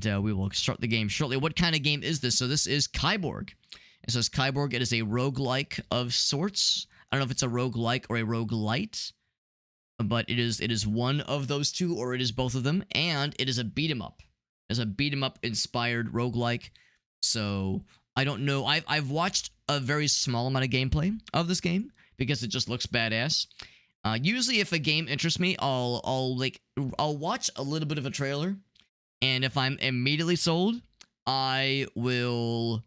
and we will start the game shortly. What kind of game is this? So this is KIBORG. It says KIBORG. It is a roguelike of sorts. I don't know if it's a roguelike or a roguelite, but it is one of those two, or it is both of them, and it is a beat 'em up. It's a beat 'em up inspired roguelike. So I don't know. I've watched a very small amount of gameplay of this game because it just looks badass. Usually, if a game interests me, I'll watch a little bit of a trailer, and if I'm immediately sold, I will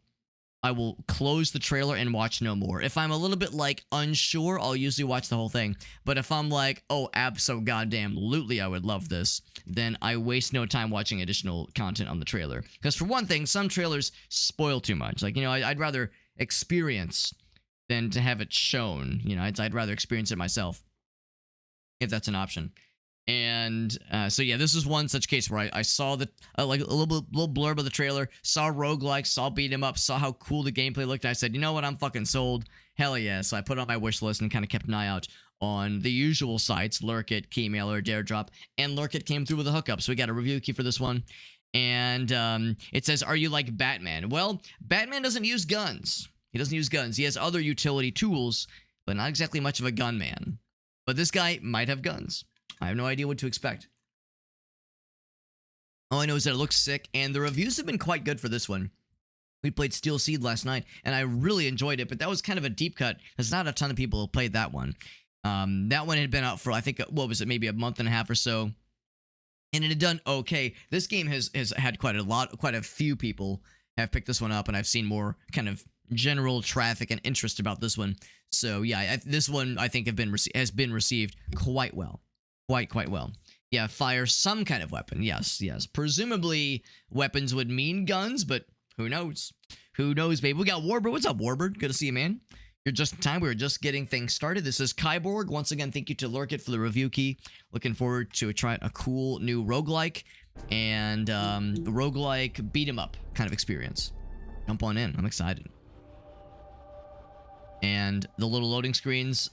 close the trailer and watch no more. If I'm a little bit like unsure, I'll usually watch the whole thing. But if I'm like, oh, abso-goddamn-lutely, I would love this, then I waste no time watching additional content on the trailer. Because for one thing, some trailers spoil too much. Like, you know, I'd rather experience than to have it shown. You know, I'd rather experience it myself, if that's an option. And so yeah, this is one such case where I saw the like a little blurb of the trailer, saw roguelike, saw beat 'em up, saw how cool the gameplay looked. And I said, you know what, I'm fucking sold. Hell yeah! So I put it on my wish list and kind of kept an eye out on the usual sites, Lurkit, Keymailer, Daredrop, and Lurkit came through with a hookup. So we got a review key for this one, and it says, "Are you like Batman?" Well, Batman doesn't use guns. He doesn't use guns. He has other utility tools, but not exactly much of a gunman. But this guy might have guns. I have no idea what to expect. All I know is that it looks sick, and the reviews have been quite good for this one. We played Steel Seed last night, and I really enjoyed it, but that was kind of a deep cut. There's not a ton of people who played that one. That one had been out for, I think, what was it, maybe a month and a half or so, and it had done okay. This game has had quite a few people have picked this one up, and I've seen more kind of general traffic and interest about this one. So yeah, this one I think has been received quite well. Quite well. Yeah, fire some kind of weapon. Yes. Presumably, weapons would mean guns, but who knows? Who knows, babe? We got Warbird. What's up, Warbird? Good to see you, man. You're just in time. We were just getting things started. This is KIBORG. Once again, thank you to Lurkit for the review key. Looking forward to trying a cool new roguelike and roguelike beat 'em up kind of experience. Jump on in. I'm excited. And the little loading screens,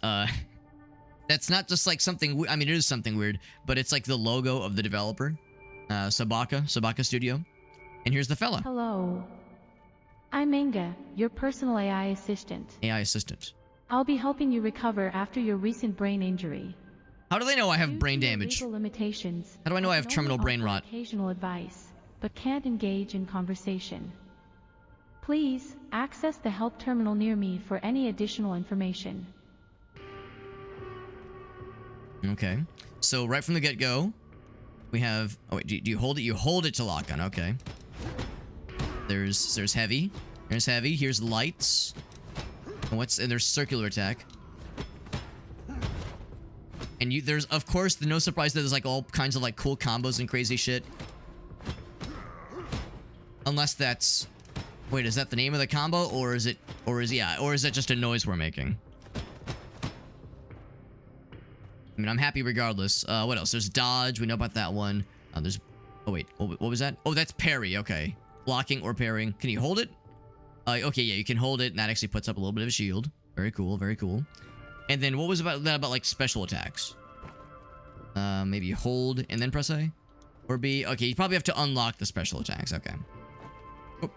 that's not just like something, I mean, it is something weird, but it's like the logo of the developer, Sabaka Studio. And here's the fella. Hello. I'm Inga, your personal AI assistant. AI assistant. I'll be helping you recover after your recent brain injury. How do they know I have brain damage? Legal limitations. How do I know I have terminal brain rot? Occasional advice, but can't engage in conversation. Please, access the help terminal near me for any additional information. Okay. So right from the get-go, we have... Oh, wait, do you hold it? You hold it to lock on. Okay. There's heavy. There's heavy. Here's lights. And there's circular attack. And there's, of course, no surprise that there's like all kinds of like cool combos and crazy shit. Unless that's... Wait, is that the name of the combo? Or is that just a noise we're making? I mean, I'm happy regardless. What else? There's dodge. We know about that one. There's... Oh, wait. What was that? Oh, that's parry. Okay. Blocking or parrying. Can you hold it? Okay, yeah, you can hold it, and that actually puts up a little bit of a shield. Very cool, very cool. And then what was about like, special attacks? Maybe hold and then press A? Or B? Okay, you probably have to unlock the special attacks. Okay. Oh,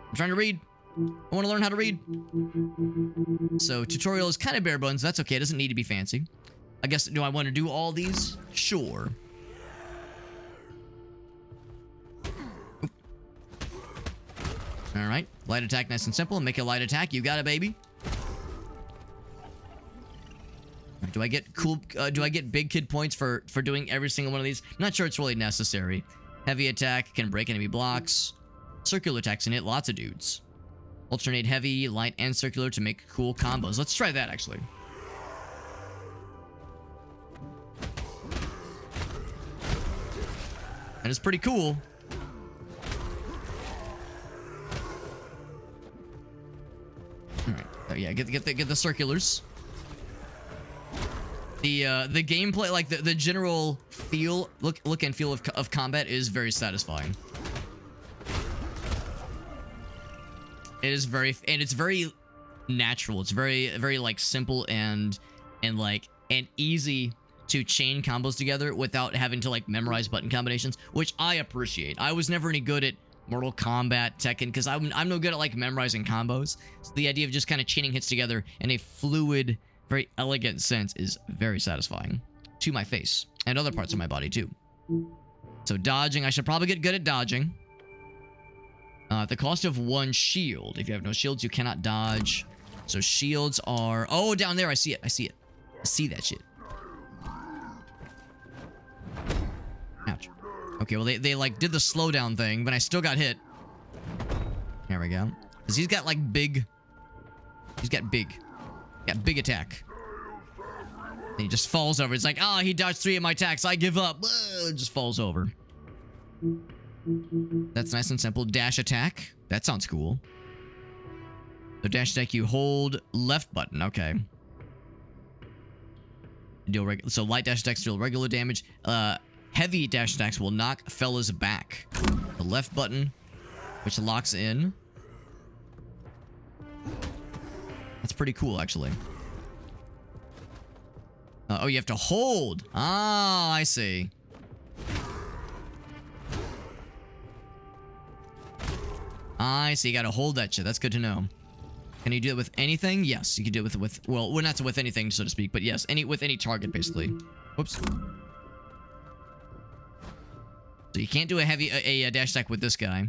I'm trying to read. I want to learn how to read. So, tutorial is kind of bare bones. That's okay. It doesn't need to be fancy. I guess, do I want to do all these? Sure. Alright. Light attack, nice and simple. Make a light attack. You got it, baby. Do I get cool... do I get big kid points for doing every single one of these? Not sure it's really necessary. Heavy attack can break enemy blocks. Circular attacks can hit lots of dudes. Alternate heavy, light, and circular to make cool combos. Let's try that, actually. And it's pretty cool. Alright. Yeah, get the circulars. The gameplay, like the general feel, look and feel of combat is very satisfying. It is it's very natural. It's very like simple and easy to chain combos together without having to like memorize button combinations, which I appreciate. I was never any good at Mortal Kombat, Tekken, because I'm no good at like memorizing combos. So the idea of just kind of chaining hits together in a fluid, very elegant sense is very satisfying to my face and other parts of my body too. So dodging, I should probably get good at dodging. At the cost of 1 shield. If you have no shields, you cannot dodge. So shields are... Oh, down there. I see it. I see it. I see that shit. Ouch. Okay, well, they like, did the slowdown thing, but I still got hit. There we go. Because he's got, like, big... He's got big. Got big attack. And he just falls over. It's like, ah, he dodged 3 of my attacks. I give up. It just falls over. That's nice and simple. Dash attack. That sounds cool. So dash attack, you hold left button. Okay. So light dash attacks deal regular damage. Heavy dash attacks will knock fellas back. The left button, which locks in. That's pretty cool, actually. Oh, you have to hold. Ah, I see. I see. You gotta hold that shit. That's good to know. Can you do it with anything? Yes, you can do it with well, not with anything, so to speak, but yes, with any target, basically. Whoops. So you can't do a dash attack with this guy.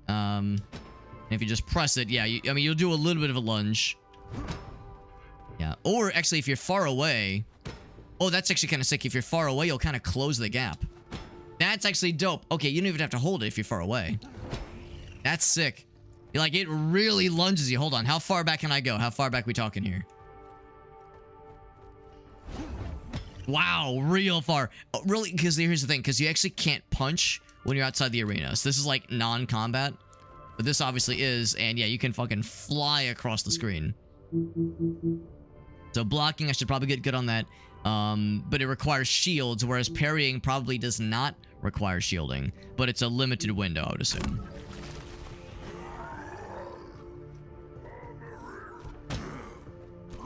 If you just press it, yeah, I mean, you'll do a little bit of a lunge. Yeah. Or actually, if you're far away... Oh, that's actually kind of sick. If you're far away, you'll kind of close the gap. That's actually dope. Okay, you don't even have to hold it if you're far away. That's sick. Like, it really lunges you. Hold on. How far back can I go? How far back we talking here? Wow, real far. Oh, really? Because here's the thing. Because you actually can't punch when you're outside the arena. So this is like non-combat. But this obviously is. And yeah, you can fucking fly across the screen. So blocking, I should probably get good on that. But it requires shields, whereas parrying probably does not require shielding. But it's a limited window, I would assume.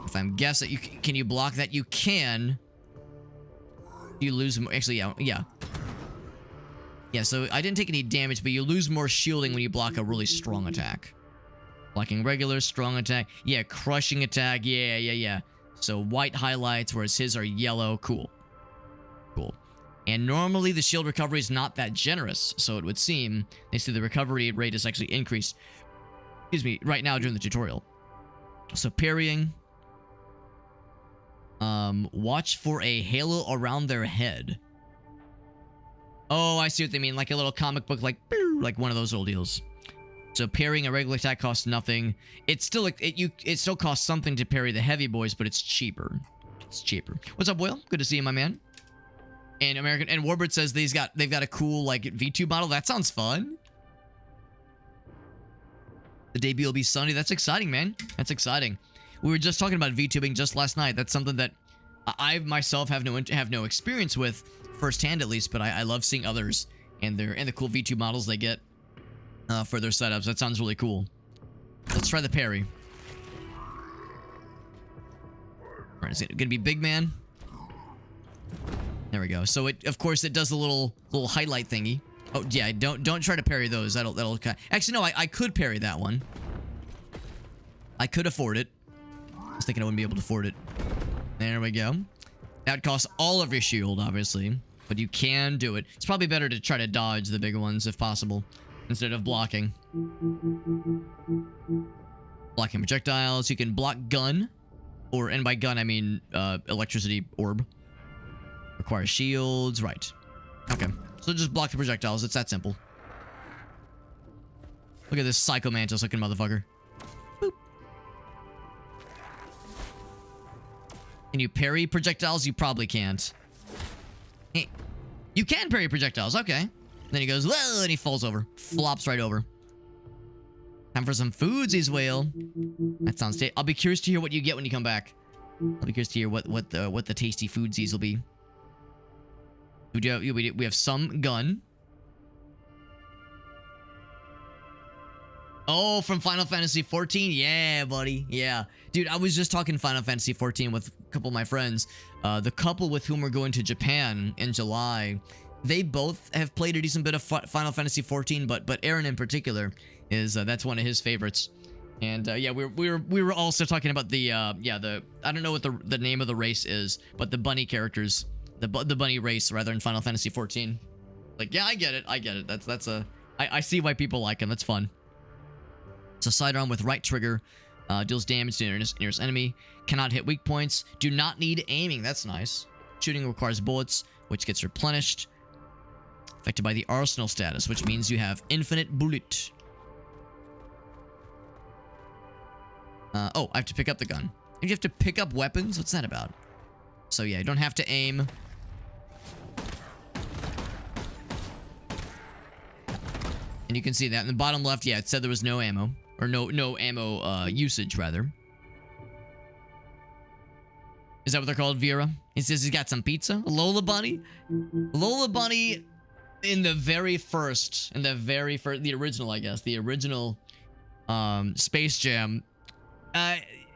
If I'm guessing, can you block that? You can. You lose more. Actually, yeah. Yeah, so I didn't take any damage, but you lose more shielding when you block a really strong attack. Blocking regular, strong attack. Yeah, crushing attack. Yeah. So white highlights, whereas his are yellow. Cool. And normally the shield recovery is not that generous, so it would seem they see the recovery rate is actually increased. Excuse me, right now during the tutorial. So parrying. Watch for a halo around their head. Oh, I see what they mean. Like a little comic book, like one of those old deals. So parrying a regular attack costs nothing. It's still it still costs something to parry the heavy boys, but it's cheaper. It's cheaper. What's up, Will? Good to see you, my man. And Warbird says they've got a cool like V2 model. That sounds fun. The debut will be Sunday. That's exciting, man. That's exciting. We were just talking about VTubing just last night. That's something that I myself have no experience with firsthand, at least. But I love seeing others and the cool V2 models they get for their setups. That sounds really cool. Let's try the parry. All right, is it gonna be big man? There we go. So of course it does the little highlight thingy. Oh yeah, don't try to parry those. That'll actually no, I could parry that one. I could afford it. I was thinking I wouldn't be able to afford it. There we go. That costs all of your shield, obviously. But you can do it. It's probably better to try to dodge the bigger ones if possible, instead of blocking. Blocking projectiles. You can block gun. And by gun, I mean electricity orb. Requires shields. Right. Okay. So just block the projectiles. It's that simple. Look at this Psycho Mantis looking motherfucker. Can you parry projectiles? You probably can't. Hey, you can parry projectiles. Okay. Then he goes, whoa, and he falls over. Flops right over. Time for some foodsies, Whale. That sounds tasty. I'll be curious to hear what you get when you come back. I'll be curious to hear what the tasty foodsies will be. We have some gun. Oh, from Final Fantasy 14? Yeah, buddy. Yeah. Dude, I was just talking Final Fantasy 14 with a couple of my friends. The couple with whom we're going to Japan in July, they both have played a decent bit of Final Fantasy 14, but Aaron in particular is that's one of his favorites. And yeah, we were also talking about the the I don't know what the name of the race is, but the bunny characters, the bunny race rather in Final Fantasy 14. Like, yeah, I get it. I see why people like him. That's fun. So sidearm with right trigger deals damage to nearest enemy. Cannot hit weak points. Do not need aiming. That's nice. Shooting requires bullets, which gets replenished. Affected by the arsenal status, which means you have infinite bullet. Oh, I have to pick up the gun. You have to pick up weapons? What's that about? So yeah, you don't have to aim. And you can see that in the bottom left, yeah, it said there was no ammo. Or no ammo usage, rather. Is that what they're called, Vera? He says he's got some pizza? Lola Bunny? Lola Bunny in the original, I guess. The original Space Jam.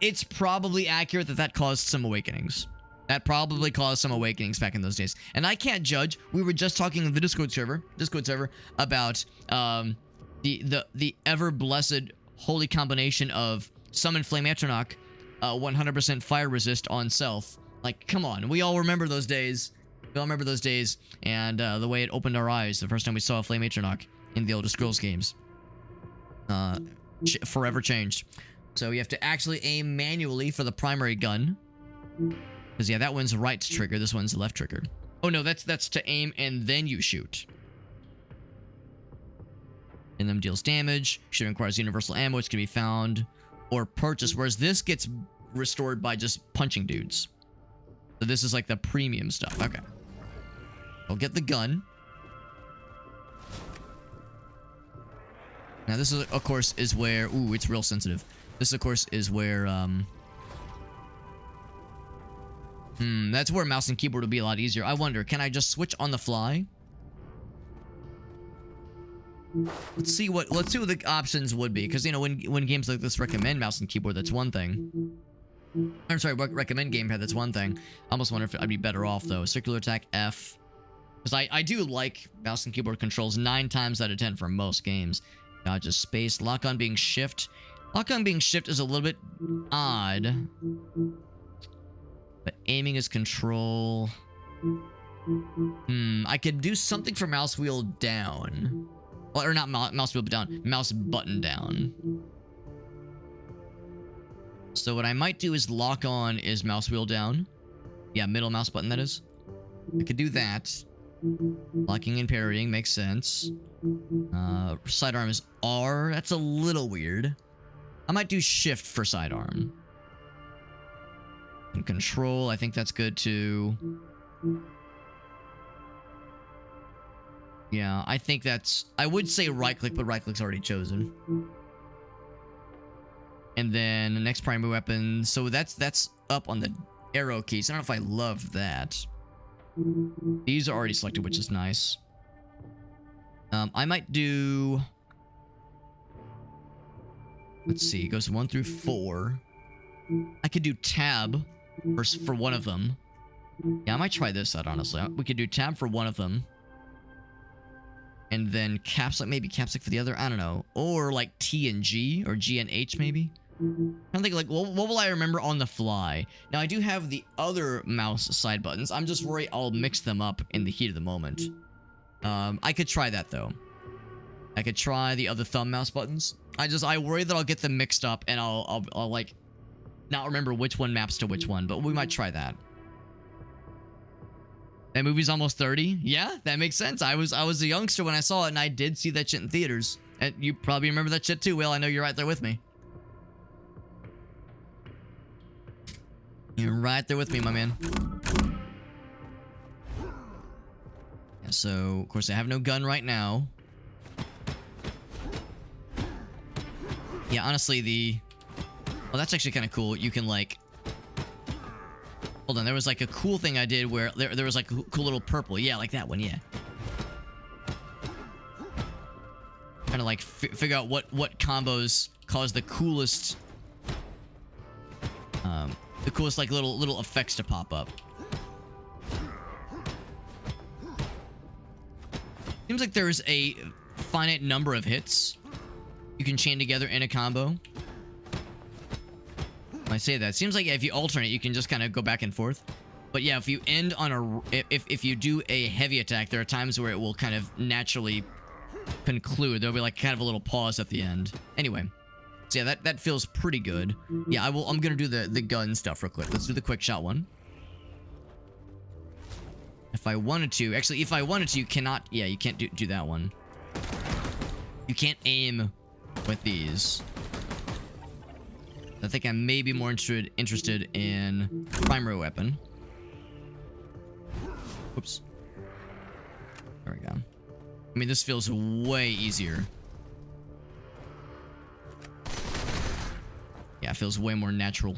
It's probably accurate that caused some awakenings. That probably caused some awakenings back in those days. And I can't judge. We were just talking in the Discord server about the ever blessed holy combination of summon Flame Atronach, 100% fire resist on self. Like, come on, we all remember those days. And the way it opened our eyes the first time we saw Flame Atronach in the Elder Scrolls games. Forever changed. So you have to actually aim manually for the primary gun. Because, yeah, that one's right trigger. This one's left trigger. Oh, no, that's to aim and then you shoot. And then deals damage. Shooting requires universal ammo, which can be found or purchased. Whereas this gets restored by just punching dudes. So this is like the premium stuff. Okay. I'll get the gun. Now this is, of course, is where... Ooh, it's real sensitive. This, of course, is where... that's where mouse and keyboard would be a lot easier. I wonder, can I just switch on the fly? Let's see what the options would be. Because, you know, when games like this recommend mouse and keyboard, that's one thing. I'm sorry, recommend gamepad, that's one thing. I almost wonder if I'd be better off, though. Circular attack, F. Because I do like mouse and keyboard controls 9 times out of 10 for most games. Dodge is space. Lock on being shift. Lock on being shift is a little bit odd. But aiming is control. I could do something for mouse wheel down. Well, or not mouse wheel down. Mouse button down. So what I might do is lock on is mouse wheel down. Yeah, middle mouse button, that is. I could do that. Locking and parrying makes sense. Sidearm is R. That's a little weird. I might do shift for sidearm. And control, I think that's good too. Yeah, I think that's... I would say right click, but right click's already chosen. And then the next primary weapon. So that's up on the arrow keys. I don't know if I love that. These are already selected, which is nice. I might do... Let's see, it goes 1 through 4. I could do tab for one of them. Yeah, I might try this out, honestly. We could do tab for one of them. And then caps lock, maybe caps lock for the other. I don't know. Or like T and G, or G and H, maybe. I think, like, what will I remember on the fly? Now, I do have the other mouse side buttons. I'm just worried I'll mix them up in the heat of the moment. I could try that, though. I could try the other thumb mouse buttons. I worry that I'll get them mixed up and I'll like not remember which one maps to which one, but we might try that. That movie's almost 30. Yeah, that makes sense. I was a youngster when I saw it, and I did see that shit in theaters. And you probably remember that shit too, Will. I know you're right there with me. You're right there with me, my man. Yeah, so, of course, I have no gun right now. Yeah, honestly, well, that's actually kind of cool. You can, like... Hold on, there was, like, a cool thing I did where there was, like, a cool little purple. Yeah, like that one, yeah. I'm trying trying to like figure out what combos cause the coolest like little effects to pop up. Seems like there's a finite number of hits you can chain together in a combo. When I say that, it seems like if you alternate, you can just kind of go back and forth. But yeah, if you end on a... If you do a heavy attack, there are times where it will kind of naturally conclude. There'll be like kind of a little pause at the end. Anyway. So yeah, that feels pretty good. Yeah, I'm gonna do the gun stuff real quick. Let's do the quick shot one. If I wanted to... Actually, if I wanted to, you cannot... Yeah, you can't do that one. You can't aim with these. I think I may be more interested in primary weapon. Whoops. There we go. I mean, this feels way easier. Yeah, it feels way more natural.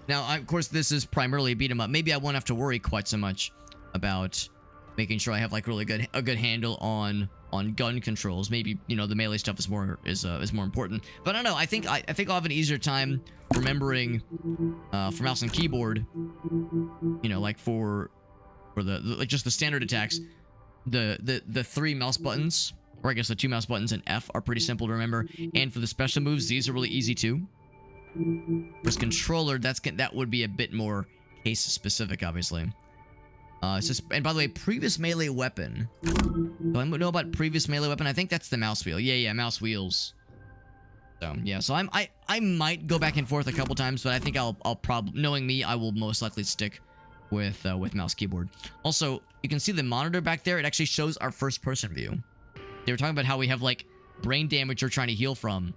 Now, of course, this is primarily a beat 'em up. Maybe I won't have to worry quite so much about making sure I have like really a good handle on gun controls. Maybe, you know, the melee stuff is more important. But I don't know. I think I'll have an easier time remembering for mouse and keyboard. You know, like for the like just the standard attacks, the 3 mouse buttons, or I guess the 2 mouse buttons and F are pretty simple to remember. And for the special moves, these are really easy too. Whereas controller, that would be a bit more case specific, obviously. It's just, and by the way, previous melee weapon. Do I know about previous melee weapon? I think that's the mouse wheel. Yeah, mouse wheels. So yeah, so I might go back and forth a couple times, but I think I'll probably, knowing me, I will most likely stick with mouse keyboard. Also, you can see the monitor back there. It actually shows our first person view. They were talking about how we have like brain damage we're trying to heal from.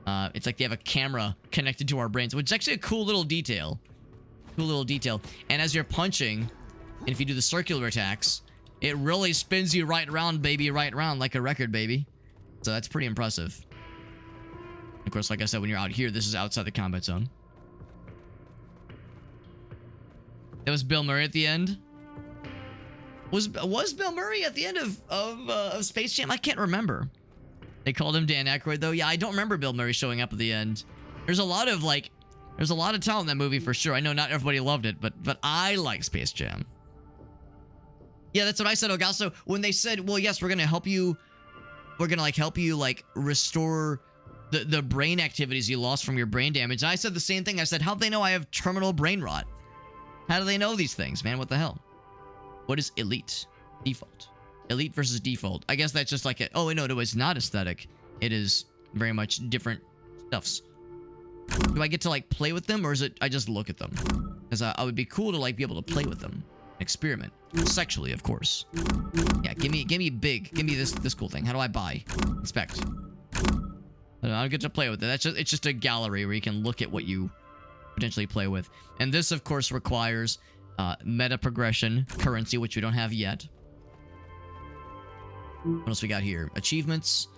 It's like they have a camera connected to our brains, which is actually a cool little detail. Cool little detail. And as you're punching, and if you do the circular attacks, it really spins you right around, baby, right around like a record, baby. So that's pretty impressive. Of course, like I said, when you're out here, this is outside the combat zone. That was Bill Murray at the end. Was Bill Murray at the end of Space Jam? I can't remember. They called him Dan Aykroyd, though. Yeah, I don't remember Bill Murray showing up at the end. There's a lot of talent in that movie for sure. I know not everybody loved it, but I like Space Jam. Yeah, that's what I said, Ogasso. When they said, well, yes, we're gonna help you. We're gonna help you restore the brain activities you lost from your brain damage. And I said the same thing. I said, how do they know I have terminal brain rot? How do they know these things, man? What the hell? What is elite? Default. Elite versus default. I guess that's just like oh, no, it's not aesthetic. It is very much different stuffs. Do I get to play with them, or is it I just look at them? Because I would be cool to be able to play with them. Experiment. Sexually, of course. Yeah, give me big. Give me this cool thing. How do I buy? Inspect. I don't get to play with it. It's just a gallery where you can look at what you potentially play with. And this, of course, requires meta progression currency, which we don't have yet. What else we got here? Achievements.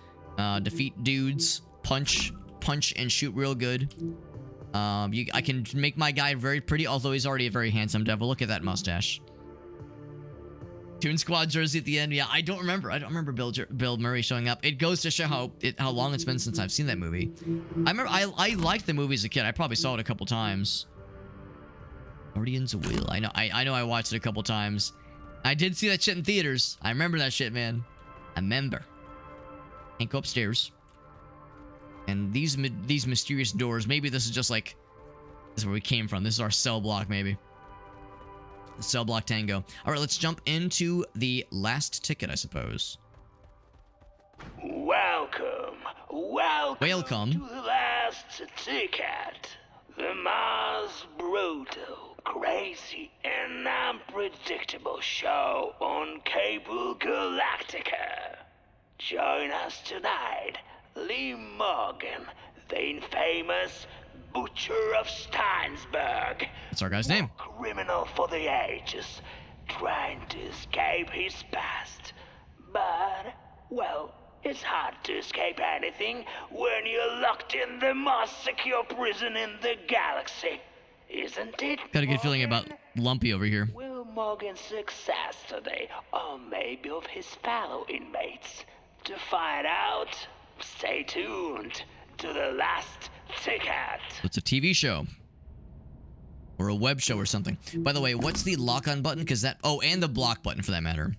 Defeat dudes. Punch and shoot real good. I can make my guy very pretty, although he's already a very handsome devil. Look at that mustache. Toon Squad jersey at the end. Yeah, I don't remember Bill Murray showing up. It goes to show how long it's been since I've seen that movie. I remember I liked the movie as a kid. I probably saw it a couple times. Guardians Wheel. I know I watched it a couple times. I did see that shit in theaters. I remember that shit, man. I remember. Can't go upstairs. And these mysterious doors. Maybe this is just this is where we came from. This is our cell block, maybe. The cell block tango. All right, let's jump into the last ticket, I suppose. Welcome to the last ticket. The most brutal, crazy, and unpredictable show on Cable Galactica. Join us tonight, Lee Morgan, the infamous Butcher of Steinsburg. That's our guy's name. Criminal for the ages, trying to escape his past. But, well, it's hard to escape anything when you're locked in the most secure prison in the galaxy. Isn't it, Got a good feeling about Lumpy over here. Will Morgan's success today, or maybe of his fellow inmates? To find out, stay tuned to the last ticket. It's a TV show. Or a web show or something. By the way, what's the lock-on button? Because that... Oh, and the block button, for that matter.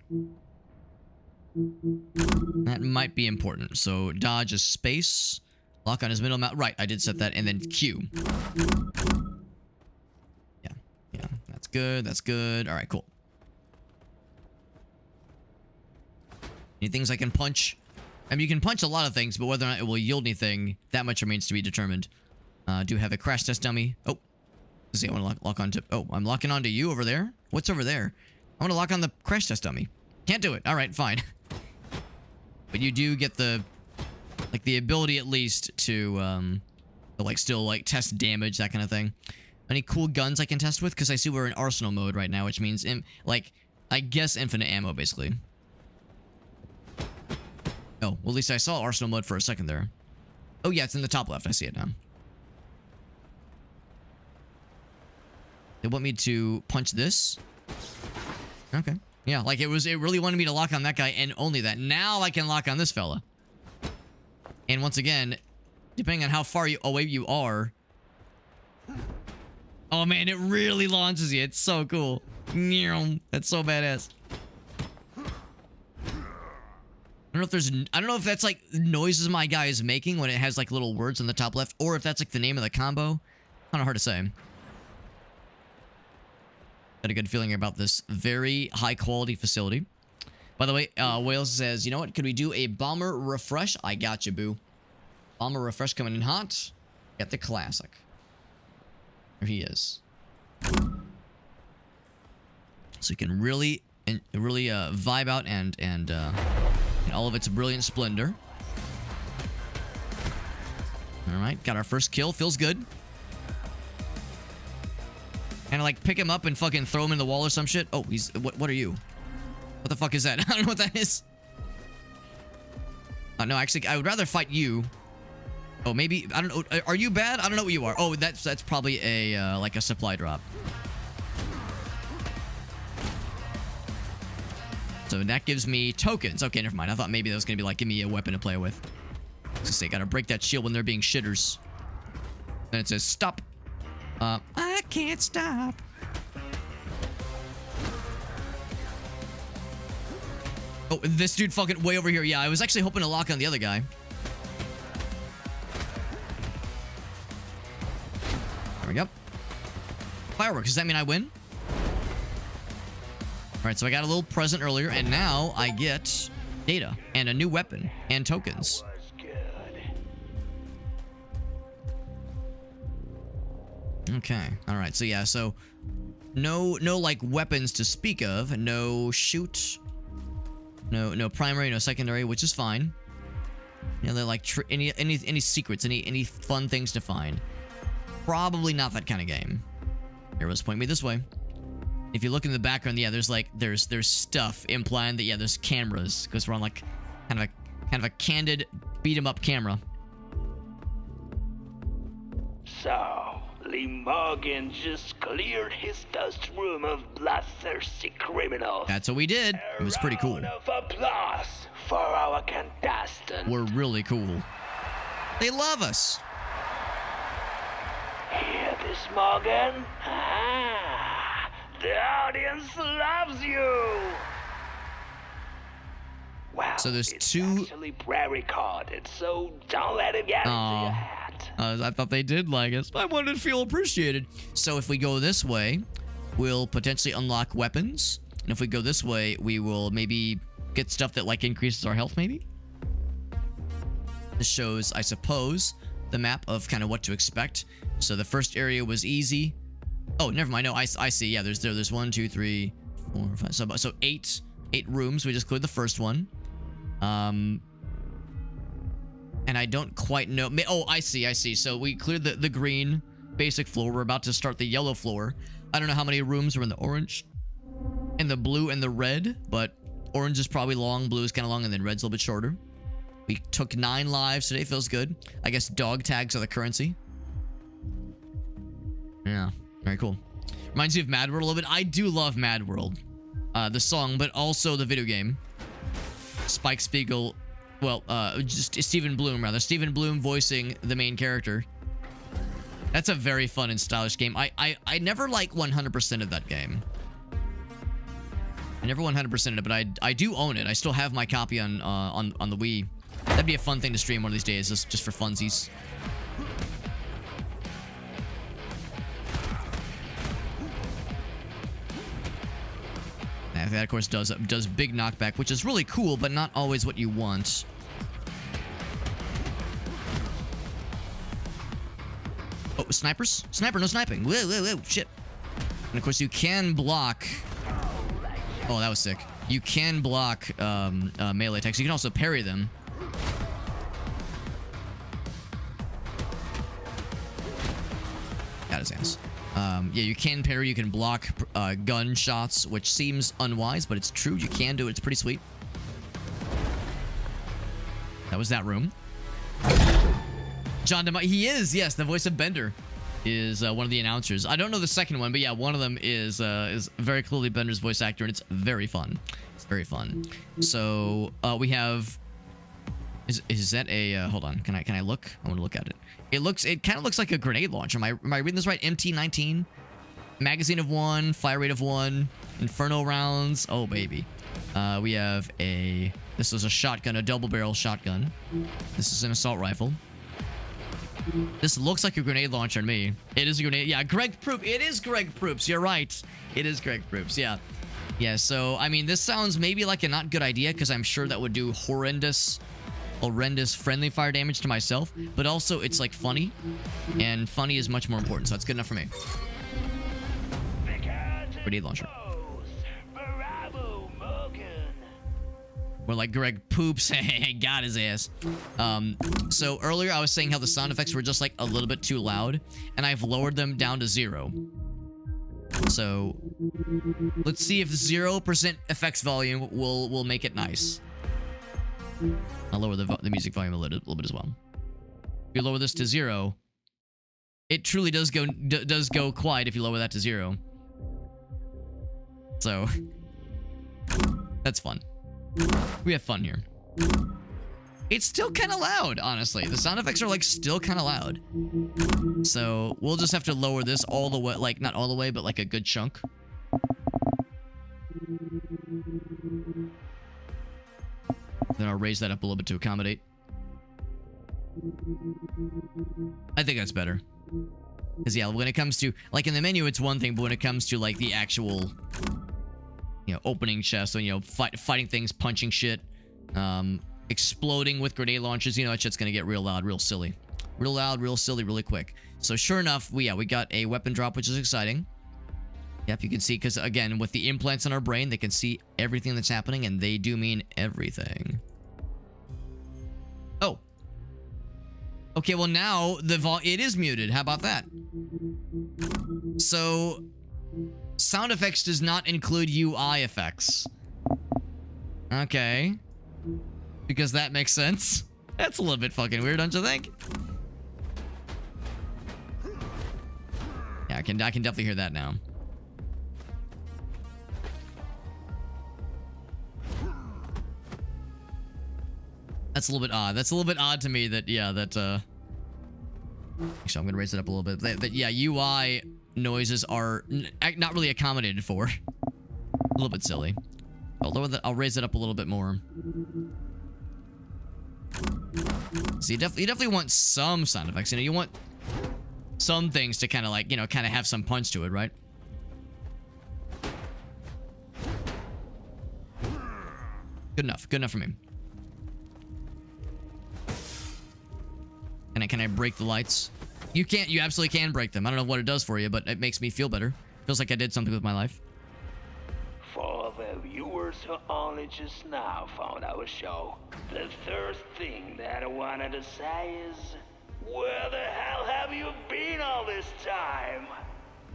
That might be important. So, dodge is space. Lock-on is middle mouse. Right, I did set that. And then Q. Yeah. That's good. That's good. All right, cool. Any things I can punch? I mean, you can punch a lot of things, but whether or not it will yield anything, that much remains to be determined. Do have a crash test dummy. Oh. Let's see, I want to lock on to... Oh, I'm locking onto you over there? What's over there? I want to lock on the crash test dummy. Can't do it. All right, fine. But you do get the... Like, the ability, at least, to like, still, like, test damage, that kind of thing. Any cool guns I can test with? Because I see we're in arsenal mode right now, which means, like, I guess infinite ammo, basically. Oh, well, at least I saw arsenal mode for a second there. Oh, yeah, it's in the top left. I see it now. They want me to punch this? Okay. Yeah, like it really wanted me to lock on that guy and only that. Now I can lock on this fella. And once again, depending on how far away you are. Oh man, it really launches you. It's so cool. That's so badass. I don't know if that's like noises my guy is making when it has like little words on the top left, or if that's like the name of the combo. Kind of hard to say. Got a good feeling about this very high quality facility. By the way, Wales says, you know what? Could we do a bomber refresh? I got you, boo. Bomber refresh coming in hot. Get the classic. There he is. So you can really vibe out and in all of its brilliant splendor. All right, got our first kill. Feels good. And like pick him up and fucking throw him in the wall or some shit. Oh, he's what are you? What the fuck is that? I don't know what that is. No, actually, I would rather fight you. Oh, maybe I don't know. Are you bad? I don't know what you are. Oh, that's probably a like a supply drop. So that gives me tokens. Okay, never mind. I thought maybe that was gonna be like give me a weapon to play with. Just say gotta break that shield when they're being shitters. Then it says stop. I can't stop. Oh, this dude fucking way over here. Yeah, I was actually hoping to lock on the other guy. There we go. Fireworks. Does that mean I win? Alright, so I got a little present earlier, and now I get data and a new weapon and tokens. Okay. All right. So yeah. So no like weapons to speak of. No shoot. No primary. No secondary, which is fine. You know, they're like any secrets, any fun things to find. Probably not that kind of game. Arrows point me this way. If you look in the background, yeah, there's stuff implying that yeah, there's cameras because we're on like kind of a candid beat 'em up camera. So, Lee Morgan just cleared his dust room of bloodthirsty criminals. That's what we did. It was pretty cool. A round of applause for our contestant. We're really cool. They love us. Hear this, Morgan? Ah, the audience loves you. Well, so there's it's two. actually pre-recorded, so don't let it get into your head. I thought they did like us. I wanted to feel appreciated. So if we go this way, we'll potentially unlock weapons. And if we go this way, we will maybe get stuff that like increases our health, maybe? This shows, I suppose, the map of kind of what to expect. So the first area was easy. Oh, never mind. No, I see. Yeah, there's 1, 2, 3, 4, 5. So eight rooms. We just cleared the first one. And I don't quite know. Oh, I see. So we cleared the green basic floor. We're about to start the yellow floor. I don't know how many rooms are in the orange, and the blue, and the red, but orange is probably long, blue is kind of long, and then red's a little bit shorter. We took 9 lives today. Feels good. I guess dog tags are the currency. Yeah, very cool. Reminds me of Mad World a little bit. I do love Mad World. The song, but also the video game. Spike Spiegel Well, just Stephen Bloom, rather. Stephen Bloom voicing the main character. That's a very fun and stylish game. I never like 100% of that game. I never 100%ed it, but I do own it. I still have my copy on the Wii. That'd be a fun thing to stream one of these days, just for funsies. And that, of course, does big knockback, which is really cool, but not always what you want. Oh, snipers? Sniper, no sniping. Whoa, whoa, whoa, shit. And of course, you can block. Oh, that was sick. You can block melee attacks. You can also parry them. Got his ass. Yeah, you can parry. You can block gun shots, which seems unwise, but it's true. You can do it. It's pretty sweet. That was that room. John DeMott, he is, yes, the voice of Bender is one of the announcers. I don't know the second one, but yeah, one of them is very clearly Bender's voice actor, and it's very fun. It's very fun. So we have, is that a hold on? Can I look? I want to look at it. It kind of looks like a grenade launcher. Am I reading this right? MT19, magazine of 1, fire rate of 1, inferno rounds. Oh baby. We have this is a shotgun, a double barrel shotgun. This is an assault rifle. This looks like a grenade launcher to me. It is a grenade. Yeah, Greg Proops. It is Greg Proops. You're right. It is Greg Proops. Yeah. Yeah, so, I mean, this sounds maybe like a not good idea because I'm sure that would do horrendous friendly fire damage to myself. But also, it's, like, funny. And funny is much more important, so that's good enough for me. Grenade launcher. We're like Greg Poops. Got his ass. So earlier I was saying how the sound effects were just like a little bit too loud, and I've lowered them down to 0. So let's see if 0% effects volume will make it nice. I'll lower the music volume a little bit as well. If you lower this to 0, it truly does go quiet if you lower that to 0. So that's fun. We have fun here. It's still kind of loud, honestly. The sound effects are like still kind of loud. So we'll just have to lower this all the way, like not all the way, but like a good chunk. Then I'll raise that up a little bit to accommodate. I think that's better. Because yeah, when it comes to, like in the menu, it's one thing, but when it comes to like the actual, you know, opening chests, so, you know, fighting things, punching shit, exploding with grenade launchers, you know, that shit's gonna get real loud, real silly. Real loud, real silly, really quick. So sure enough, we got a weapon drop, which is exciting. Yep, you can see, because again, with the implants in our brain, they can see everything that's happening, and they do mean everything. Oh. Okay, well now, it is muted. How about that? So sound effects does not include UI effects. Okay. Because that makes sense. That's a little bit fucking weird, don't you think? Yeah, I can definitely hear that now. That's a little bit odd. That's a little bit odd to me that, yeah, that, actually, I'm gonna raise it up a little bit. That yeah, UI noises are not really accommodated for. A little bit silly. I'll raise it up a little bit more. So you definitely want some sound effects. You know, you want some things to kind of like, you know, kind of have some punch to it, right? Good enough. Good enough for me. Can I break the lights? You can't. You absolutely can break them. I don't know what it does for you, but it makes me feel better. Feels like I did something with my life. For the viewers who only just now found our show, the first thing that I wanted to say is, where the hell have you been all this time?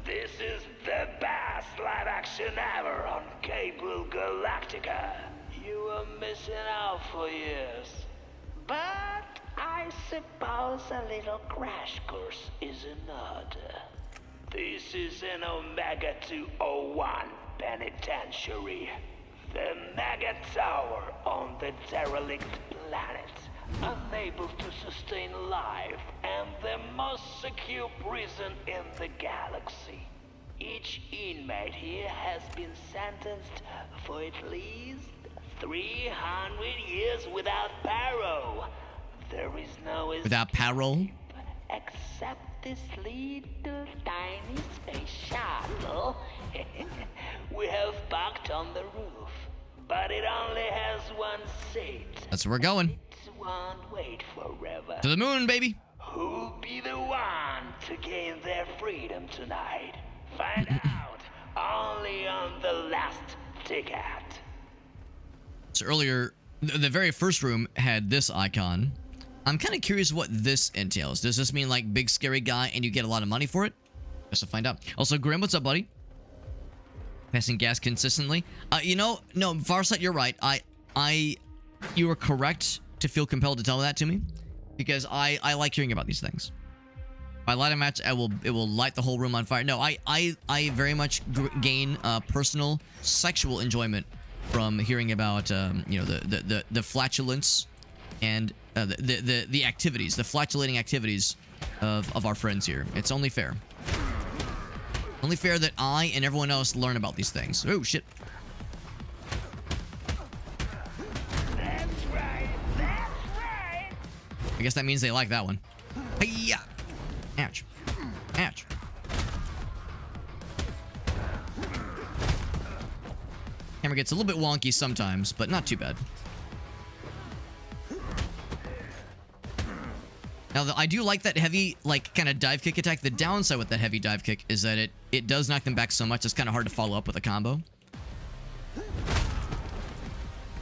This is the best live action ever on Cable Galactica. You were missing out for years. But I suppose a little crash course is in order. This is an Omega 201 penitentiary. The mega tower on the derelict planet, unable to sustain life and the most secure prison in the galaxy. Each inmate here has been sentenced for at least 300 years without parole. There is no Without parole? except this little tiny space shuttle we have parked on the roof. But it only has one seat. That's where we're going. It won't wait forever. To the moon, baby. Who'll be the one to gain their freedom tonight? Find out only on the last ticket. So earlier, the very first room had this icon. I'm kind of curious what this entails. Does this mean like big scary guy and you get a lot of money for it? Just to find out. Also, Grim, what's up, buddy? Passing gas consistently. You know, no, Farsight, you're right. You were correct to feel compelled to tell that to me, because I like hearing about these things. If I light a match, it will light the whole room on fire. No, I very much gain personal sexual enjoyment from hearing about you know, the flatulence and the activities, the flatulating activities of our friends here. It's only fair. Only fair that I and everyone else learn about these things. Oh, shit. That's right. That's right. I guess that means they like that one. Hey-ya! Ouch. Ouch. Camera gets a little bit wonky sometimes, but not too bad. Now, I do like that heavy, like, kind of dive kick attack. The downside with that heavy dive kick is that it does knock them back so much, it's kind of hard to follow up with a combo.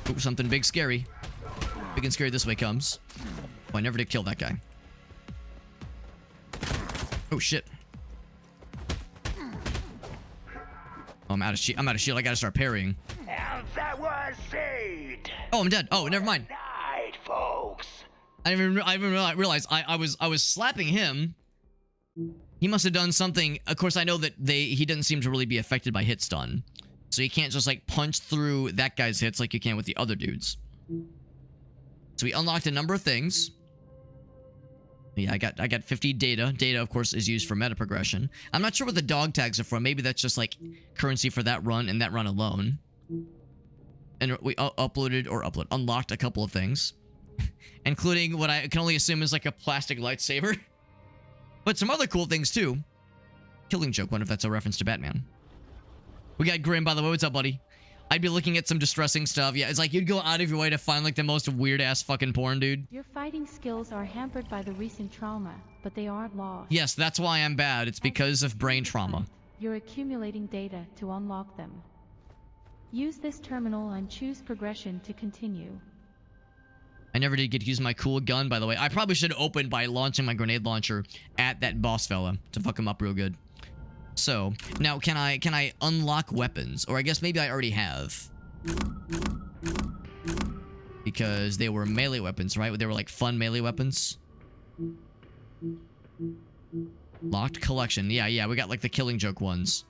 Ooh, something big scary. Big and scary this way comes. Oh, I never did kill that guy. Oh, shit. Oh, I'm out of shield. I'm out of shield. I gotta start parrying. And that was it. Oh, I'm dead. Oh, never mind. Night, folks. I didn't even realize I was slapping him. He must have done something. Of course, I know that he doesn't seem to really be affected by hit stun, so you can't just like punch through that guy's hits like you can with the other dudes. So we unlocked a number of things. Yeah, I got 50 data. Data, of course, is used for meta progression. I'm not sure what the dog tags are from. Maybe that's just like currency for that run and that run alone. And we unlocked a couple of things, including what I can only assume is like a plastic lightsaber. But some other cool things too. Killing Joke, wonder if that's a reference to Batman. We got Grim, by the way. What's up, buddy? I'd be looking at some distressing stuff. Yeah, it's like you'd go out of your way to find like the most weird-ass fucking porn, dude. Your fighting skills are hampered by the recent trauma, but they aren't lost. Yes, that's why I'm bad. It's because of brain trauma. You're accumulating data to unlock them. Use this terminal and choose progression to continue. I never did get to use my cool gun, by the way. I probably should have opened by launching my grenade launcher at that boss fella to fuck him up real good. So, now can I unlock weapons? Or I guess maybe I already have. Because they were melee weapons, right? They were like fun melee weapons. Locked collection. Yeah, we got like the Killing Joke ones.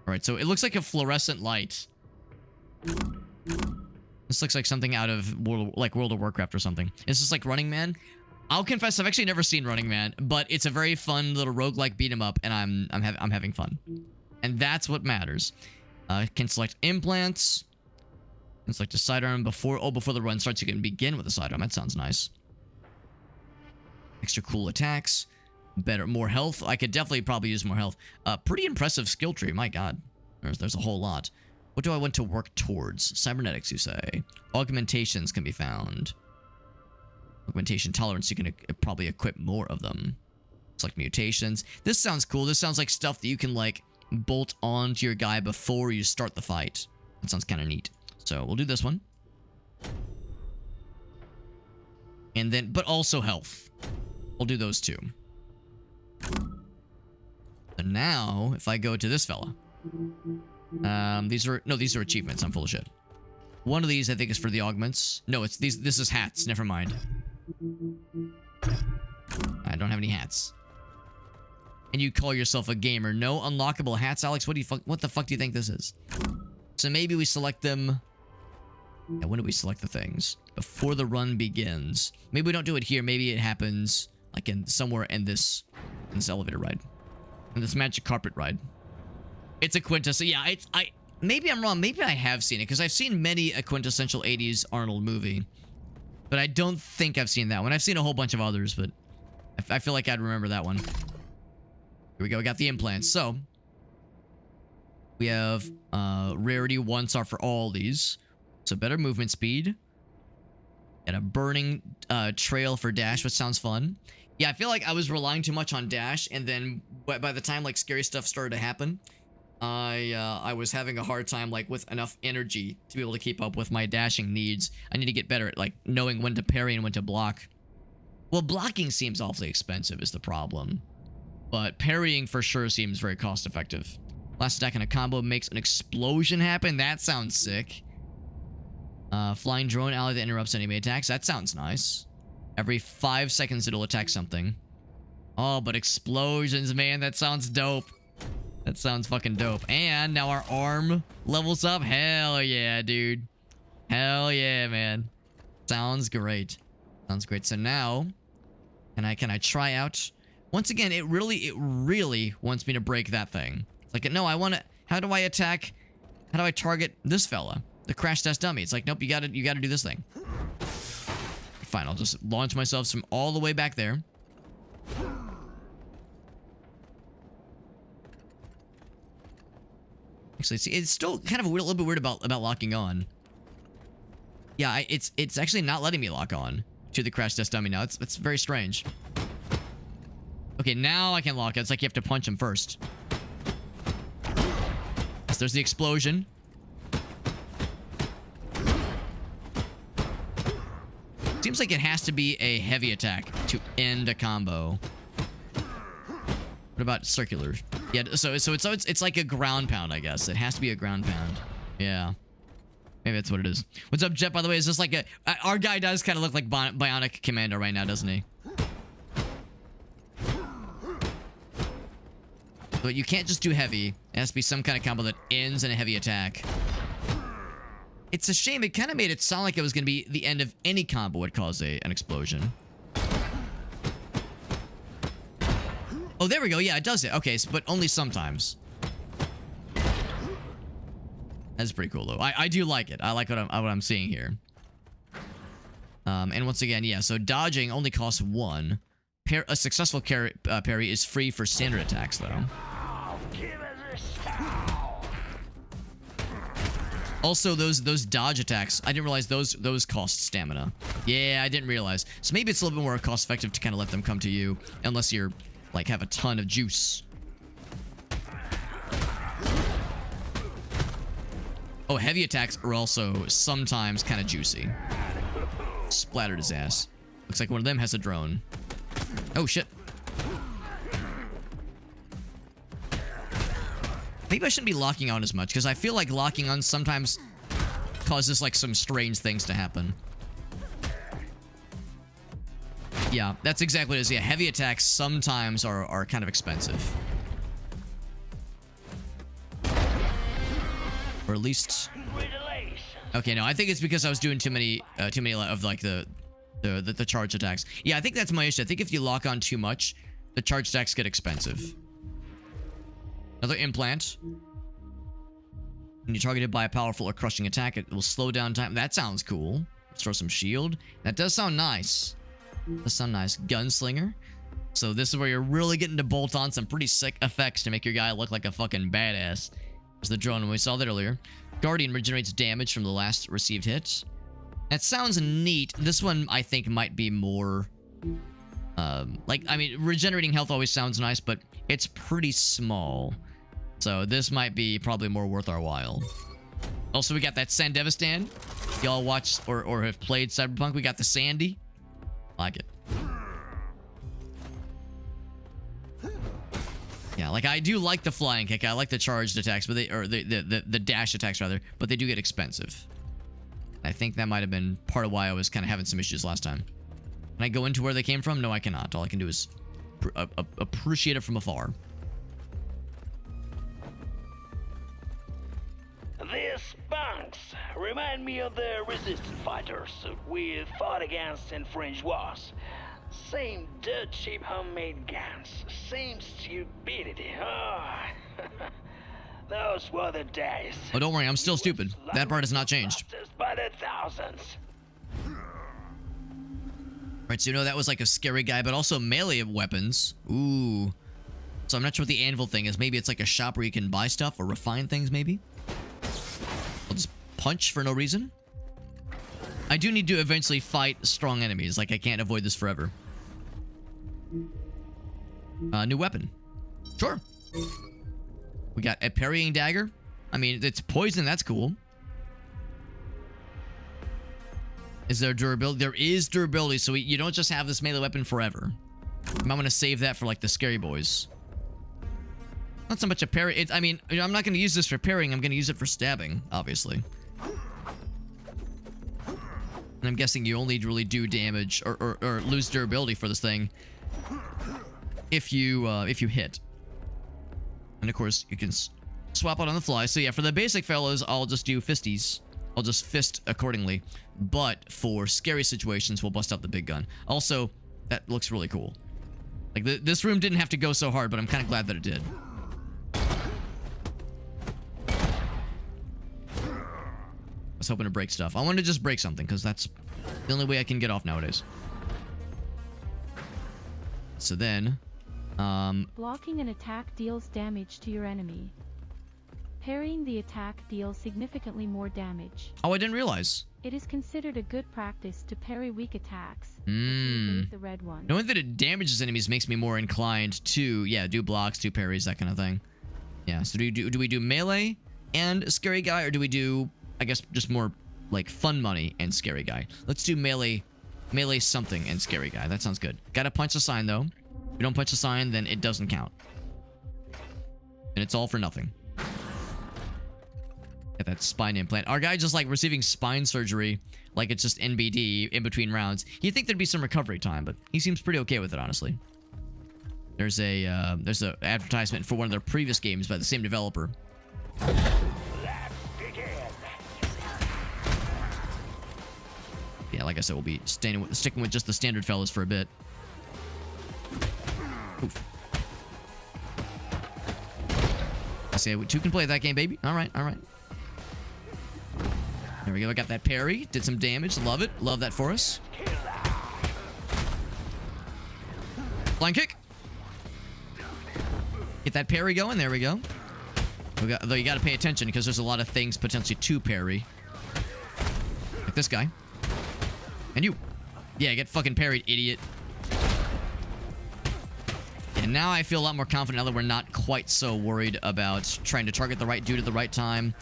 Alright, so it looks like a fluorescent light. This looks like something out of World of Warcraft or something. Is this like Running Man? I'll confess, I've actually never seen Running Man, but it's a very fun little roguelike beat 'em up, and I'm having fun. And that's what matters. Can select implants. Can select a sidearm before the run starts. You can begin with a sidearm. That sounds nice. Extra cool attacks. More health. I could definitely probably use more health. Pretty impressive skill tree. My God, there's a whole lot. What do I want to work towards? Cybernetics, you say. Augmentations can be found. Augmentation tolerance, you can probably equip more of them. Select mutations. This sounds cool. This sounds like stuff that you can like bolt onto your guy before you start the fight. That sounds kind of neat. So we'll do this one. And then, but also health. We'll do those two. And now, if I go to this fella. These are achievements. I'm full of shit. One of these I think is for the augments. No, it's these. This is hats. Never mind. I don't have any hats. And you call yourself a gamer? No unlockable hats, Alex. What the fuck do you think this is? So maybe we select them. Yeah, when do we select the things? Before the run begins. Maybe we don't do it here. Maybe it happens like in somewhere in this elevator ride. In this magic carpet ride. It's a quintessential. Yeah, maybe I'm wrong. Maybe I have seen it because I've seen many a quintessential 80s Arnold movie. But I don't think I've seen that one. I've seen a whole bunch of others, but I feel like I'd remember that one. Here we go. We got the implants. So we have rarity 1 star for all these. So better movement speed. Got a burning trail for dash, which sounds fun. Yeah, I feel like I was relying too much on dash, and then by the time like scary stuff started to happen, I was having a hard time like with enough energy to be able to keep up with my dashing needs. I need to get better at like knowing when to parry and when to block. Well, blocking seems awfully expensive is the problem, but parrying for sure seems very cost effective. Last attack in a combo makes an explosion happen. That sounds sick. Flying drone ally that interrupts enemy attacks. That sounds nice. Every 5 seconds it'll attack something. Oh, but explosions, man. That sounds dope. That sounds fucking dope. And now our arm levels up. Hell yeah, dude. Hell yeah, man. Sounds great. Sounds great. So now, can I try out? Once again, it really wants me to break that thing. It's like, no, I want to. How do I attack? How do I target this fella? The crash test dummy. It's like, nope, you gotta do this thing. Fine, I'll just launch myself from all the way back there. Actually, see, it's still kind of a little bit weird about locking on. Yeah, it's actually not letting me lock on to the crash test dummy now. It's very strange. Okay, now I can lock it. It's like you have to punch him first. So there's the explosion. Seems like it has to be a heavy attack to end a combo. What about circular? Yeah, so it's like a ground pound, I guess. It has to be a ground pound. Yeah. Maybe that's what it is. What's up, Jet, by the way? Is this like a... our guy does kind of look like Bionic Commando right now, doesn't he? But you can't just do heavy. It has to be some kind of combo that ends in a heavy attack. It's a shame. It kind of made it sound like it was going to be the end of any combo would cause an explosion. Oh, there we go. Yeah, it does it. Okay, so, but only sometimes. That's pretty cool, though. I do like it. I like what I'm seeing here. And once again, yeah, so dodging only costs 1. A successful parry is free for standard attacks, though. Also, those dodge attacks, I didn't realize those cost stamina. Yeah, I didn't realize. So maybe it's a little bit more cost effective to kind of let them come to you, unless you're like have a ton of juice. Oh, heavy attacks are also sometimes kind of juicy. Splattered his ass. Looks like one of them has a drone. Oh shit. Maybe I shouldn't be locking on as much, because I feel like locking on sometimes causes like some strange things to happen. Yeah, that's exactly what it is. Yeah, heavy attacks sometimes are kind of expensive. Or at least... Okay, no, I think it's because I was doing too many of like the charge attacks. Yeah, I think that's my issue. I think if you lock on too much, the charge attacks get expensive. Another implant. When you're targeted by a powerful or crushing attack, it will slow down time. That sounds cool. Let's throw some shield. That does sound nice. Does sound nice. Gunslinger. So this is where you're really getting to bolt on some pretty sick effects to make your guy look like a fucking badass. There's the drone. We saw that earlier. Guardian regenerates damage from the last received hit. That sounds neat. This one, I think, might be more... like, I mean, regenerating health always sounds nice, but it's pretty small. So this might be probably more worth our while. Also, we got that Sandevistan. Y'all watch or have played Cyberpunk. We got the Sandy. Like it. Yeah, like I do like the flying kick. I like the charged attacks, but the dash attacks rather, but they do get expensive. I think that might have been part of why I was kind of having some issues last time. Can I go into where they came from? No, I cannot. All I can do is appreciate it from afar. This remind me of the resistance fighters we fought against in French wars. Same dirt cheap homemade guns, same stupidity. Oh. Those were the days. Oh, don't worry, I'm still stupid. That part has not changed. By the thousands. Right, so you know that was like a scary guy, but also melee weapons. Ooh. So I'm not sure what the anvil thing is. Maybe it's like a shop where you can buy stuff or refine things, maybe? I'll just punch for no reason. I do need to eventually fight strong enemies. Like, I can't avoid this forever. New weapon. Sure. We got a parrying dagger. I mean, it's poison. That's cool. Is there durability? There is durability, so you don't just have this melee weapon forever. I'm going to save that for, like, the scary boys. Not so much a parry. I mean, I'm not going to use this for parrying. I'm going to use it for stabbing, obviously. And I'm guessing you only really do damage or lose durability for this thing if you hit. And of course, you can swap out on the fly. So yeah, for the basic fellas, I'll just do fisties. I'll just fist accordingly. But for scary situations, we'll bust out the big gun. Also, that looks really cool. Like, this room didn't have to go so hard, but I'm kind of glad that it did. I was hoping to break stuff. I wanted to just break something, because that's the only way I can get off nowadays. So then... blocking an attack deals damage to your enemy. Parrying the attack deals significantly more damage. Oh, I didn't realize. It is considered a good practice to parry weak attacks. The red one. Knowing that it damages enemies makes me more inclined to, yeah, do blocks, do parries, that kind of thing. Yeah, so do we do melee and scary guy, or do we do, I guess, just more like fun money and scary guy? Let's do melee something and scary guy. That sounds good. Gotta punch a sign, though. If you don't punch a sign, then it doesn't count. And it's all for nothing. Get that spine implant. Our guy just like receiving spine surgery like it's just NBD in between rounds. You'd think there'd be some recovery time, but he seems pretty okay with it, honestly. There's a advertisement for one of their previous games by the same developer. Let's begin. Yeah, like I said, we'll be sticking with just the standard fellas for a bit. Oof. I say two can play that game, baby. All right, all right. There we go. I got that parry. Did some damage. Love it. Love that for us. Flying kick. Get that parry going. There we go. Though you got to pay attention because there's a lot of things potentially to parry. Like this guy. And you. Yeah, get fucking parried, idiot. And now I feel a lot more confident now that we're not quite so worried about trying to target the right dude at the right time.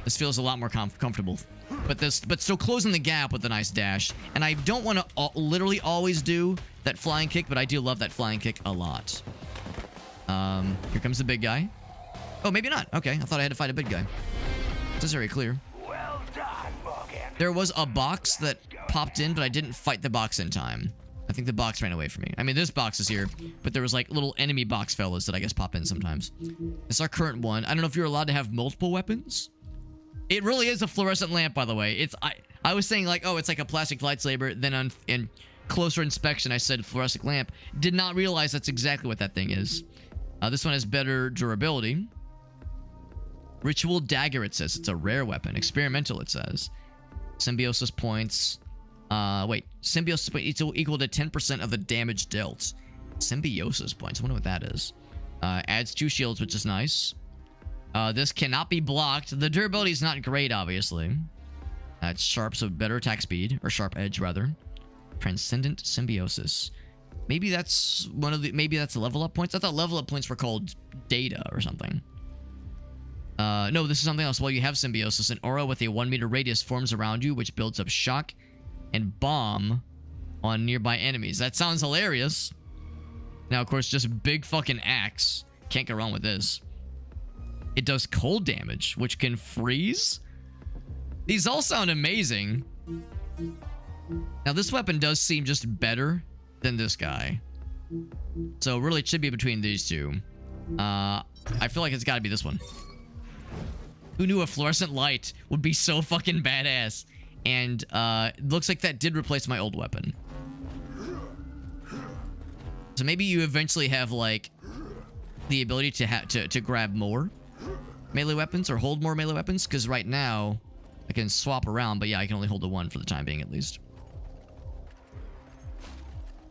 This feels a lot more comfortable. But still closing the gap with a nice dash. And I don't want to literally always do that flying kick, but I do love that flying kick a lot. Here comes the big guy. Oh, maybe not. Okay, I thought I had to fight a big guy. This is very clear. Well done, Morgan. There was a box that popped in, but I didn't fight the box in time. I think the box ran away from me. I mean, this box is here, but there was like little enemy box fellas that I guess pop in sometimes. It's our current one. I don't know if you're allowed to have multiple weapons. It really is a fluorescent lamp, by the way. It's I was saying like, oh, it's like a plastic lightsaber. Then in closer inspection, I said fluorescent lamp. Did not realize that's exactly what that thing is. This one has better durability. Ritual dagger, it says. It's a rare weapon. Experimental, it says. Symbiosis points. Wait. Symbiosis points equal to 10% of the damage dealt. Symbiosis points. I wonder what that is. Adds 2 shields, which is nice. This cannot be blocked. The durability is not great, obviously. It's sharp, so better attack speed. Or sharp edge, rather. Transcendent symbiosis. Maybe that's one of the... Maybe that's level up points. I thought level up points were called data or something. No, this is something else. While you have symbiosis, an aura with a 1 meter radius forms around you, which builds up shock and bomb on nearby enemies. That sounds hilarious. Now, of course, just big fucking axe. Can't go wrong with this. It does cold damage, which can freeze. These all sound amazing. Now, this weapon does seem just better than this guy. So, really, it should be between these two. I feel like it's got to be this one. Who knew a fluorescent light would be so fucking badass? And looks like that did replace my old weapon. So maybe you eventually have like the ability to grab more melee weapons or hold more melee weapons, because right now I can swap around, but yeah, I can only hold the one for the time being at least.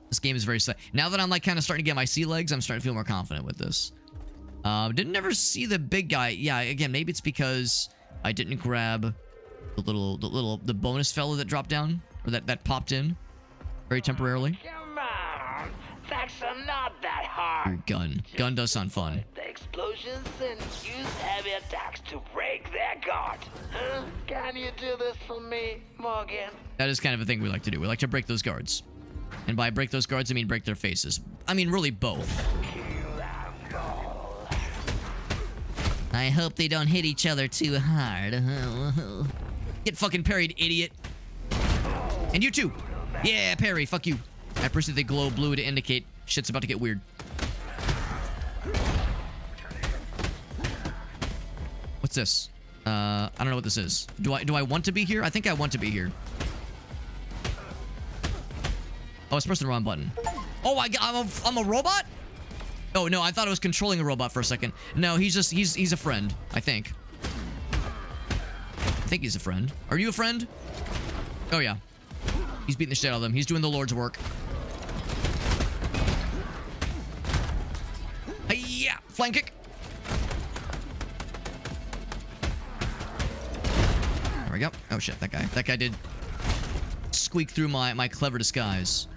This game is very sad. Now that I'm like kind of starting to get my sea legs, I'm starting to feel more confident with this. Didn't ever see the big guy. Yeah, again, maybe it's because I didn't grab the bonus fella that dropped down, or that popped in very temporarily. Come on, facts are not that hard. Ooh, gun. Gun does sound fun. The explosions and use heavy attacks to break their guard. Huh? Can you do this for me, Morgan? That is kind of a thing we like to do. We like to break those guards. And by break those guards, I mean break their faces. I mean, really both. I hope they don't hit each other too hard. Get fucking parried, idiot. And you too. Yeah, parry. Fuck you. I appreciate the glow blue to indicate shit's about to get weird. What's this? I don't know what this is. Do I want to be here? I think I want to be here. Oh, I was pressing the wrong button. Oh, I'm a robot? Oh, no, I thought I was controlling a robot for a second. No, he's a friend, I think. I think he's a friend. Are you a friend? Oh, yeah. He's beating the shit out of them. He's doing the Lord's work. Hey-ya! Flying kick. There we go. Oh, shit, that guy. That guy did squeak through my clever disguise.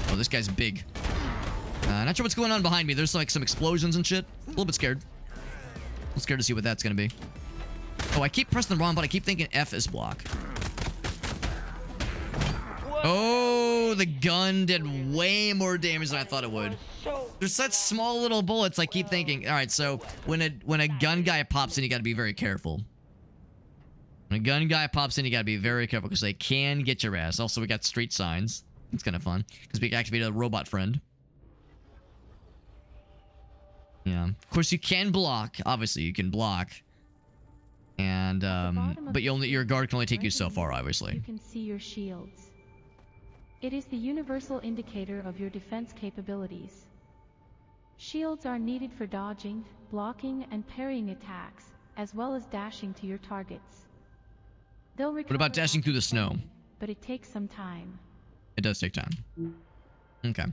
Oh, this guy's big. Not sure what's going on behind me. There's like some explosions and shit. A little bit scared. I'm scared to see what that's gonna be. Oh, I keep pressing the wrong button. I keep thinking F is block. Oh, the gun did way more damage than I thought it would. There's such small little bullets. I keep thinking. All right, so when a gun guy pops in, you gotta be very careful. When a gun guy pops in, you gotta be very careful because they can get your ass. Also, we got street signs. It's kind of fun because we can activate a robot friend. Yeah. Of course, you can block. Obviously, you can block. And, but your guard can only take you so far, obviously. You can see your shields. It is the universal indicator of your defense capabilities. Shields are needed for dodging, blocking, and parrying attacks, as well as dashing to your targets. They'll recover. What about dashing through the snow? But it takes some time. It does take time. Okay.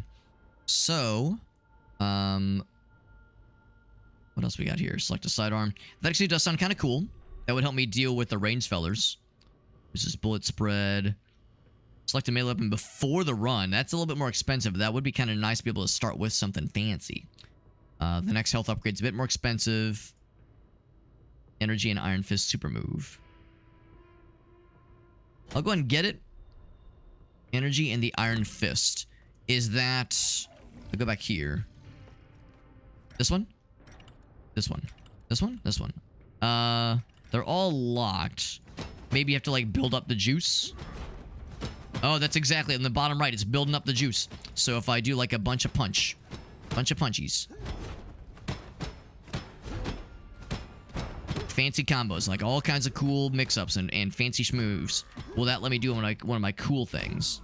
So, what else we got here? Select a sidearm. That actually does sound kind of cool. That would help me deal with the range fellers. This is bullet spread. Select a melee weapon before the run. That's a little bit more expensive. That would be kind of nice to be able to start with something fancy. The next health upgrade's a bit more expensive. Energy and Iron Fist super move. I'll go ahead and get it. Energy and the Iron Fist. Is that... I'll go back here. This one? This one. This one? This one. They're all locked. Maybe you have to, like, build up the juice. Oh, that's exactly. In the bottom right, it's building up the juice. So if I do, like, a bunch of punchies. Fancy combos, like all kinds of cool mix-ups and fancy schmoves. Will that let me do one of my cool things?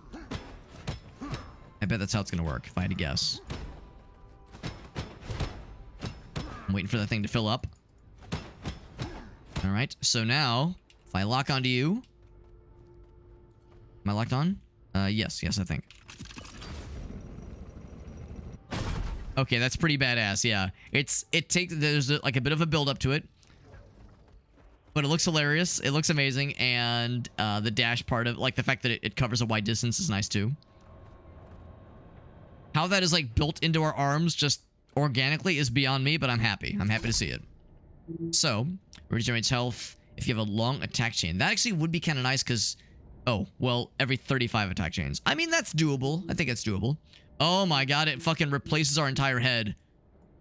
I bet that's how it's gonna work, if I had to guess. I'm waiting for that thing to fill up. Alright, so now, if I lock onto you... Am I locked on? Yes, I think. Okay, that's pretty badass, yeah. There's like a bit of a build-up to it. But it looks hilarious. It looks amazing. And the dash part of, like, the fact that it covers a wide distance is nice, too. How that is, like, built into our arms just organically is beyond me, but I'm happy. I'm happy to see it. So, regenerates health if you have a long attack chain. That actually would be kind of nice, because... Oh, well, every 35 attack chains. I mean, that's doable. I think it's doable. Oh my god, it fucking replaces our entire head.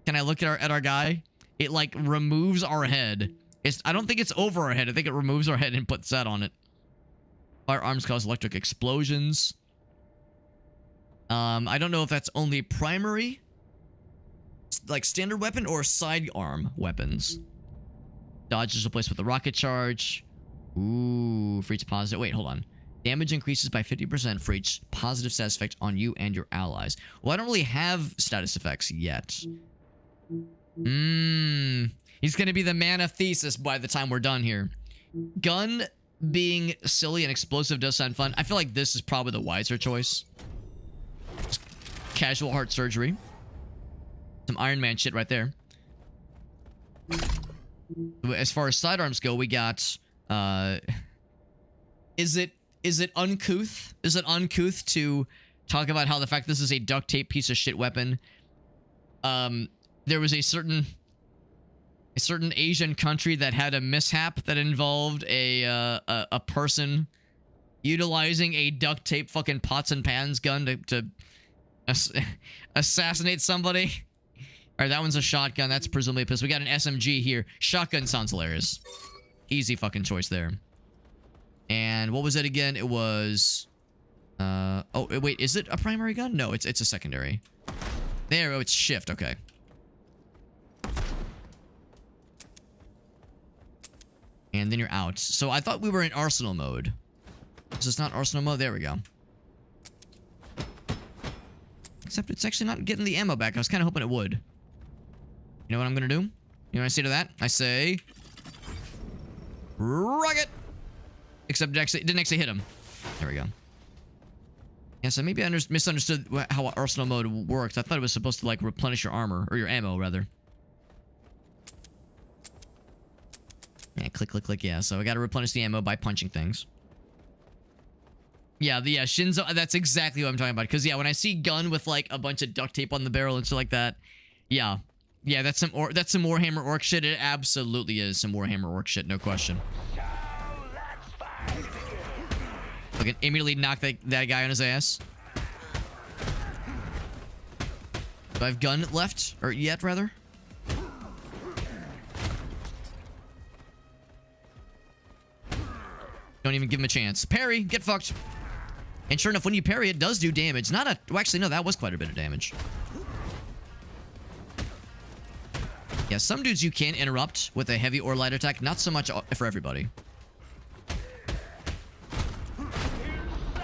Can I look at our guy? It, like, removes our head. I don't think it's over our head. I think it removes our head and puts that on it. Firearms cause electric explosions. I don't know if that's only primary, like standard weapon, or sidearm weapons. Dodge is replaced with a rocket charge. Ooh, for each positive. Wait, hold on. Damage increases by 50% for each positive status effect on you and your allies. Well, I don't really have status effects yet. He's going to be the man of thesis by the time we're done here. Gun being silly and explosive does sound fun. I feel like this is probably the wiser choice. Just casual heart surgery. Some Iron Man shit right there. As far as sidearms go, we got... Is it uncouth? Is it uncouth to talk about how the fact this is a duct tape piece of shit weapon? There was a certain Asian country that had a mishap that involved a person utilizing a duct tape fucking pots and pans gun to assassinate somebody. All right, that one's a shotgun. That's presumably a pistol. We got an SMG here. Shotgun sounds hilarious. Easy fucking choice there. And what was it again? It was... oh, wait, is it a primary gun? No, it's a secondary. There, oh, it's shift. Okay. And then you're out. So I thought we were in arsenal mode. This is not arsenal mode. There we go. Except it's actually not getting the ammo back. I was kind of hoping it would. You know what I'm going to do? You know what I say to that? I say... Rocket! Except it didn't actually hit him. There we go. Yeah, so maybe I misunderstood how arsenal mode works. I thought it was supposed to, like, replenish your armor. Or your ammo, rather. Yeah, click, click, click. Yeah, so I gotta replenish the ammo by punching things. Yeah, Shinzo, that's exactly what I'm talking about. Because, yeah, when I see gun with, like, a bunch of duct tape on the barrel and shit like that, yeah. Yeah, that's some Warhammer Orc shit. It absolutely is some Warhammer Orc shit, no question. Okay, immediately knock that guy on his ass. Do I have gun left? Or yet, rather? Don't even give him a chance. Parry! Get fucked! And sure enough, when you parry, it does do damage. Not a... Well, actually, no, that was quite a bit of damage. Yeah, some dudes you can interrupt with a heavy or light attack. Not so much for everybody.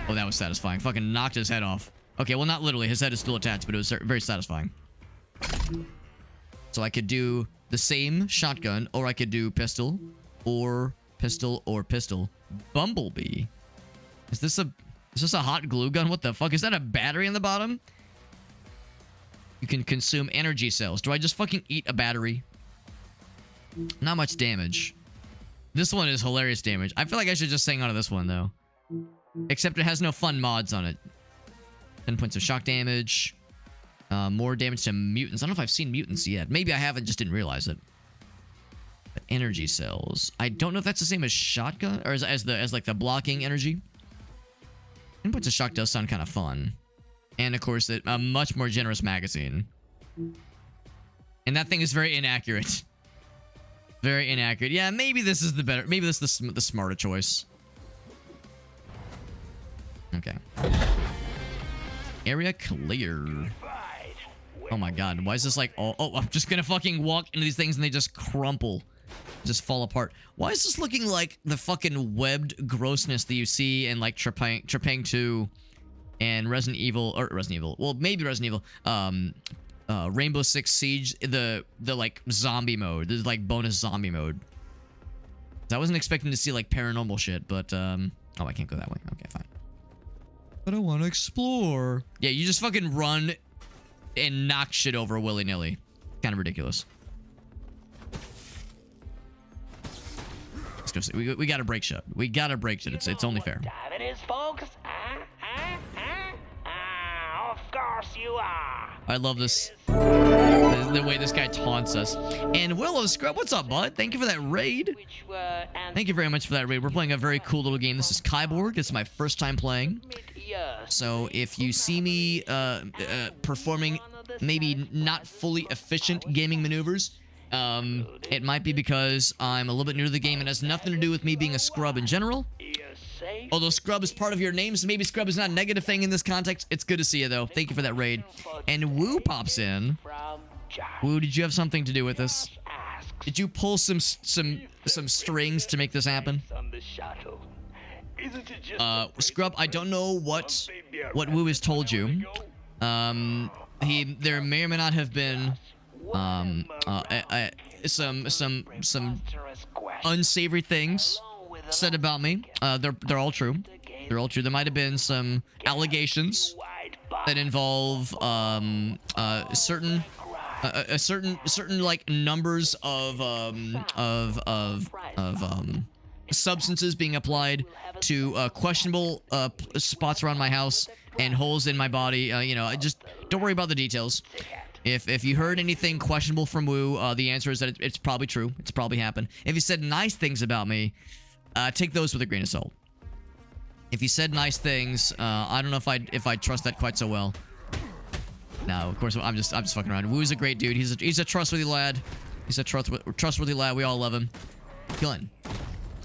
Oh, that was satisfying. Fucking knocked his head off. Okay, well, not literally. His head is still attached, but it was very satisfying. So I could do the same shotgun, or I could do pistol, or pistol, or pistol. Bumblebee. Is this a hot glue gun? What the fuck? Is that a battery in the bottom? You can consume energy cells. Do I just fucking eat a battery? Not much damage. This one is hilarious damage. I feel like I should just hang on to this one, though. Except it has no fun mods on it. 10 points of shock damage. More damage to mutants. I don't know if I've seen mutants yet. Maybe I haven't, just didn't realize it. But energy cells. I don't know if that's the same as shotgun, or as like the blocking energy. 10 points of shock does sound kind of fun. And of course, a much more generous magazine. And that thing is very inaccurate. Very inaccurate. Yeah, maybe this is the better... Maybe this is the smarter choice. Okay. Area clear. Oh my god. Why is this like... Oh, I'm just gonna fucking walk into these things and they just crumple. Just fall apart. Why is this looking like the fucking webbed grossness that you see in like Trepang 2... and Resident Evil, well, maybe Resident Evil, Rainbow Six Siege, the like zombie mode, the like bonus zombie mode. I wasn't expecting to see like paranormal shit, but oh, I can't go that way. Okay, fine. But I want to explore. Yeah, you just fucking run and knock shit over willy-nilly. Kind of ridiculous. Let's go see. We gotta break shit. We gotta break shit. It's only fair. Time it is, folks. Of course you are. I love this. The way this guy taunts us. And Willow Scrub, what's up, bud? Thank you for that raid. Thank you very much for that raid. We're playing a very cool little game. This is KIBORG. It's my first time playing. So if you see me performing maybe not fully efficient gaming maneuvers, it might be because I'm a little bit new to the game and has nothing to do with me being a scrub in general. Although scrub is part of your name, so maybe scrub is not a negative thing in this context. It's good to see you, though. Thank you for that raid. And Woo pops in. Woo, did you have something to do with this? tasks. Did you pull some strings to make this happen? On the shuttle. Isn't it just a great Scrub, I don't know what Woo has told you. There may or may not have been some unsavory things said about me. They're all true. They're all true. There might have been some allegations that involve certain like numbers of substances being applied to questionable spots around my house and holes in my body. You know, just don't worry about the details. If you heard anything questionable from Woo, the answer is that it's probably true. It's probably happened. If he said nice things about me, take those with a grain of salt. If he said nice things, I don't know if I trust that quite so well. No, of course I'm just fucking around. Woo's a great dude. He's a trustworthy lad. He's a trustworthy lad. We all love him. Gun.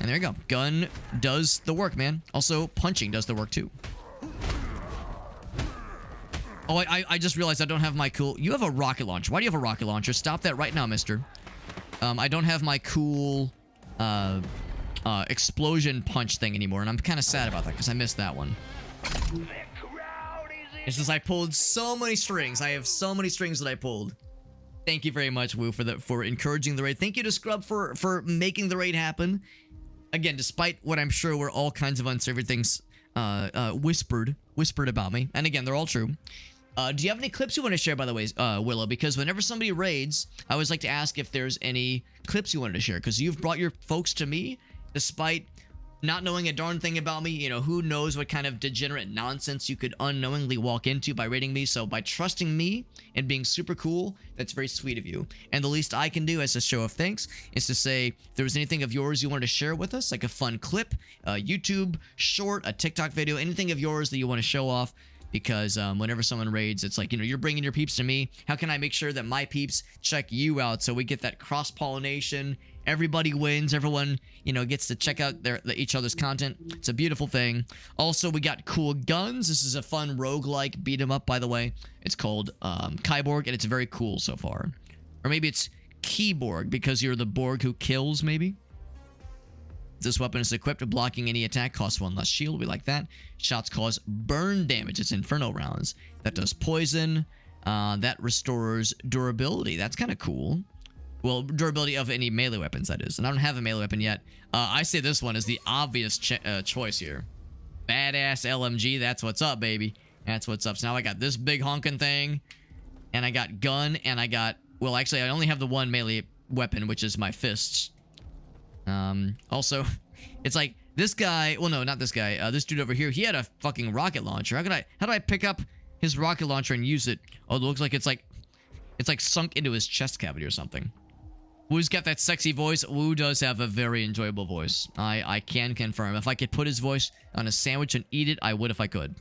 And there you go. Gun does the work, man. Also, punching does the work too. Oh, I just realized I don't have my cool... You have a rocket launcher. Why do you have a rocket launcher? Stop that right now, mister. I don't have my cool explosion punch thing anymore, and I'm kind of sad about that because I missed that one. It's just I pulled so many strings. I have so many strings that I pulled. Thank you very much, Woo, for encouraging the raid. Thank you to Scrub for making the raid happen. Again, despite what I'm sure were all kinds of unsavory things whispered about me. And again, they're all true. Do you have any clips you want to share, by the way, Willow? Because whenever somebody raids, I always like to ask if there's any clips you wanted to share. Because you've brought your folks to me, despite not knowing a darn thing about me. You know, who knows what kind of degenerate nonsense you could unknowingly walk into by raiding me. So by trusting me and being super cool, that's very sweet of you. And the least I can do as a show of thanks is to say, if there was anything of yours you wanted to share with us, like a fun clip, a YouTube short, a TikTok video, anything of yours that you want to show off. Because whenever someone raids, it's like, you know, you're bringing your peeps to me. How can I make sure that my peeps check you out so we get that cross-pollination? Everybody wins. Everyone, you know, gets to check out each other's content. It's a beautiful thing. Also, we got cool guns. This is a fun roguelike beat 'em up, by the way. It's called KIBORG, and it's very cool so far. Or maybe it's KIBORG because you're the Borg who kills, maybe? This weapon is equipped to blocking any attack, costs 1 less shield. We like that. Shots cause burn damage. It's Inferno rounds. That does poison. That restores durability. That's kind of cool. Well, durability of any melee weapons, that is. And I don't have a melee weapon yet. I say this one is the obvious choice here. Badass LMG. That's what's up, baby. That's what's up. So now I got this big honking thing. And I got gun. And I got... Well, actually, I only have the one melee weapon, which is my fists. Also, it's like this guy, well, no, not this guy, this dude over here, he had a fucking rocket launcher. How do I pick up his rocket launcher and use it? Oh, it looks like it's like sunk into his chest cavity or something. Woo's got that sexy voice. Woo does have a very enjoyable voice. I can confirm. If I could put his voice on a sandwich and eat it, I would if I could.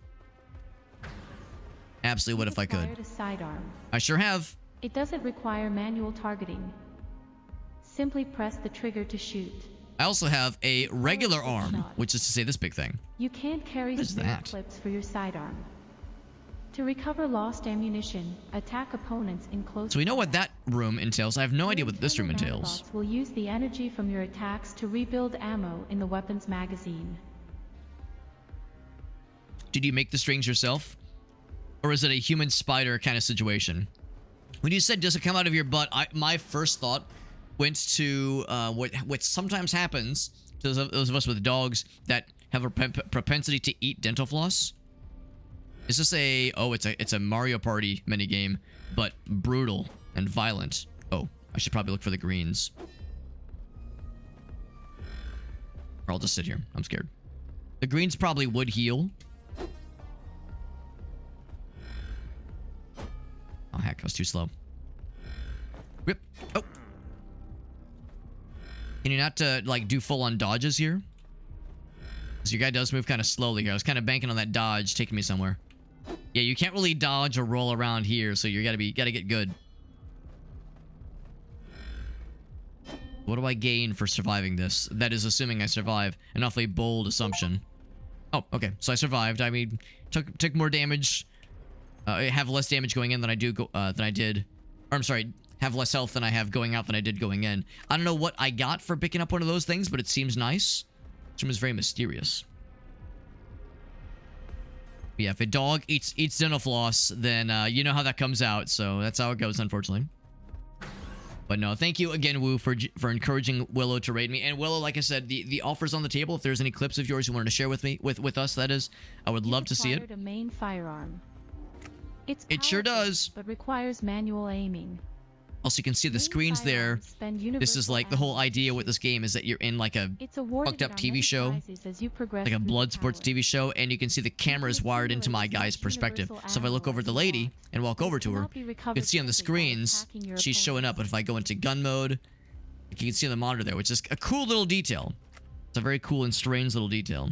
Absolutely would if I could. A sidearm. I sure have. It doesn't require manual targeting. Simply press the trigger to shoot. I also have a regular arm, which is to say this big thing. You can't carry spare clips for your sidearm. To recover lost ammunition, attack opponents in close. So we know what that room entails. I have no idea what this room entails. Will use the energy from your attacks to rebuild ammo in the weapon's magazine. Did you make the strings yourself? Or is it a human spider kind of situation? When you said, does it come out of your butt? My first thought went to what sometimes happens to those of us with dogs that have a propensity to eat dental floss. Is this a... Oh, it's a Mario Party minigame, but brutal and violent. Oh, I should probably look for the greens. Or I'll just sit here. I'm scared. The greens probably would heal. Oh, heck, I was too slow. Rip. Oh. Can you not, like, do full-on dodges here? Because your guy does move kind of slowly here. I was kind of banking on that dodge taking me somewhere. Yeah, you can't really dodge or roll around here, so you gotta get good. What do I gain for surviving this? That is assuming I survive. An awfully bold assumption. Oh, okay. So I survived. I mean, took more damage. I have less damage going in than I did. Or I'm sorry. have less health than I have going out than I did going in. I don't know what I got for picking up one of those things, but it seems nice. This room is very mysterious. Yeah, if a dog eats dental floss, then you know how that comes out. So that's how it goes, unfortunately. But no, thank you again, Woo, for encouraging Willow to raid me. And Willow, like I said, the offer's on the table. If there's any clips of yours you wanted to share with me, with us, that is, I would love to see it. A main firearm. It sure does. But requires manual aiming. Also, you can see the screens there. This is like the whole idea with this game is that you're in like a fucked up TV show, like a blood sports TV show, and you can see the camera is wired into my guy's perspective. So if I look over at the lady and walk over to her, you can see on the screens she's showing up. But if I go into gun mode, you can see on the monitor there, which is a cool little detail. It's a very cool and strange little detail.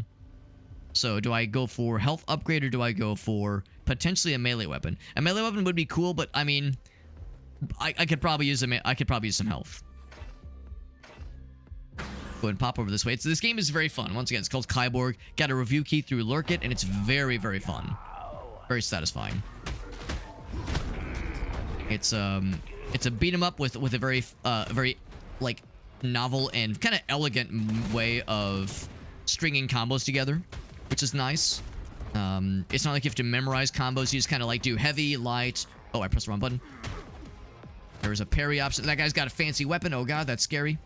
So do I go for health upgrade or do I go for potentially a melee weapon? A melee weapon would be cool, but I mean, I could probably use some health. Go ahead and pop over this way. This game is very fun. Once again, it's called KIBORG. Got a review key through Lurk It, and it's very, very fun. Very satisfying. It's a beat 'em up with a very like novel and kind of elegant way of stringing combos together, which is nice. It's not like you have to memorize combos. You just kind of like do heavy, light. Oh, I pressed the wrong button. There's a parry option. That guy's got a fancy weapon. Oh god, that's scary.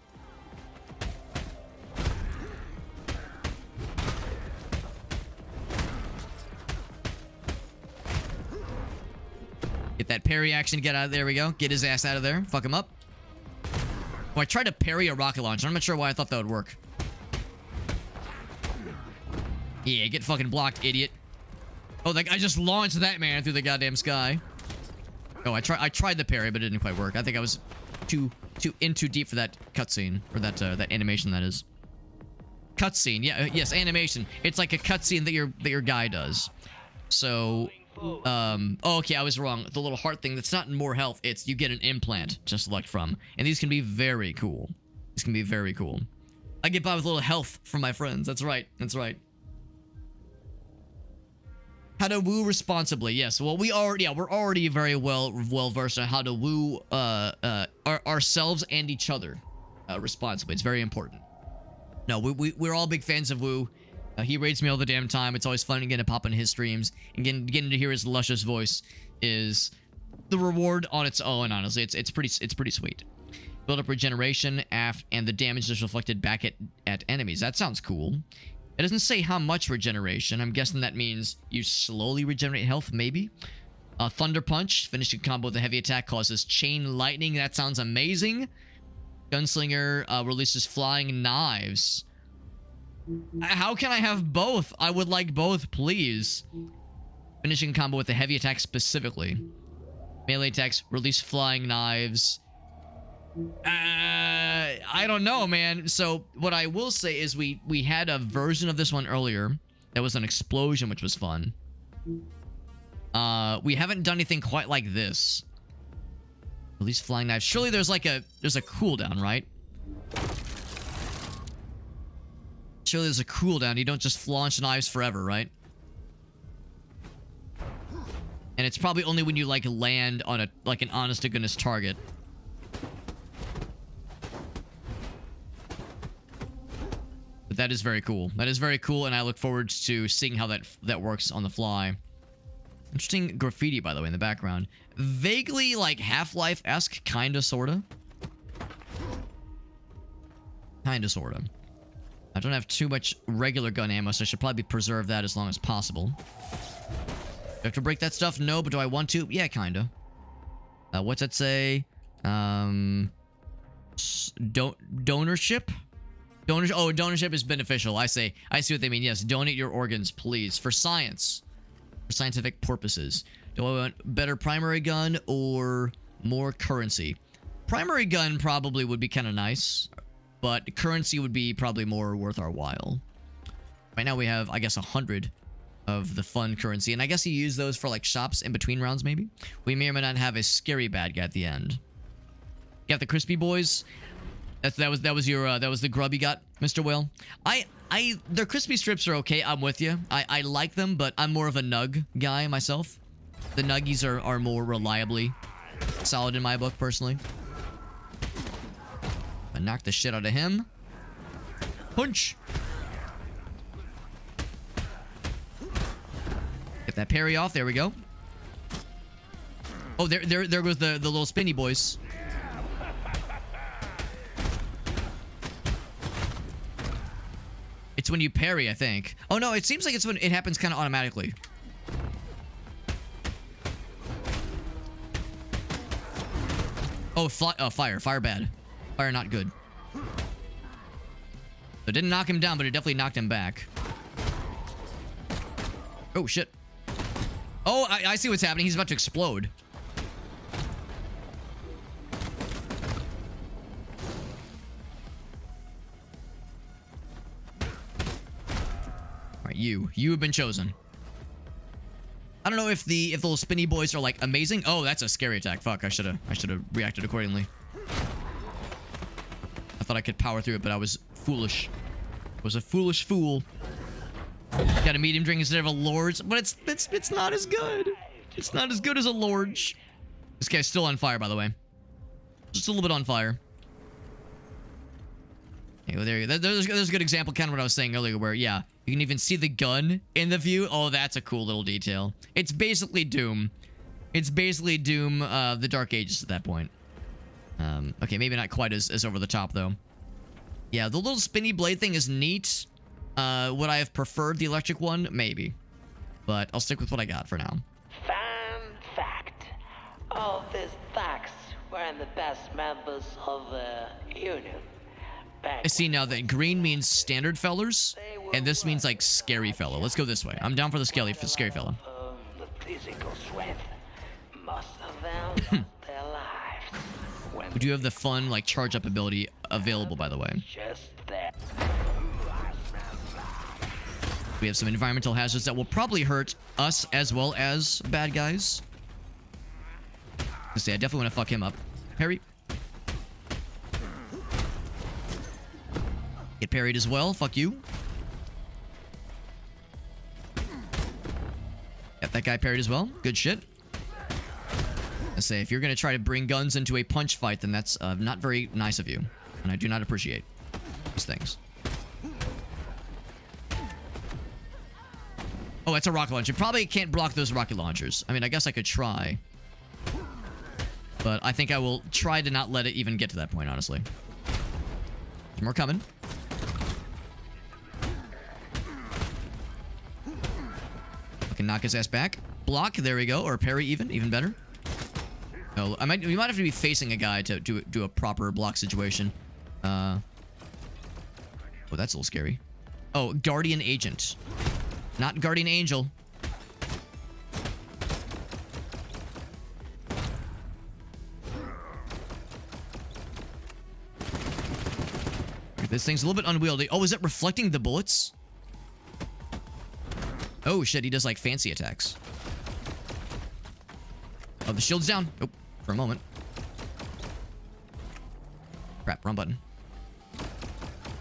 Get that parry action. Get out of there. We go. Get his ass out of there. Fuck him up. Oh, I tried to parry a rocket launcher. I'm not sure why I thought that would work. Yeah, get fucking blocked, idiot. Oh, like I just launched that man through the goddamn sky. Oh, I tried the parry, but it didn't quite work. I think I was too deep for that cutscene, or that animation, that is. Cutscene, yeah, yes, animation. It's like a cutscene that your guy does. So, oh, okay, I was wrong. The little heart thing, that's not in more health. It's you get an implant to select from, and these can be very cool. These can be very cool. I get by with a little health from my friends. That's right. That's right. How to woo responsibly. Yes. Well, we're already very well versed on how to woo ourselves and each other responsibly. It's very important. No, we're all big fans of Woo. He raids me all the damn time. It's always fun to pop in his streams, and getting to hear his luscious voice is the reward on its own. Honestly, it's pretty sweet. Build up regeneration and the damage is reflected back at enemies. That sounds cool. It doesn't say how much regeneration. I'm guessing that means you slowly regenerate health, maybe. Thunder Punch. Finishing combo with a heavy attack causes chain lightning. That sounds amazing. Gunslinger releases flying knives. How can I have both? I would like both, please. Finishing combo with a heavy attack specifically. Melee attacks release flying knives. I don't know, man. So what I will say is we had a version of this one earlier that was an explosion, which was fun. We haven't done anything quite like this. Release flying knives. Surely there's a cooldown, right? Surely there's a cooldown. You don't just launch knives forever, right? And it's probably only when you land on an honest to goodness target. But that is very cool. That is very cool, and I look forward to seeing how that works on the fly. Interesting graffiti, by the way, in the background. Vaguely Half-Life-esque, kinda, sorta. Kinda, sorta. I don't have too much regular gun ammo, so I should probably preserve that as long as possible. Do I have to break that stuff? No, but do I want to? Yeah, kinda. What's that say? Donorship? Donorship is beneficial. I see what they mean. Yes, donate your organs, please. For science. For scientific purposes. Do I want better primary gun or more currency? Primary gun probably would be kind of nice, but currency would be probably more worth our while. Right now we have, I guess, 100 of the fun currency, and I guess you use those for shops in between rounds, maybe? We may or may not have a scary bad guy at the end. You got the crispy boys? That was the grub you got, Mr. Whale. Their crispy strips are okay. I'm with you. I like them, but I'm more of a nug guy myself. The nuggies are more reliably Solid in my book, personally. I knocked the shit out of him. Punch! Get that parry off. There we go. Oh, there goes the little spinny boys. It's when you parry, I think. Oh no, it seems like it's when it happens kind of automatically. Oh, fire. Fire bad. Fire not good. So it didn't knock him down, but it definitely knocked him back. Oh, shit. Oh, I see what's happening. He's about to explode. Alright, you have been chosen. I don't know if the little spinny boys are like amazing. Oh, that's a scary attack. Fuck, I should have reacted accordingly. I thought I could power through it, but I was foolish. I was a foolish fool. Got a medium drink instead of a Lord's, but it's not as good. It's not as good as a Lord's. This guy's still on fire, by the way. Just a little bit on fire. Okay, well, there you go. There's a good example, kind of what I was saying earlier, where, yeah, you can even see the gun in the view. Oh, that's a cool little detail. It's basically Doom. It's basically Doom, the Dark Ages at that point. Okay, maybe not quite as over the top, though. Yeah, the little spinny blade thing is neat. Would I have preferred the electric one? Maybe. But I'll stick with what I got for now. Fun fact. All these thugs were the best members of the Union. I see now that green means standard fellers, and this means like scary fellow. Let's go this way. I'm down for the scary fellow. The physical strength. Most of them lost their lives. When We do have the fun like charge up ability available, by the way. just there. We have some environmental hazards that will probably hurt us as well as bad guys. Let's see, I definitely want to fuck him up. Parry. Get parried as well. Fuck you. Got that guy parried as well. Good shit. I say, if you're going to try to bring guns into a punch fight, then that's not very nice of you. And I do not appreciate these things. Oh, that's a rocket launcher. Probably can't block those rocket launchers. I mean, I guess I could try. But I think I will try to not let it even get to that point, honestly. There's more coming. I can knock his ass back. Block, there we go. Or parry even better. Oh, we might have to be facing a guy to do a proper block situation. Oh, that's a little scary. Oh, Guardian Agent. Not Guardian Angel. This thing's a little bit unwieldy. Oh, is it reflecting the bullets? Oh, shit, he does, like, fancy attacks. Oh, the shield's down. Oh, for a moment. Crap, wrong button.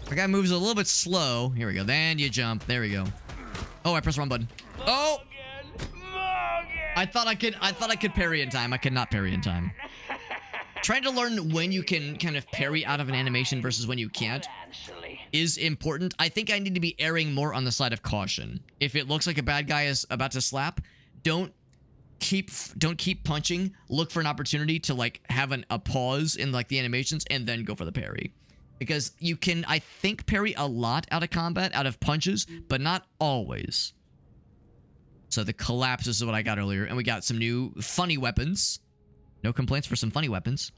The guy moves a little bit slow. Here we go. Then you jump. There we go. Oh, I pressed the wrong button. Oh! I thought I could parry in time. I could not parry in time. Trying to learn when you can kind of parry out of an animation versus when you can't is important. I think I need to be erring more on the side of caution. If it looks like a bad guy is about to slap, don't keep punching. Look for an opportunity to like have a pause in like the animations and then go for the parry. Because you can, I think, parry a lot out of combat, out of punches, but not always. So the collapses is what I got earlier, and we got some new funny weapons. No complaints for some funny weapons.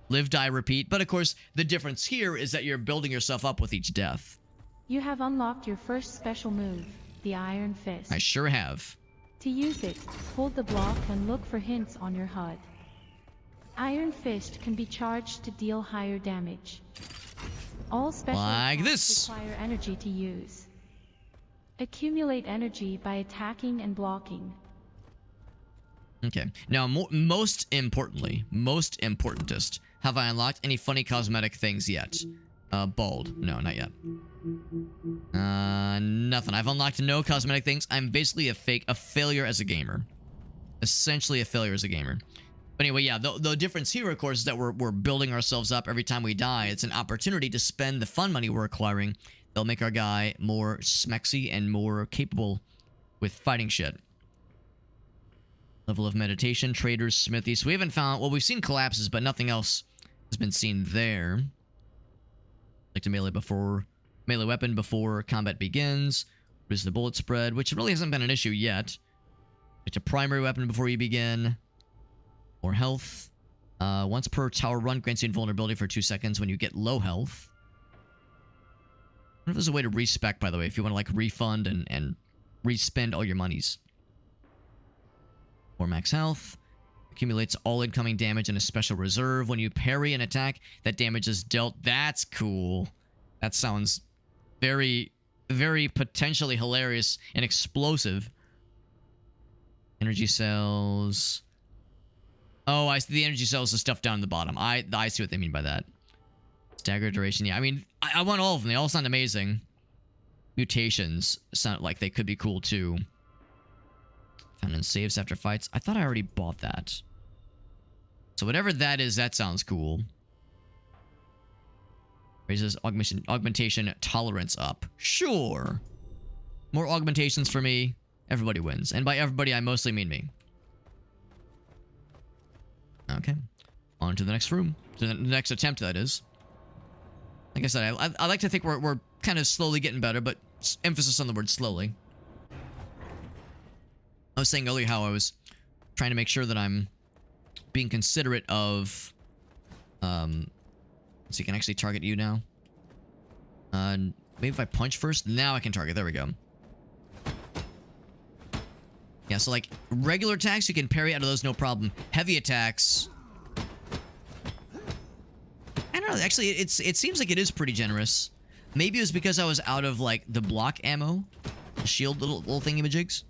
Live, die, repeat. But of course, the difference here is that you're building yourself up with each death. You have unlocked your first special move, the Iron Fist. I sure have. To use it, hold the block and look for hints on your HUD. Iron Fist can be charged to deal higher damage. All special like attacks this. require energy to use. Accumulate energy by attacking and blocking. Okay. Now, most importantest, have I unlocked any funny cosmetic things yet? Bald. No, not yet. Nothing. I've unlocked no cosmetic things. I'm basically a failure as a gamer. Essentially a failure as a gamer. But anyway, yeah, the difference here, of course, is that we're building ourselves up every time we die. It's an opportunity to spend the fun money we're acquiring. They'll make our guy more smexy and more capable with fighting shit. Level of meditation, traders, smithy. So we haven't found... Well, we've seen collapses, but nothing else has been seen there. Like to melee weapon before combat begins. Reduce the bullet spread, which really hasn't been an issue yet. It's a primary weapon before you begin. More health. Once per tower run grants you invulnerability for 2 seconds when you get low health. I wonder if there's a way to respec, by the way, if you want to like refund and respend all your monies. More max health. Accumulates all incoming damage in a special reserve. When you parry an attack, that damage is dealt. That's cool. That sounds very, very potentially hilarious and explosive. Energy cells. Oh, I see the energy cells, the stuff down the bottom. I see what they mean by that. Stagger duration. Yeah, I mean, I want all of them. They all sound amazing. Mutations sound like they could be cool too. Found in saves after fights. I thought I already bought that. So whatever that is, that sounds cool. Raises augmentation tolerance up. Sure. More augmentations for me. Everybody wins. And by everybody, I mostly mean me. Okay. On to the next room. To the next attempt, that is. Like I said, I like to think we're kind of slowly getting better, but emphasis on the word slowly. I was saying earlier how I was trying to make sure that I'm being considerate of... so you can actually target you now. Maybe if I punch first, now I can target. There we go. Yeah, so like regular attacks, you can parry out of those no problem. Heavy attacks... I don't know, actually, it seems like it is pretty generous. Maybe it was because I was out of like the block ammo. The shield little thingamajigs.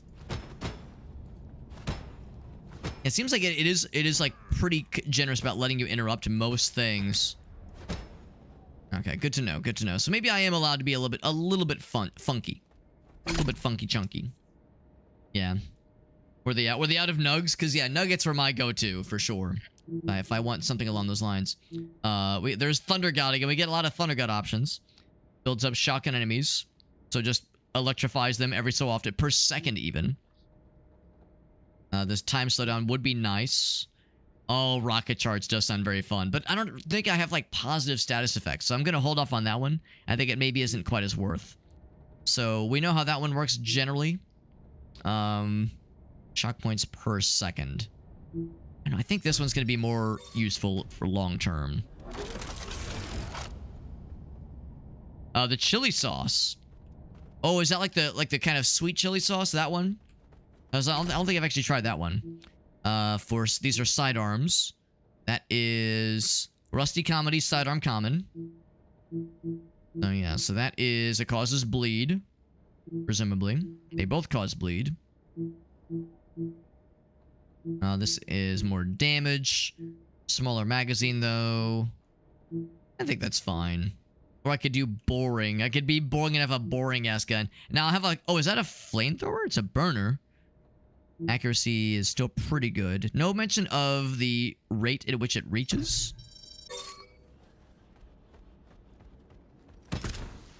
It seems like it is like pretty generous about letting you interrupt most things. Okay, good to know, good to know. So maybe I am allowed to be a little bit funky. A little bit funky chunky. Yeah. Were they out of nugs? Because, yeah, nuggets were my go-to, for sure. If I want something along those lines. There's Thunder Godding, and we get a lot of Thunder God options. Builds up shotgun enemies. So just electrifies them every so often, per second even. This time slowdown would be nice. Oh, rocket charge does sound very fun. But I don't think I have, like, positive status effects. So I'm going to hold off on that one. I think it maybe isn't quite as worth. So we know how that one works generally. Shock points per second. And I think this one's going to be more useful for long term. The chili sauce. Oh, is that like the kind of sweet chili sauce? That one? I don't think I've actually tried that one. These are sidearms. That is Rusty Comedy sidearm common. Oh yeah, so that is it causes bleed, presumably. They both cause bleed. This is more damage. Smaller magazine, though. I think that's fine. Or I could do boring. I could be boring and have a boring-ass gun. Now I have like... Oh, is that a flamethrower? It's a burner. Accuracy is still pretty good. No mention of the rate at which it reaches.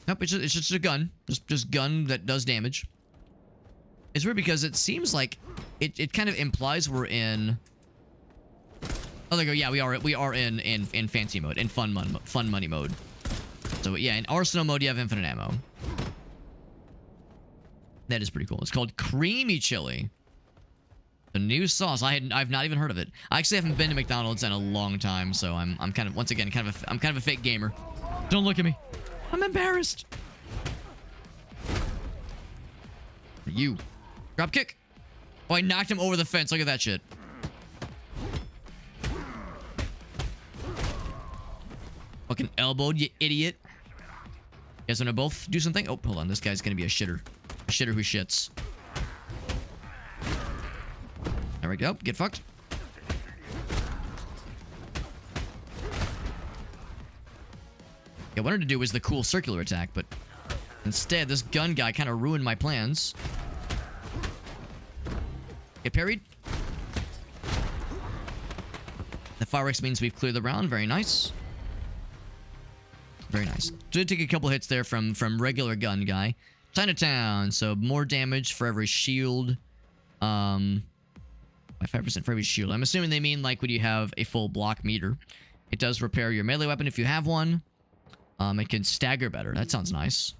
Nope, it's just a gun. Just gun that does damage. It's weird because it seems like it kind of implies we're in... Oh, there we go. Yeah, we are in fancy mode, in fun money mode. So yeah, in arsenal mode you have infinite ammo. That is pretty cool. It's called creamy chili. The new sauce. I've not even heard of it. I actually haven't been to McDonald's in a long time, so I'm kind of, once again, I'm kind of a fake gamer. Don't look at me. I'm embarrassed. You. Drop kick. Oh, I knocked him over the fence. Look at that shit. Fucking elbowed, you idiot. You guys want to both do something? Oh, hold on. This guy's going to be a shitter. A shitter who shits. There we go. Get fucked. Yeah, what I wanted to do was the cool circular attack, but instead, this gun guy kind of ruined my plans. Get parried. fireworks means we've cleared the round. Very nice. Very nice. Did take a couple hits there from regular gun guy. Chinatown. So more damage for every shield. By 5% for every shield. I'm assuming they mean like when you have a full block meter. It does repair your melee weapon if you have one. It can stagger better. That sounds nice.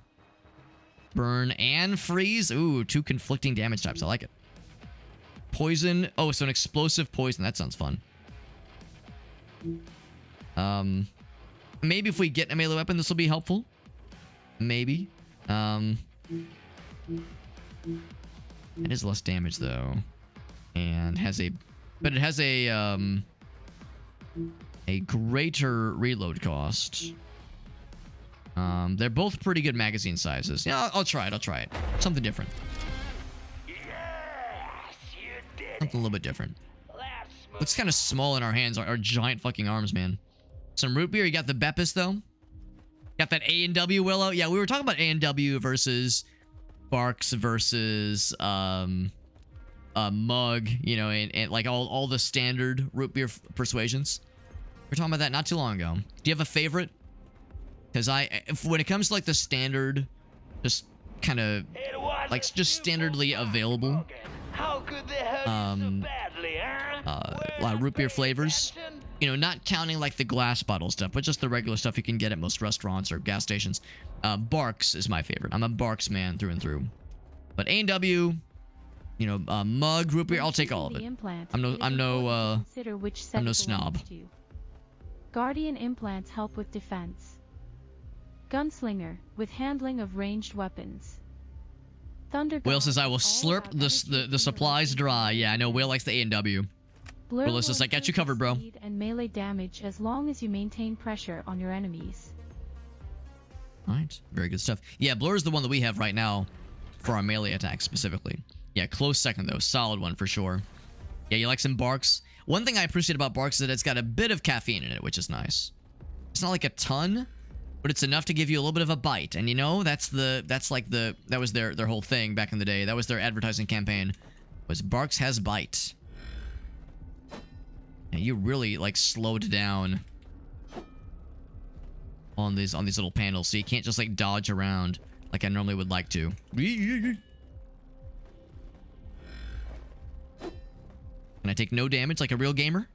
Burn and freeze. Ooh, 2 conflicting damage types. I like it. Poison. Oh, so an explosive poison. That sounds fun. Maybe if we get a melee weapon, this will be helpful. Maybe. It is less damage though, and but it has a greater reload cost. They're both pretty good magazine sizes. Yeah, I'll try it. Something different. Yes, you did Something a little bit different. Let's move. Looks kind of small in our hands. Our giant fucking arms, man. Some root beer. You got the Beppis though. Got that A&W Willow. Yeah, we were talking about A&W versus Barks versus Mug, you know, and like all the standard root beer persuasions. We were talking about that not too long ago. Do you have a favorite? Because when it comes to like the standard, just kind of like just standardly available, How could they hurt you so badly, huh? a lot of root beer flavors. You know, not counting like the glass bottle stuff, but just the regular stuff you can get at most restaurants or gas stations. Barks is my favorite. I'm a Barks man through and through. But A&W, you know, Mug, root beer, I'll take all of it. I'm no snob. Guardian implants help with defense. Gunslinger, with handling of ranged weapons. Thunder. Whale says I will slurp the supplies dry. Yeah, I know Whale likes the A&W. Willis says I got you covered, bro. And melee damage as long as you maintain pressure on your enemies. Alright, very good stuff. Yeah, Blur is the one that we have right now for our melee attacks specifically. Yeah, close second though. Solid one for sure. Yeah, you like some Barks? One thing I appreciate about Barks is that it's got a bit of caffeine in it, which is nice. It's not like a ton, but it's enough to give you a little bit of a bite. And you know, that was their whole thing back in the day. That was their advertising campaign. Was Barks has bite. Yeah, you really like slowed down on these little panels, so you can't just like dodge around like I normally would like to. Can I take no damage like a real gamer?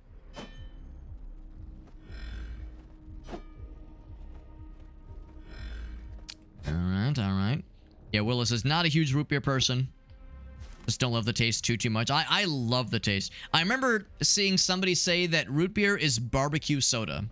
Alright. Yeah, Willis is not a huge root beer person. Just don't love the taste too much. I love the taste. I remember seeing somebody say that root beer is barbecue soda.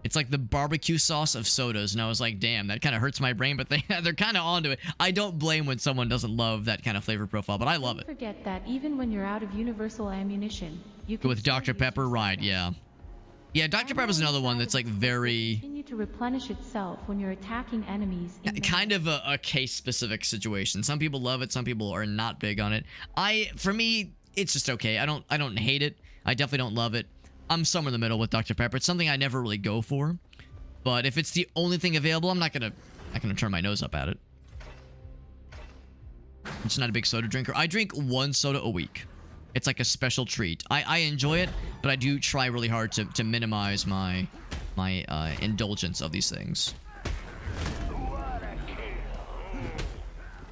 It's like the barbecue sauce of sodas, and I was like, damn, that kind of hurts my brain, but they're kind of onto it. I don't blame when someone doesn't love that kind of flavor profile, but I love it. Don't forget that even when you're out of universal ammunition, you can with Dr. Pepper, right, yeah. Yeah, Dr. Pepper is another one that's like very... continue to replenish itself when you're attacking enemies. Kind of a case-specific situation. Some people love it, some people are not big on it. For me, it's just okay. I don't hate it. I definitely don't love it. I'm somewhere in the middle with Dr. Pepper. It's something I never really go for. But if it's the only thing available, I'm not gonna turn my nose up at it. I'm just not a big soda drinker. I drink 1 soda a week. It's like a special treat. I enjoy it, but I do try really hard to minimize my indulgence of these things.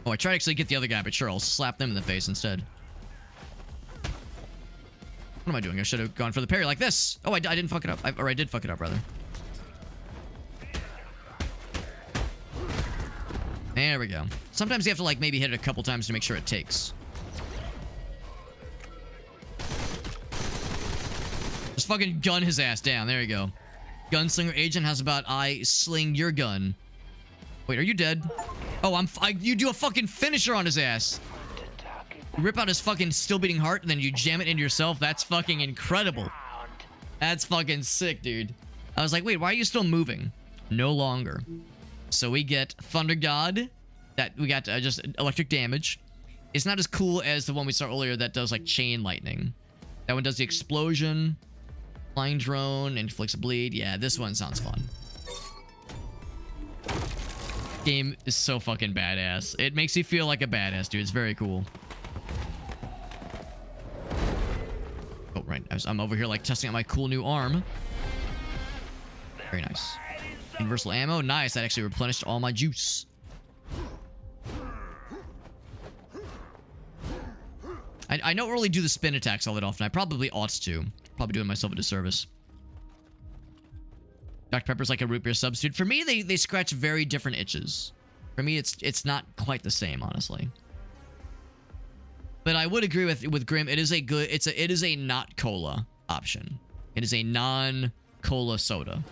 Oh, I tried to actually get the other guy, but sure, I'll slap them in the face instead. What am I doing? I should have gone for the parry like this. Oh, I didn't fuck it up. Or I did fuck it up, rather. There we go. Sometimes you have to, like, maybe hit it a couple times to make sure it takes. Just fucking gun his ass down. There you go. Gunslinger agent, how's about I sling your gun? Wait, are you dead? Oh, you do a fucking finisher on his ass. You rip out his fucking still beating heart and then you jam it into yourself. That's fucking incredible. That's fucking sick, dude. I was like, wait, why are you still moving? No longer. So we get Thunder God. We got just electric damage. It's not as cool as the one we saw earlier that does like chain lightning. That one does the explosion. Flying drone, inflicts a bleed. Yeah, this one sounds fun. Game is so fucking badass. It makes you feel like a badass, dude. It's very cool. Oh, right. I'm over here like testing out my cool new arm. Very nice. Universal ammo. Nice. That actually replenished all my juice. I don't really do the spin attacks all that often. I probably ought to. Probably doing myself a disservice. Dr. Pepper's like a root beer substitute. For me, they scratch very different itches. For me, it's not quite the same, honestly. But I would agree with Grim. It is a good. It is a not cola option. It is a non-cola soda,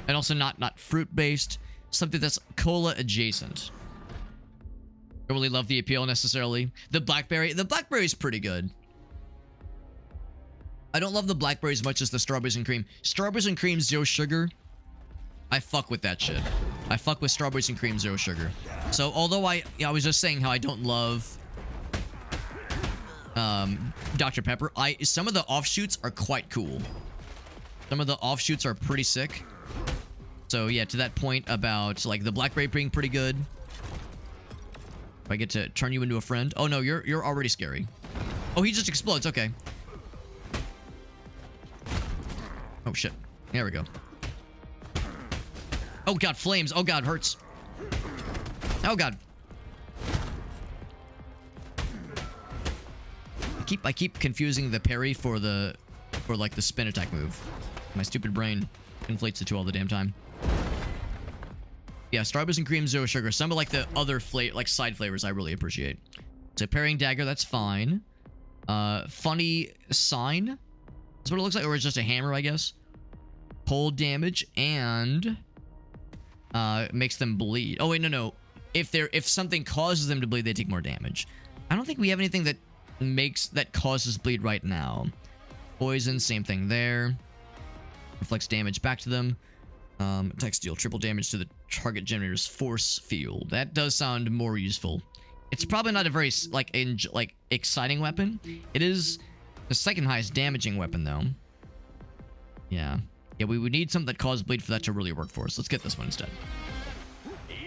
and also not fruit based. Something that's cola adjacent. Don't really love the appeal necessarily. The blackberry is pretty good. I don't love the blackberry as much as the strawberries and cream. Strawberries and cream, zero sugar. I fuck with that shit. I fuck with strawberries and cream, zero sugar. So although I was just saying how I don't love Dr. Pepper, some of the offshoots are quite cool. Some of the offshoots are pretty sick. So yeah, to that point about like the blackberry being pretty good. If I get to turn you into a friend. Oh no, you're already scary. Oh, he just explodes. Okay. Oh shit. There we go. Oh god, flames. Oh god, hurts. Oh god. I keep confusing the parry for like the spin attack move. My stupid brain conflates the two all the damn time. Yeah, strawberries and cream, zero sugar. Some of like the other side flavors I really appreciate. So parrying dagger, that's fine. Funny sign. That's what it looks like, or it's just a hammer, I guess. Cold damage and makes them bleed. Oh wait, no. If something causes them to bleed, they take more damage. I don't think we have anything that causes bleed right now. Poison, same thing there. Reflects damage back to them. Attack deal triple damage to the target generator's force field. That does sound more useful. It's probably not a very exciting weapon. It is the second highest damaging weapon though. Yeah, we would need something that causes bleed for that to really work for us. Let's get this one instead.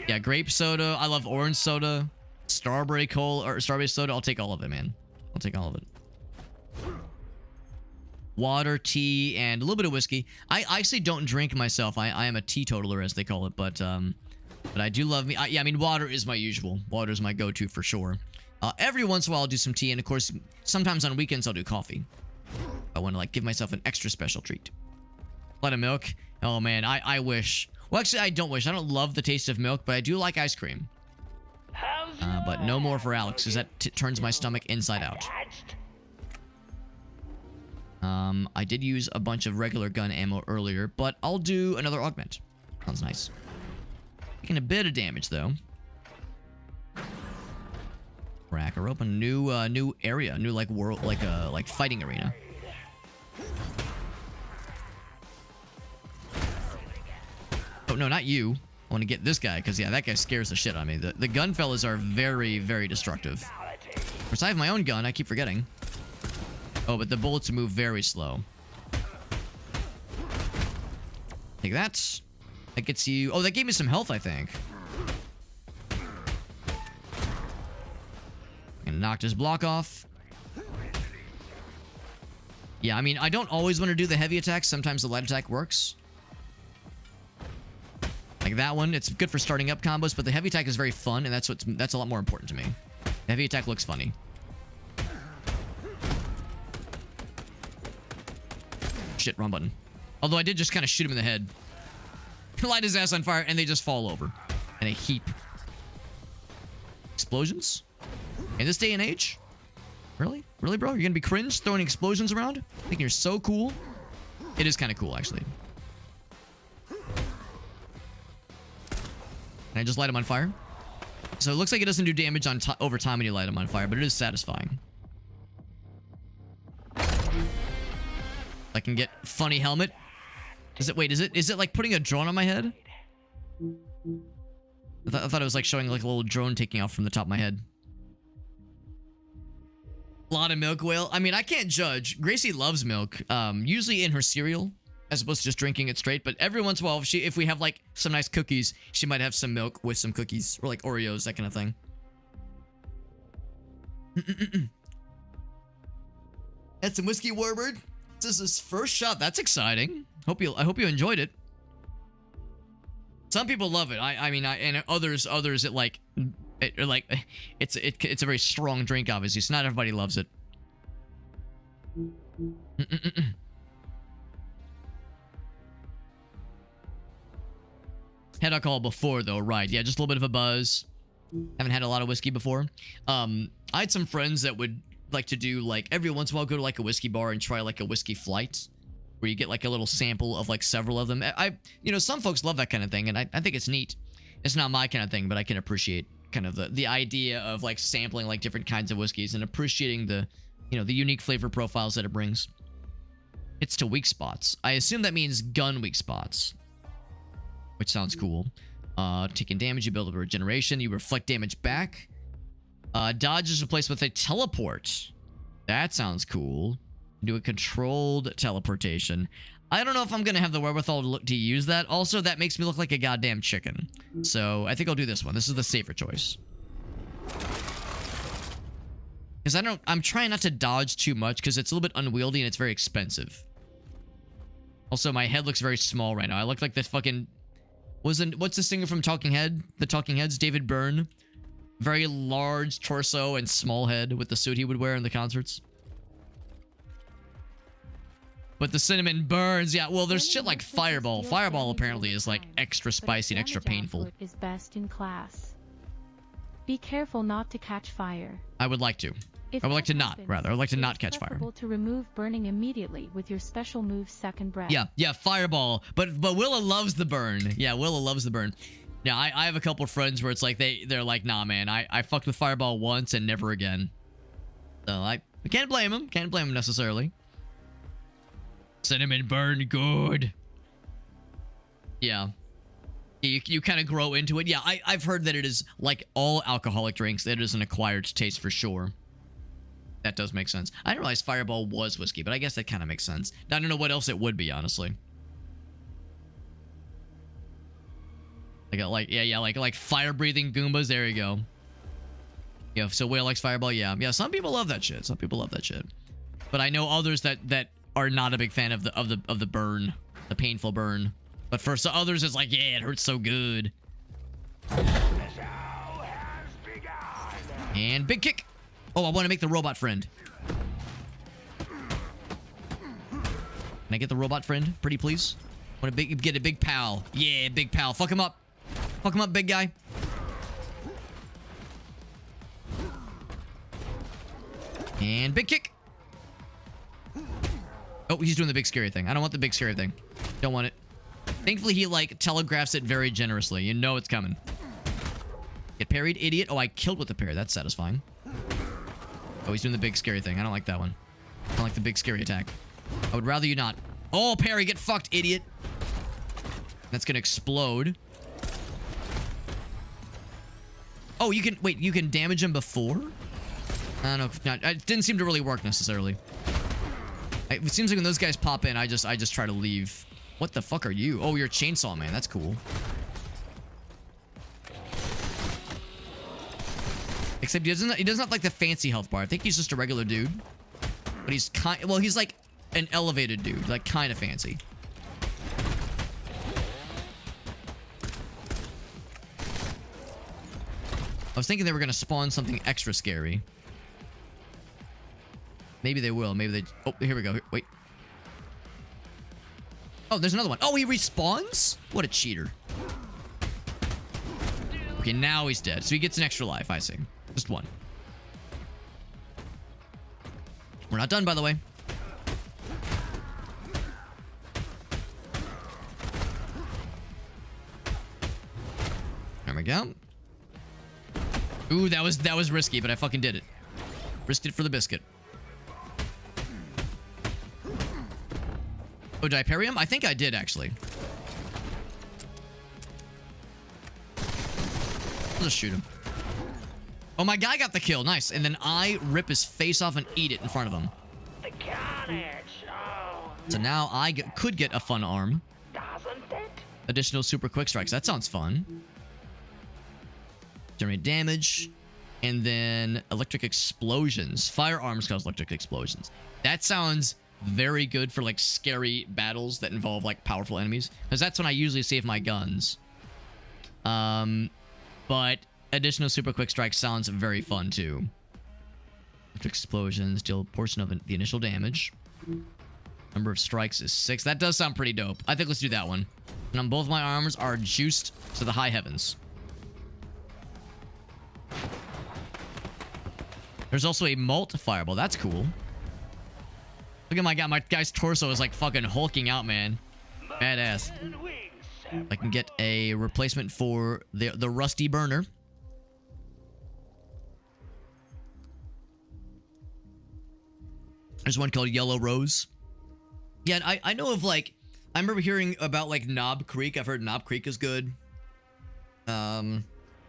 Yeah, grape soda. I love orange soda. Strawberry soda. I'll take all of it, man. I'll take all of it. Water, tea, and a little bit of whiskey. I actually don't drink myself. I am a teetotaler, as they call it, but I do love me. Yeah, I mean, water is my usual. Water is my go-to for sure. Every once in a while, I'll do some tea, and of course, sometimes on weekends, I'll do coffee. I want to like give myself an extra special treat. A lot of milk. Oh man, I wish. Well, actually, I don't wish. I don't love the taste of milk, but I do like ice cream. But no more for Alex, because that turns my stomach inside out. I did use a bunch of regular gun ammo earlier, but I'll do another augment. Sounds nice. Taking a bit of damage though. Crack or open new area, new like world, like fighting arena. Oh no, not you. I want to get this guy because yeah, that guy scares the shit out of me. The gun fellas are very, very destructive. Of course, I have my own gun. I keep forgetting. Oh, but the bullets move very slow. Take that. That gets you... Oh, that gave me some health, I think. And knocked his block off. Yeah, I mean, I don't always want to do the heavy attack. Sometimes the light attack works. Like that one, it's good for starting up combos, but the heavy attack is very fun, and that's a lot more important to me. The heavy attack looks funny. Shit, wrong button. Although I did just kind of shoot him in the head. Light his ass on fire, and they just fall over. In a heap. Explosions? In this day and age? Really? Really, bro? You're gonna be cringe throwing explosions around? Thinking you're so cool? It is kind of cool, actually. Can I just light him on fire? So it looks like it doesn't do damage on over time when you light him on fire, but it is satisfying. I can get funny helmet. Is it like putting a drone on my head? I thought it was like showing like a little drone taking off from the top of my head. A lot of milk whale. I mean, I can't judge. Gracie loves milk. Usually in her cereal, as opposed to just drinking it straight. But every once in a while, if we have like some nice cookies, she might have some milk with some cookies or like Oreos, that kind of thing. That's some whiskey, Warbird. This is his first shot. That's exciting. I hope you enjoyed it. Some people love it. I mean, and others it like it's a very strong drink, obviously. So not everybody loves it. Had alcohol before though, right? Yeah, just a little bit of a buzz. Haven't had a lot of whiskey before. I had some friends that would like to do like every once in a while go to like a whiskey bar and try like a whiskey flight, where you get like a little sample of like several of them. You know, some folks love that kind of thing, and I think it's neat. It's not my kind of thing, but I can appreciate kind of the idea of like sampling like different kinds of whiskeys and appreciating the, you know, the unique flavor profiles that it brings. It's to weak spots. I assume that means gun weak spots, which sounds cool. Taking damage, you build up regeneration, you reflect damage back. Dodge is replaced with a teleport. That sounds cool. Do a controlled teleportation. I don't know if I'm gonna have the wherewithal to use that. Also, that makes me look like a goddamn chicken. So I think I'll do this one. This is the safer choice. Because I'm trying not to dodge too much because it's a little bit unwieldy and it's very expensive. Also, my head looks very small right now. I look like this fucking... What's the singer from Talking Head? The Talking Heads? David Byrne. Very large torso and small head with the suit he would wear in the concerts. But the cinnamon burns. Yeah, well, there's shit like Fireball. Fireball apparently is like extra spicy and extra painful. Is best in class. Be careful not to catch fire. I would like to. I would like to not, rather. I would like to not catch fire. To remove burning immediately with your special move Second Breath. Yeah, Fireball. But Willa loves the burn. Yeah, Willa loves the burn. Yeah, I have a couple of friends where it's like they're like, nah, man, I fucked with Fireball once and never again. So I can't blame him. Can't blame him necessarily. Cinnamon burn good. Yeah. You kind of grow into it. Yeah, I've heard that it is like all alcoholic drinks, that it is an acquired taste for sure. That does make sense. I didn't realize Fireball was whiskey, but I guess that kind of makes sense. I don't know what else it would be, honestly. Like fire-breathing Goombas. There you go. Yeah, so Whale likes Fireball. Yeah, some people love that shit. Some people love that shit. But I know others that are not a big fan of the burn, the painful burn. But for some others, it's like, yeah, it hurts so good. And big kick. Oh, I want to make the robot friend. Can I get the robot friend, pretty please? Want to get a big pal. Yeah, big pal. Fuck him up. Fuck him up, big guy. And big kick. Oh, he's doing the big scary thing. I don't want the big scary thing. Don't want it. Thankfully, he, like, telegraphs it very generously. You know it's coming. Get parried, idiot. Oh, I killed with the parry. That's satisfying. Oh, he's doing the big scary thing. I don't like that one. I don't like the big scary attack. I would rather you not. Oh, parry, get fucked, idiot. That's gonna explode. Oh, you can... Wait, you can damage him before? I don't know. It didn't seem to really work necessarily. It seems like when those guys pop in, I just try to leave. What the fuck are you? Oh, you're a chainsaw man. That's cool. Except he doesn't have like the fancy health bar. I think he's just a regular dude. But he's he's like an elevated dude, like kind of fancy. I was thinking they were gonna spawn something extra scary. Maybe they will. Maybe they... Oh, here we go. Wait. Oh, there's another one. Oh, he respawns? What a cheater. Okay, now he's dead. So he gets an extra life, I see. Just one. We're not done, by the way. There we go. Ooh, that was risky, but I fucking did it. Risked it for the biscuit. Oh, did I parry him? I think I did, actually. I'll just shoot him. Oh, my guy got the kill. Nice. And then I rip his face off and eat it in front of him. The carnage. Oh, so now I could get a fun arm. doesn't it? Additional super quick strikes. That sounds fun. Generate damage. And then electric explosions. Firearms cause electric explosions. That sounds very good for like scary battles that involve like powerful enemies, because that's when I usually save my guns. But additional super quick strike sounds very fun too. Explosions deal a portion of the initial damage. Number of strikes is 6. That does sound pretty dope. I think let's do that one. And on both my arms are juiced to the high heavens. There's also a Malt Fireball. That's cool. Look at my guy. My guy's torso is like fucking hulking out, man. Badass. I can get a replacement for the Rusty Burner. There's one called Yellow Rose. Yeah, and I know of like... I remember hearing about like Knob Creek. I've heard Knob Creek is good. Of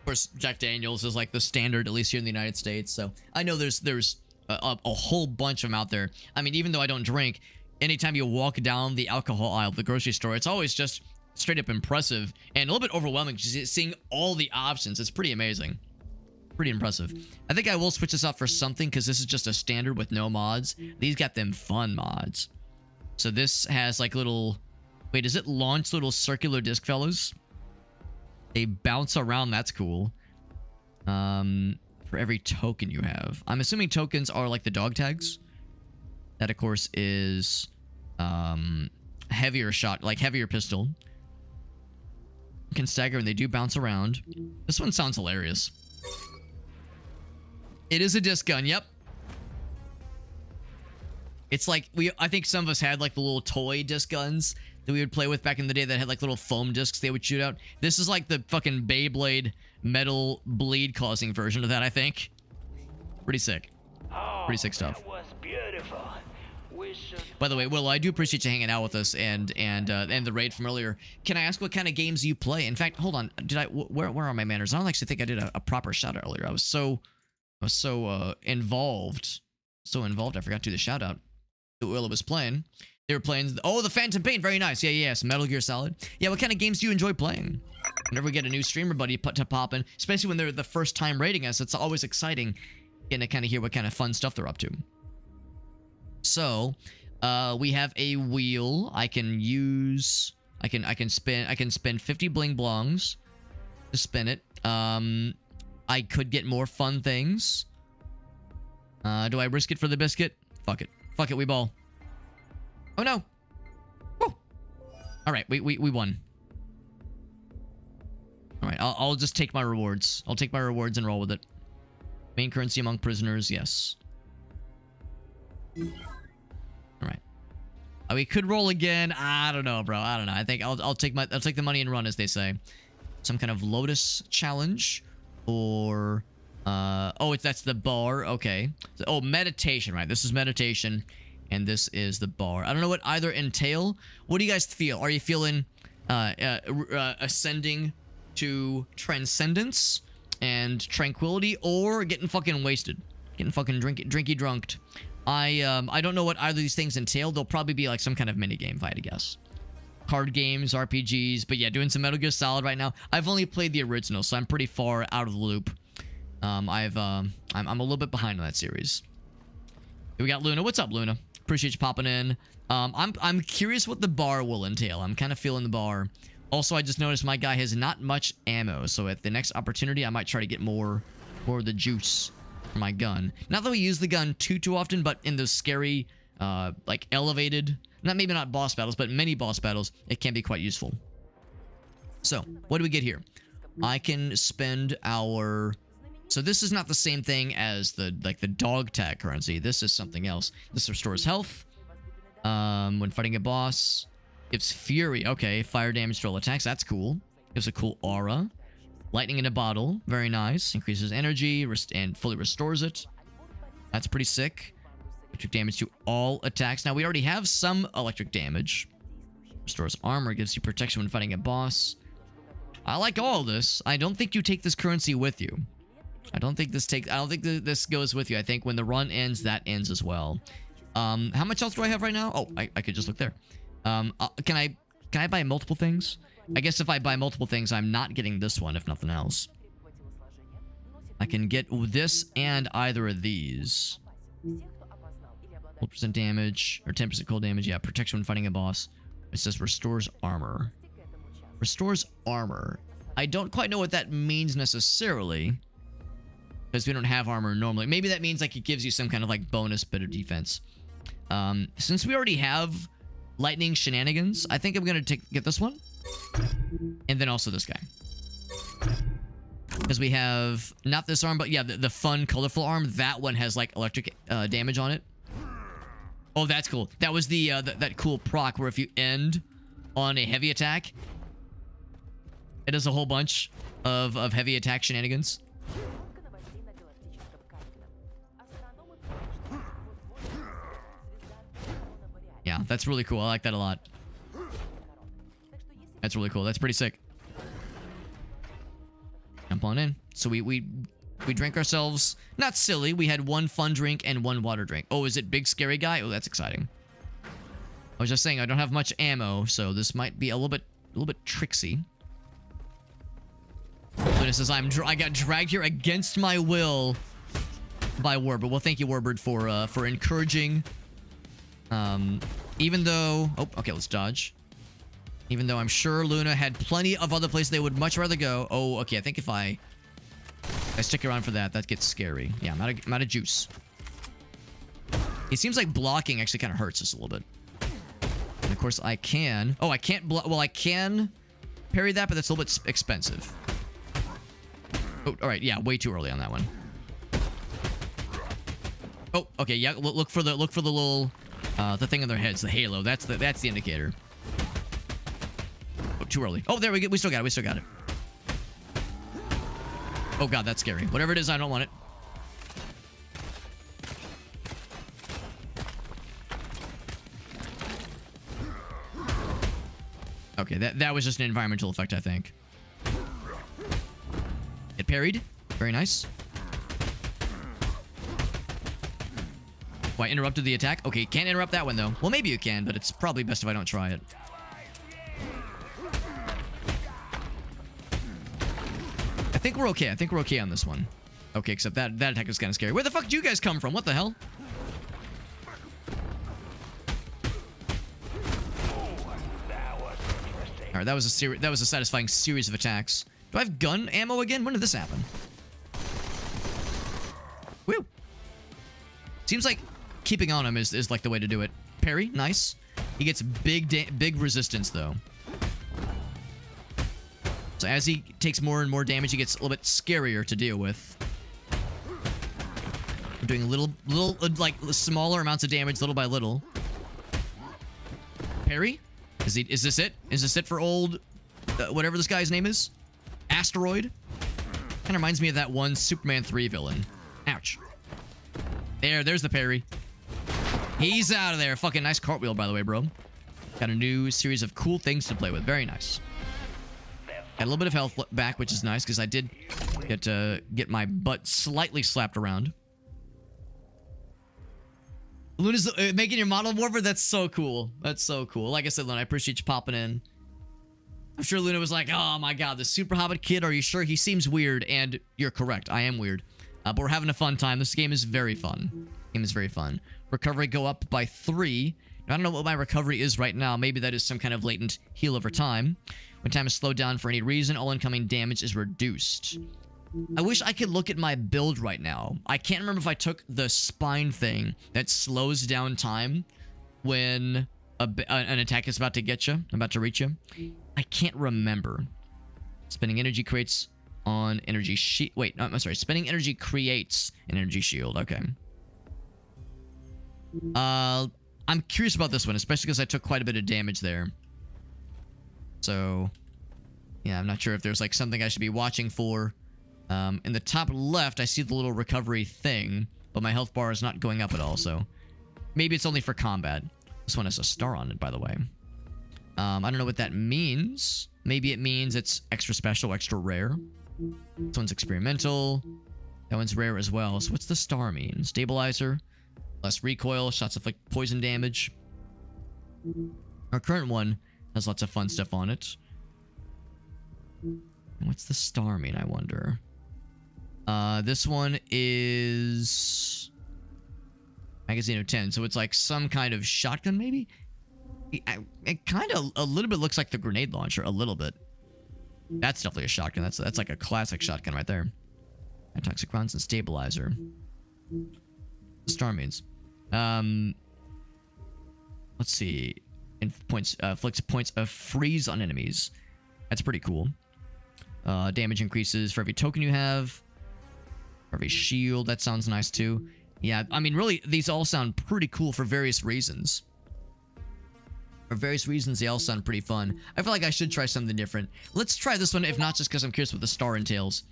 course, Jack Daniels is like the standard, at least here in the United States. So I know there's a whole bunch of them out there. I mean, even though I don't drink, anytime you walk down the alcohol aisle of the grocery store, it's always just straight up impressive and a little bit overwhelming just seeing all the options. It's pretty amazing. Pretty impressive. I think I will switch this up for something because this is just a standard with no mods. These got them fun mods. So this has like little... Wait, does it launch little circular disc fellows? They bounce around. That's cool. For every token you have. I'm assuming tokens are like the dog tags. That, of course, is heavier shot, like heavier pistol. You can stagger and they do bounce around. This one sounds hilarious. It is a disc gun, yep. It's like, I think some of us had like the little toy disc guns that we would play with back in the day that had like little foam discs they would shoot out. This is like the fucking Beyblade metal bleed causing version of that, I think. Pretty sick. Pretty sick stuff. That was beautiful. By the way, Will, I do appreciate you hanging out with us and the raid from earlier. Can I ask what kind of games you play? In fact, hold on. Where are my manners? I don't actually think I did a proper shout out earlier. I was so involved. So involved I forgot to do the shout out. Willa was playing. They were playing... Oh, the Phantom Pain. Very nice. Yeah. Some Metal Gear Solid. Yeah, what kind of games do you enjoy playing? Whenever we get a new streamer buddy to pop in, especially when they're the first time raiding us, it's always exciting getting to kind of hear what kind of fun stuff they're up to. So, we have a wheel. I can use... I can spend 50 bling blongs to spin it. I could get more fun things. Do I risk it for the biscuit? Fuck it. Fuck it, we ball. Oh no! Woo! Alright, we won. Alright, I'll just take my rewards. I'll take my rewards and roll with it. Main currency among prisoners, yes. Alright. We could roll again. I don't know, bro. I don't know. I think I'll take the money and run, as they say. Some kind of Lotus challenge. Or... oh, that's the bar. Okay. Oh, meditation, right? This is meditation, and this is the bar. I don't know what either entail. What do you guys feel? Are you feeling ascending to transcendence and tranquility, or getting fucking wasted, getting fucking drinky drunked? I don't know what either of these things entail. They'll probably be like some kind of mini game, if I had to guess. Card games, RPGs, but yeah, doing some Metal Gear Solid right now. I've only played the original, so I'm pretty far out of the loop. I'm a little bit behind on that series. We got Luna. What's up, Luna? Appreciate you popping in. I'm curious what the bar will entail. I'm kind of feeling the bar. Also, I just noticed my guy has not much ammo, so at the next opportunity, I might try to get more of the juice for my gun. Not that we use the gun too often, but in those scary, like elevated, maybe not boss battles, but mini boss battles, it can be quite useful. So, what do we get here? I can spend our... So this is not the same thing as the dog tag currency. This is something else. This restores health. When fighting a boss. Gives fury. Okay, fire damage to all attacks. That's cool. Gives a cool aura. Lightning in a bottle. Very nice. Increases energy and fully restores it. That's pretty sick. Electric damage to all attacks. Now we already have some electric damage. Restores armor. Gives you protection when fighting a boss. I like all of this. I don't think you take this currency with you. I don't think this goes with you. I think when the run ends, that ends as well. How much else do I have right now? Oh, I could just look there. Can I buy multiple things? I guess if I buy multiple things, I'm not getting this one, if nothing else. I can get this and either of these. 12% damage, or 10% cold damage. Yeah, protection when fighting a boss. It says restores armor. Restores armor. I don't quite know what that means necessarily, because we don't have armor normally. Maybe that means like it gives you some kind of like bonus bit of defense. Since we already have lightning shenanigans, I think I'm gonna get this one, and then also this guy, because we have not this arm, but yeah, the fun colorful arm. That one has like electric damage on it. Oh, that's cool. That was the that cool proc where if you end on a heavy attack, it does a whole bunch of heavy attack shenanigans. Yeah, that's really cool. I like that a lot. That's really cool. That's pretty sick. Jump on in. So we drank ourselves, not silly, we had one fun drink and one water drink. Oh, is it big scary guy? Oh, that's exciting. I was just saying I don't have much ammo, so this might be a little bit tricksy. Luna says I got dragged here against my will by Warbird. Well, thank you, Warbird, for encouraging. Even though, oh, okay, let's dodge. Even though I'm sure Luna had plenty of other places they would much rather go. Oh, okay, I think if I stick around for that, that gets scary. Yeah, I'm out of juice. It seems like blocking actually kind of hurts us a little bit. And of course I can, oh, I can't block, well, I can parry that, but that's a little bit expensive. Oh, all right, yeah, way too early on that one. Oh, okay, yeah, look for the little, the thing on their heads, the halo. That's the indicator. Oh, too early. Oh, there we go. We still got it. We still got it. Oh god, that's scary. Whatever it is, I don't want it. Okay, that was just an environmental effect, I think. It parried. Very nice. Oh, I interrupted the attack? Okay, can't interrupt that one, though. Well, maybe you can, but it's probably best if I don't try it. I think we're okay. I think we're okay on this one. Okay, except that attack is kind of scary. Where the fuck did you guys come from? What the hell? Alright, that was a satisfying series of attacks. Do I have gun ammo again? When did this happen? Woo! Seems like keeping on him is like the way to do it. Parry, nice. He gets big resistance though. So as he takes more and more damage, he gets a little bit scarier to deal with. We're doing little like smaller amounts of damage, little by little. Parry, is this it? Is this it for old whatever this guy's name is? Asteroid. Kind of reminds me of that one Superman 3 villain. Ouch. There's the parry. He's out of there. Fucking nice cartwheel, by the way, bro. Got a new series of cool things to play with. Very nice. Got a little bit of health back, which is nice, because I did get my butt slightly slapped around. Luna's making your model warper? That's so cool. That's so cool. Like I said, Luna, I appreciate you popping in. I'm sure Luna was like, oh my god, the Super Hobbit kid, are you sure? He seems weird, and you're correct. I am weird. But we're having a fun time. This game is very fun. Game is very fun. Recovery go up by 3. I don't know what my recovery is right now. Maybe that is some kind of latent heal over time. When time is slowed down for any reason, all incoming damage is reduced. I wish I could look at my build right now. I can't remember if I took the spine thing that slows down time when an attack is about to get you, about to reach you. I can't remember. Spending energy creates on energy shield. Wait, no, I'm sorry. Spending energy creates an energy shield. Okay. I'm curious about this one, especially because I took quite a bit of damage there. So, yeah, I'm not sure if there's like something I should be watching for. In the top left, I see the little recovery thing, but my health bar is not going up at all, so maybe it's only for combat. This one has a star on it, by the way. I don't know what that means. Maybe it means it's extra special, extra rare. This one's experimental. That one's rare as well. So what's the star mean? Stabilizer, less recoil, shots of like poison damage. Our current one has lots of fun stuff on it. What's the star mean, I wonder? This one is... Magazine of 10. So it's like some kind of shotgun, maybe? It kind of a little bit looks like the grenade launcher, a little bit. That's definitely a shotgun. That's like a classic shotgun right there. Toxic rounds and stabilizer. The star means. Let's see. Inflicts points of freeze on enemies. That's pretty cool. Damage increases for every token you have. For every shield. That sounds nice too. Yeah, I mean, really, these all sound pretty cool for various reasons. For various reasons, they all sound pretty fun. I feel like I should try something different. Let's try this one, if not just because I'm curious what the star entails.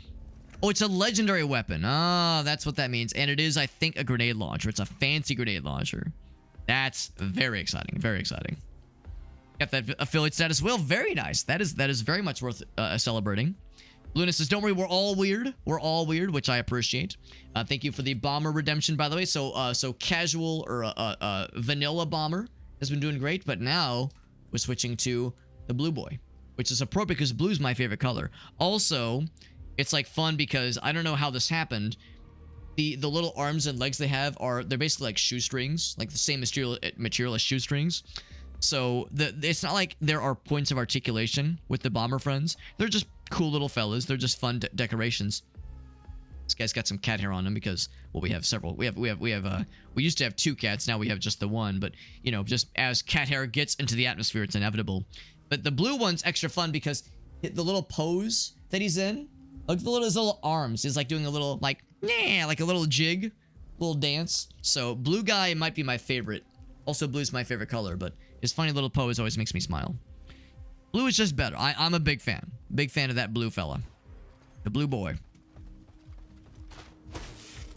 Oh, it's a legendary weapon. Ah, that's what that means. And it is, I think, a grenade launcher. It's a fancy grenade launcher. That's very exciting. Very exciting. Got that affiliate status. Well, very nice. That is very much worth celebrating. Luna says, don't worry, we're all weird. We're all weird, which I appreciate. Thank you for the bomber redemption, by the way. So casual or vanilla bomber has been doing great, but now we're switching to the blue boy, which is appropriate because blue's my favorite color. Also, it's like fun because I don't know how this happened. The little arms and legs they have they're basically like shoestrings, like the same material as shoestrings. So it's not like there are points of articulation with the bomber friends. They're just cool little fellas. They're just fun decorations. This guy's got some cat hair on him because, well, we have several. We used to have 2 cats. Now we have just the one. But you know, just as cat hair gets into the atmosphere, it's inevitable. But the blue one's extra fun because the little pose that he's in, look at his little arms. He's like doing a little like a little jig, little dance. So blue guy might be my favorite. Also, blue's my favorite color, but his funny little pose always makes me smile. Blue is just better. I'm a big fan. Big fan of that blue fella. The blue boy.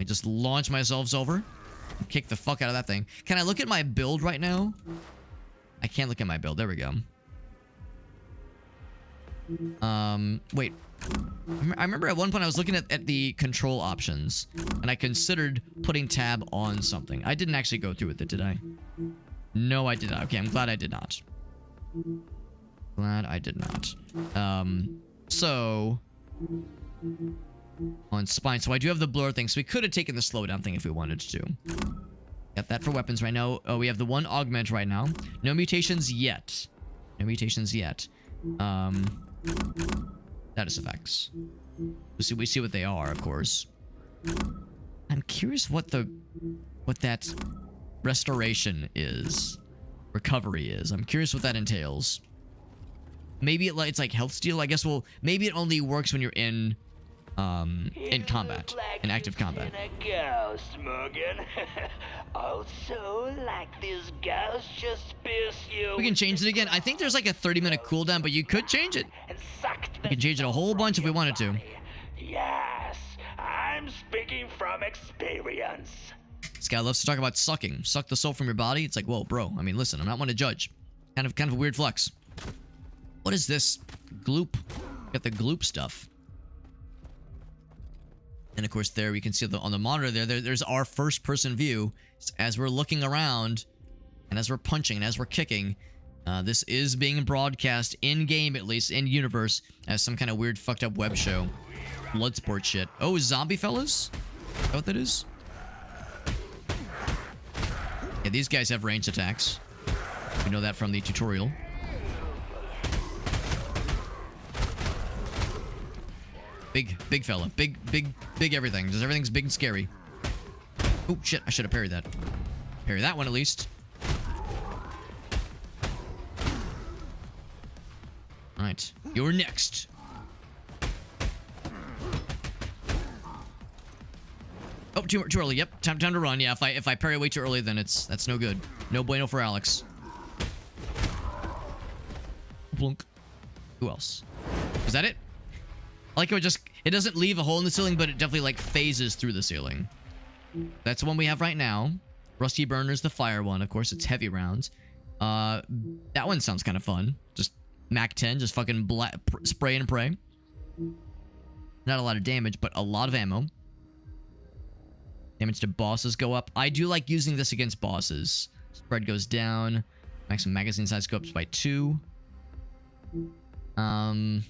I just launch myself over. And kick the fuck out of that thing. Can I look at my build right now? I can't look at my build. There we go. Wait. I remember at one point I was looking at the control options. And I considered putting tab on something. I didn't actually go through with it, did I? No, I did not. Okay, I'm glad I did not. Glad I did not. So on spine. So I do have the blur thing. So we could have taken the slowdown thing if we wanted to. Got that for weapons right now. Oh, we have the one augment right now. No mutations yet. No mutations yet. Status effects. We see what they are, of course. I'm curious what that restoration is. Recovery is. I'm curious what that entails. Maybe it's like health steal, I guess. Well, maybe it only works when you're in combat, in active combat. Ghost, Morgan. Also, like this ghost just pierce you. We can change it again. I think there's like a 30-minute cooldown, but you could change it. We can change it a whole bunch if we wanted to. Yes, I'm speaking from experience. This guy loves to talk about sucking. Suck the soul from your body. It's like, whoa, bro. I mean, listen, I'm not one to judge. Kind of a weird flex. What is this? Gloop. Got the gloop stuff. And of course, there we can see on the monitor there's our first-person view as we're looking around, and as we're punching, and as we're kicking. This is being broadcast in-game, at least in universe, as some kind of weird, fucked-up web show. Bloodsport shit. Oh, zombie fellas? Is that what that is? Yeah, these guys have ranged attacks. We know that from the tutorial. Big fella. Big everything. Just everything's big and scary. Oh, shit. I should have parried that. Parry that one, at least. Alright. You're next. Oh, too early. Yep. Time to run. Yeah, if I parry way too early, then that's no good. No bueno for Alex. Blunk. Who else? Is that it? I like how it doesn't leave a hole in the ceiling, but it definitely like phases through the ceiling. That's the one we have right now. Rusty Burner's the fire one. Of course, it's heavy rounds. That one sounds kind of fun. Just Mac 10, just fucking spray and pray. Not a lot of damage, but a lot of ammo. Damage to bosses go up. I do like using this against bosses. Spread goes down. Maximum magazine size goes up by 2. I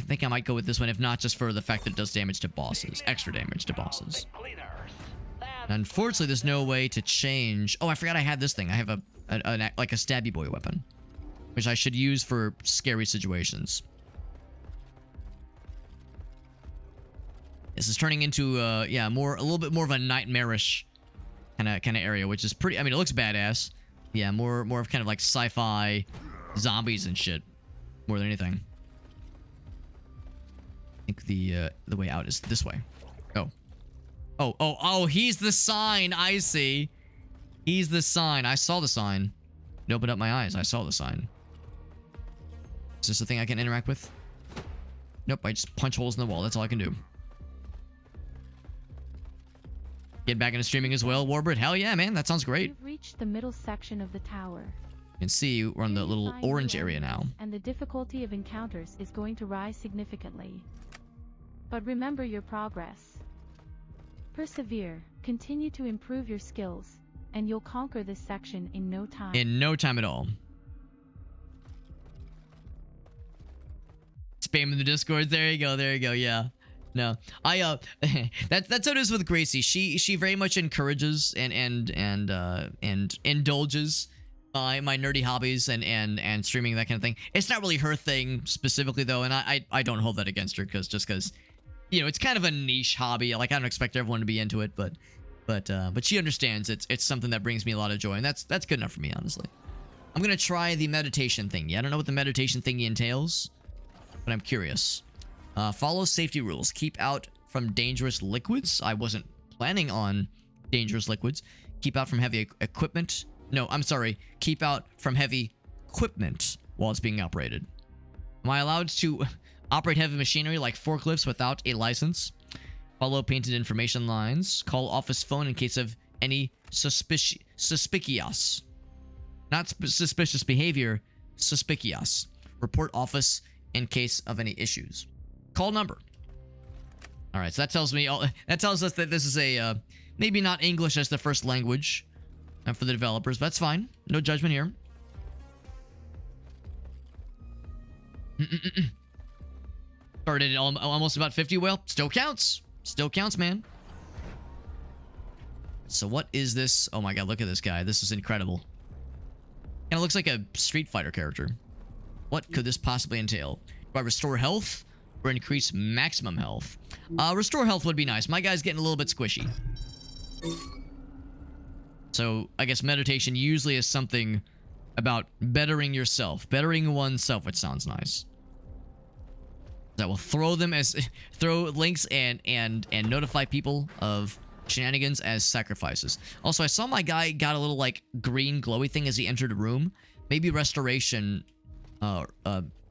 think I might go with this one, if not just for the fact that it does damage to bosses. Extra damage to bosses. Unfortunately, there's no way to change. Oh, I forgot I had this thing. I have like a stabby boy weapon, which I should use for scary situations. This is turning into yeah, a little bit more of a nightmarish kind of area, which is pretty. I mean, it looks badass. Yeah, more of kind of like sci-fi zombies and shit, more than anything. I think the way out is this way. Oh, he's the sign. I see. He's the sign. I saw the sign. It opened up my eyes. I saw the sign. Is this the thing I can interact with? Nope, I just punch holes in the wall. That's all I can do. Get back into streaming as well, Warbird. Hell yeah, man. That sounds great. You've reached the middle section of the tower. You can see we're on the little orange area now. And the difficulty of encounters is going to rise significantly. But remember your progress. Persevere, continue to improve your skills, and you'll conquer this section in no time. In no time at all. Spam in the Discord. There you go. There you go. Yeah. No, that's how it is with Gracie. She very much encourages and indulges my nerdy hobbies and streaming, that kind of thing. It's not really her thing specifically though, and I don't hold that against her because you know, it's kind of a niche hobby. Like, I don't expect everyone to be into it, but she understands it's something that brings me a lot of joy, and that's good enough for me, honestly. I'm gonna try the meditation thingy. I don't know what the meditation thingy entails, but I'm curious. Follow safety rules. Keep out from dangerous liquids. I wasn't planning on dangerous liquids. Keep out from heavy equipment. No, I'm sorry. Keep out from heavy equipment while it's being operated. Am I allowed to operate heavy machinery like forklifts without a license? Follow painted information lines. Call office phone in case of any suspicious. Not suspicious behavior, suspicious. Report office in case of any issues. Call number. All right, so that tells me that tells us that this is a maybe not English as the first language for the developers, but that's fine. No judgment here. Started at almost about 50. Well, still counts. Still counts, man. So what is this? Oh my god, look at this guy. This is incredible. Kind of looks like a Street Fighter character. What could this possibly entail? Do I restore health or increase maximum health? Restore health would be nice. My guy's getting a little bit squishy. So I guess meditation usually is something about bettering yourself, bettering oneself, which sounds nice. That will throw links and notify people of shenanigans as sacrifices. Also, I saw my guy got a little like green glowy thing as he entered a room. Maybe restoration or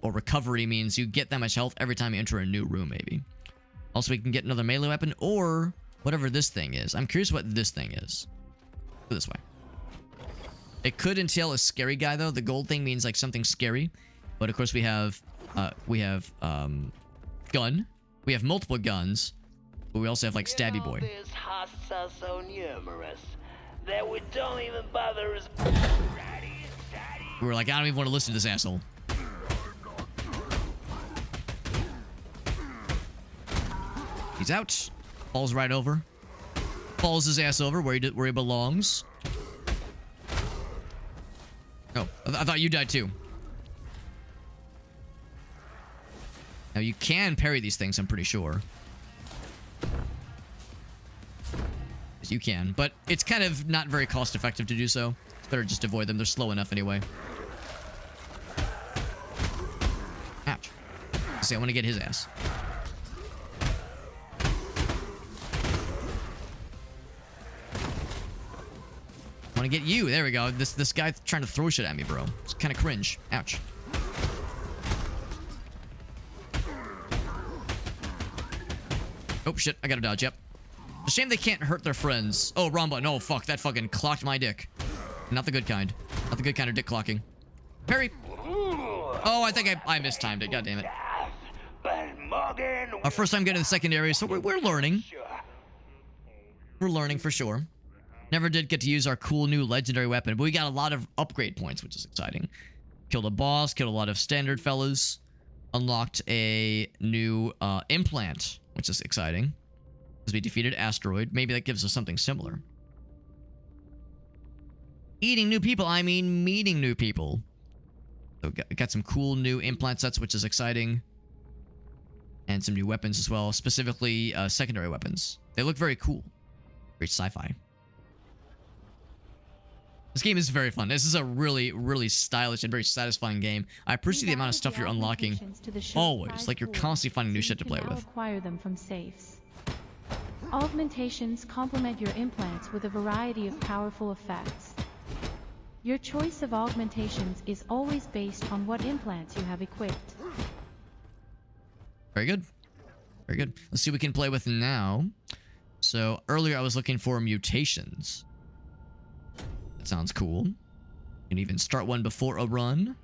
recovery means you get that much health every time you enter a new room, maybe. Also, we can get another melee weapon or whatever this thing is. I'm curious what this thing is. Go this way. It could entail a scary guy, though. The gold thing means like something scary. But of course, we have gun. We have multiple guns. But we also have like stabby boy. These hosts are so numerous that we don't even bother as... We were like, I don't even want to listen to this asshole. He's out. Falls right over. Falls his ass over where he belongs. Oh, I thought you died too. Now you can parry these things, I'm pretty sure. Yes, you can, but it's kind of not very cost effective to do so. It's better just avoid them. They're slow enough anyway. Ouch. See, I want to get his ass. I want to get you. There we go. This guy trying to throw shit at me, bro. It's kind of cringe. Ouch. Oh, shit. I gotta dodge. Yep. It's a shame they can't hurt their friends. Oh, wrong button. Oh, fuck. That fucking clocked my dick. Not the good kind. Not the good kind of dick clocking. Parry. Oh, I think I mistimed it. God damn it. Our first time getting the secondary, so we're learning. We're learning for sure. Never did get to use our cool new legendary weapon, but we got a lot of upgrade points, which is exciting. Killed a boss, killed a lot of standard fellas. Unlocked a new implant, which is exciting. Because we defeated Asteroid. Maybe that gives us something similar. Eating new people, I mean meeting new people. So got some cool new implant sets, which is exciting. And some new weapons as well, specifically secondary weapons. They look very cool. Great sci-fi. This game is very fun. This is a really, really stylish and very satisfying game. I appreciate the amount of stuff you're unlocking. Always. Like, you're constantly finding new shit to play with. Acquire them from safes. Augmentations complement your implants with a variety of powerful effects. Your choice of augmentations is always based on what implants you have equipped. Very good. Very good. Let's see what we can play with now. So, earlier I was looking for mutations. That sounds cool. You can even start one before a run.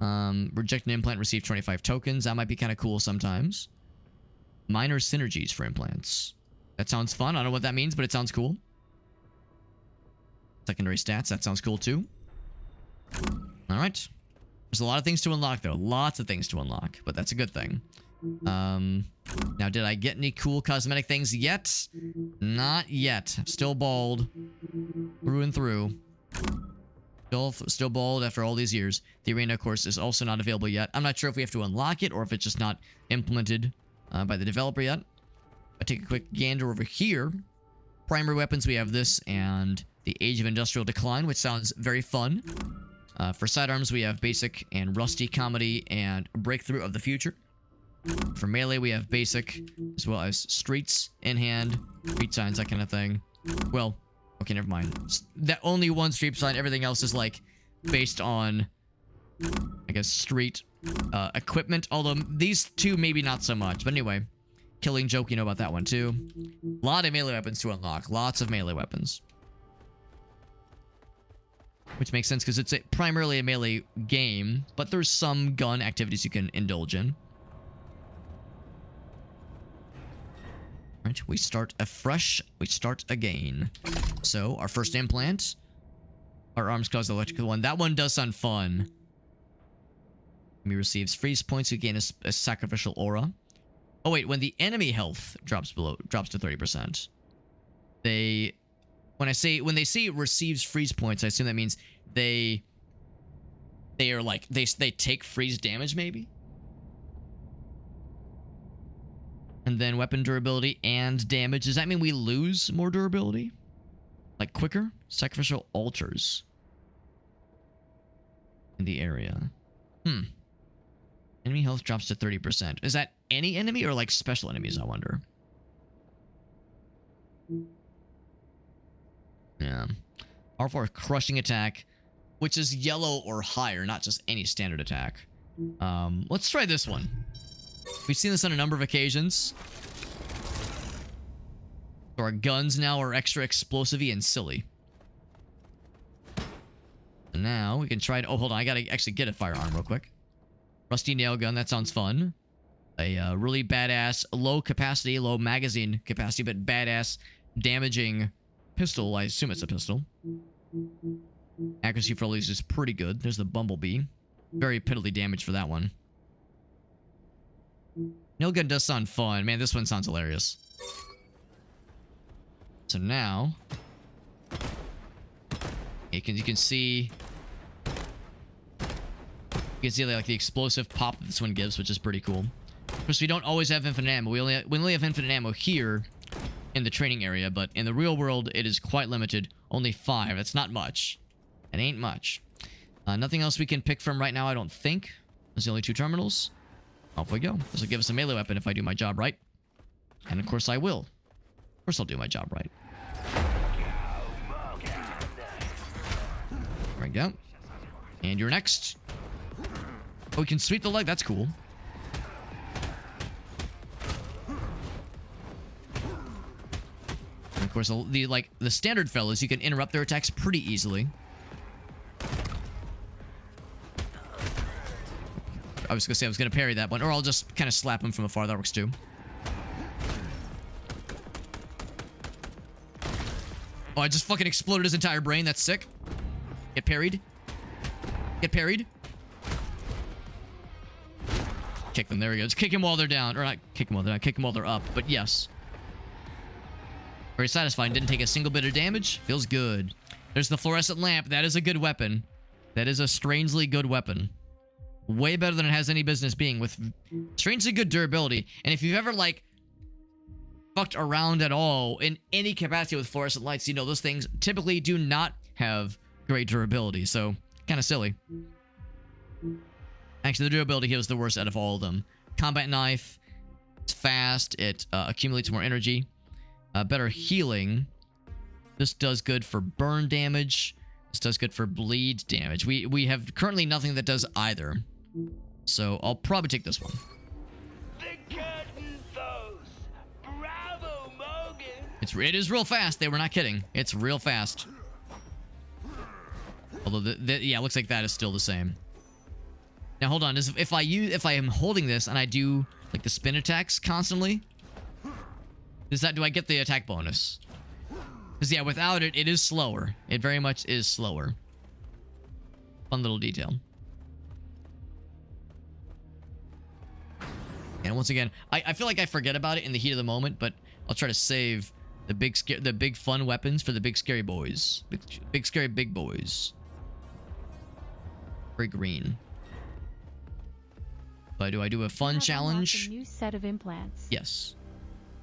Reject an implant, receive 25 tokens. That might be kind of cool sometimes. Minor synergies for implants. That sounds fun. I don't know what that means, but it sounds cool. Secondary stats. That sounds cool too. Alright. There's a lot of things to unlock there. Lots of things to unlock, but that's a good thing. Now, did I get any cool cosmetic things yet? Not yet. Still bald. Through and through. Still bald after all these years. The arena, of course, is also not available yet. I'm not sure if we have to unlock it or if it's just not implemented by the developer yet. I take a quick gander over here. Primary weapons, we have this and the Age of Industrial Decline, which sounds very fun. For sidearms, we have Basic and Rusty, Comedy, and Breakthrough of the Future. For melee, we have Basic, as well as Streets, In Hand, Street Signs, that kind of thing. Well, okay, never mind. That only one street sign, everything else is, like, based on, I guess, street equipment. Although, these two, maybe not so much. But anyway, Killing Joke, you know about that one, too. A lot of melee weapons to unlock. Lots of melee weapons. Which makes sense, because it's primarily a melee game, but there's some gun activities you can indulge in. Right, we start afresh. We start again. So, our first implant. Our arms cause the electrical one. That one does sound fun. He receives freeze points. You gain a sacrificial aura. Oh, wait. When the enemy health drops to 30%. When they say it receives freeze points, I assume that means they are like, they take freeze damage, maybe? And then weapon durability and damage. Does that mean we lose more durability? Like quicker? Sacrificial altars. In the area. Enemy health drops to 30%. Is that any enemy or like special enemies, I wonder? Yeah. R4 crushing attack, which is yellow or higher, not just any standard attack. Let's try this one. We've seen this on a number of occasions. So our guns now are extra explosive-y and silly. And now we can try to... Oh, hold on. I gotta actually get a firearm real quick. Rusty nail gun. That sounds fun. A really badass, low capacity, low magazine capacity, but badass, damaging pistol. I assume it's a pistol. Accuracy for all these is pretty good. There's the Bumblebee. Very piddly damage for that one. Nail gun does sound fun. Man, this one sounds hilarious. So now... You can see... You can see like the explosive pop that this one gives, which is pretty cool. Of course, we don't always have infinite ammo. We only have infinite ammo here in the training area, but in the real world, it is quite limited. Only 5. That's not much. It ain't much. Nothing else we can pick from right now, I don't think. There's the only 2 terminals. Off we go. This will give us a melee weapon if I do my job right. And of course I will. Of course I'll do my job right. There we go. And you're next. Oh, we can sweep the leg. That's cool. And of course, the standard fellas, you can interrupt their attacks pretty easily. I was gonna say I was gonna parry that one, or I'll just kind of slap him from afar. That works too. Oh, I just fucking exploded his entire brain. That's sick. Get parried. Get parried. kick them. There we go. Just kick them while they're down. Or not kick them while they're down. Kick them while they're up. But yes. Very satisfying. Didn't take a single bit of damage. Feels good. There's the fluorescent lamp. That is a good weapon. That is a strangely good weapon. Way better than it has any business being, with strangely good durability. And if you've ever, like, fucked around at all in any capacity with fluorescent lights, you know those things typically do not have great durability. So, kind of silly. Actually, the durability here is the worst out of all of them. Combat knife. It's fast. It accumulates more energy. Better healing. This does good for burn damage. This does good for bleed damage. We have currently nothing that does either. So I'll probably take this one. The curtain throws. Bravo, Morgan. It is real fast. They were not kidding. It's real fast. Although yeah, it looks like that is still the same. Now hold on. If I am holding this and I do like the spin attacks constantly, do I get the attack bonus? Because yeah, without it, it is slower. It very much is slower. Fun little detail. And once again, I feel like I forget about it in the heat of the moment, but I'll try to save the big fun weapons for the big scary boys. Big scary big boys. Very green. So I do a fun challenge. A new set of implants. Yes.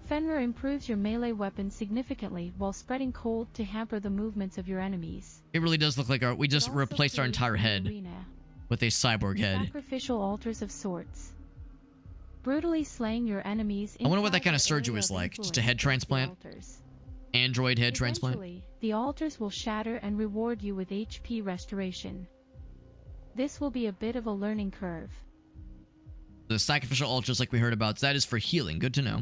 Fenrir improves your melee weapon significantly while spreading cold to hamper the movements of your enemies. It really does look like we just replaced our entire head with a cyborg head. Sacrificial altars of sorts. Brutally slaying your enemies. I wonder what that kind of surgery was like. Just a head transplant? Android head transplant? Eventually, the altars will shatter and reward you with HP restoration. This will be a bit of a learning curve. The sacrificial altars like we heard about, that is for healing. Good to know.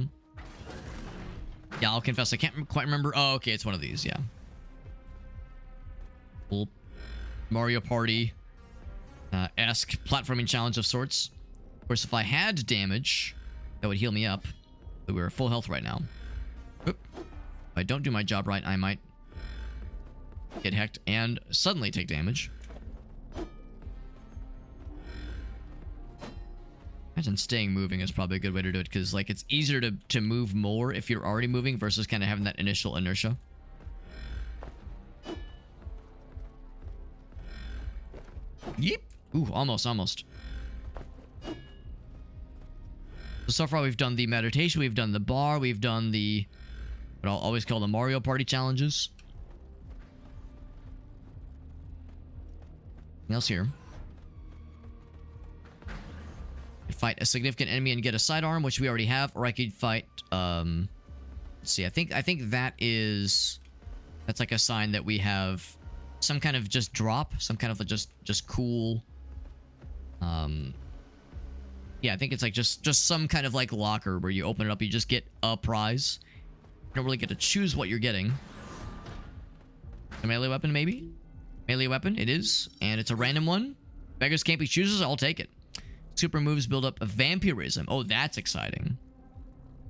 Yeah, I'll confess, I can't quite remember. Oh, okay, it's one of these, yeah. Cool. Mario Party esque platforming challenge of sorts. Of course, if I had damage, that would heal me up. But we're full health right now. Oop. If I don't do my job right, I might get hecked and suddenly take damage. Imagine staying moving is probably a good way to do it, because like it's easier to move more if you're already moving versus kind of having that initial inertia. Yep. Ooh, almost. So far we've done the meditation, we've done the bar, we've done the what I'll always call the Mario Party challenges. Anything else here? Fight a significant enemy and get a sidearm, which we already have, or I could fight let's see, I think that's like a sign that we have some kind of just drop, some kind of just cool yeah, I think it's like just some kind of like locker where you open it up, you just get a prize. You don't really get to choose what you're getting. A melee weapon, maybe? Melee weapon, it is, and it's a random one. Beggars can't be choosers, I'll take it. Super moves build up a vampirism. Oh, that's exciting.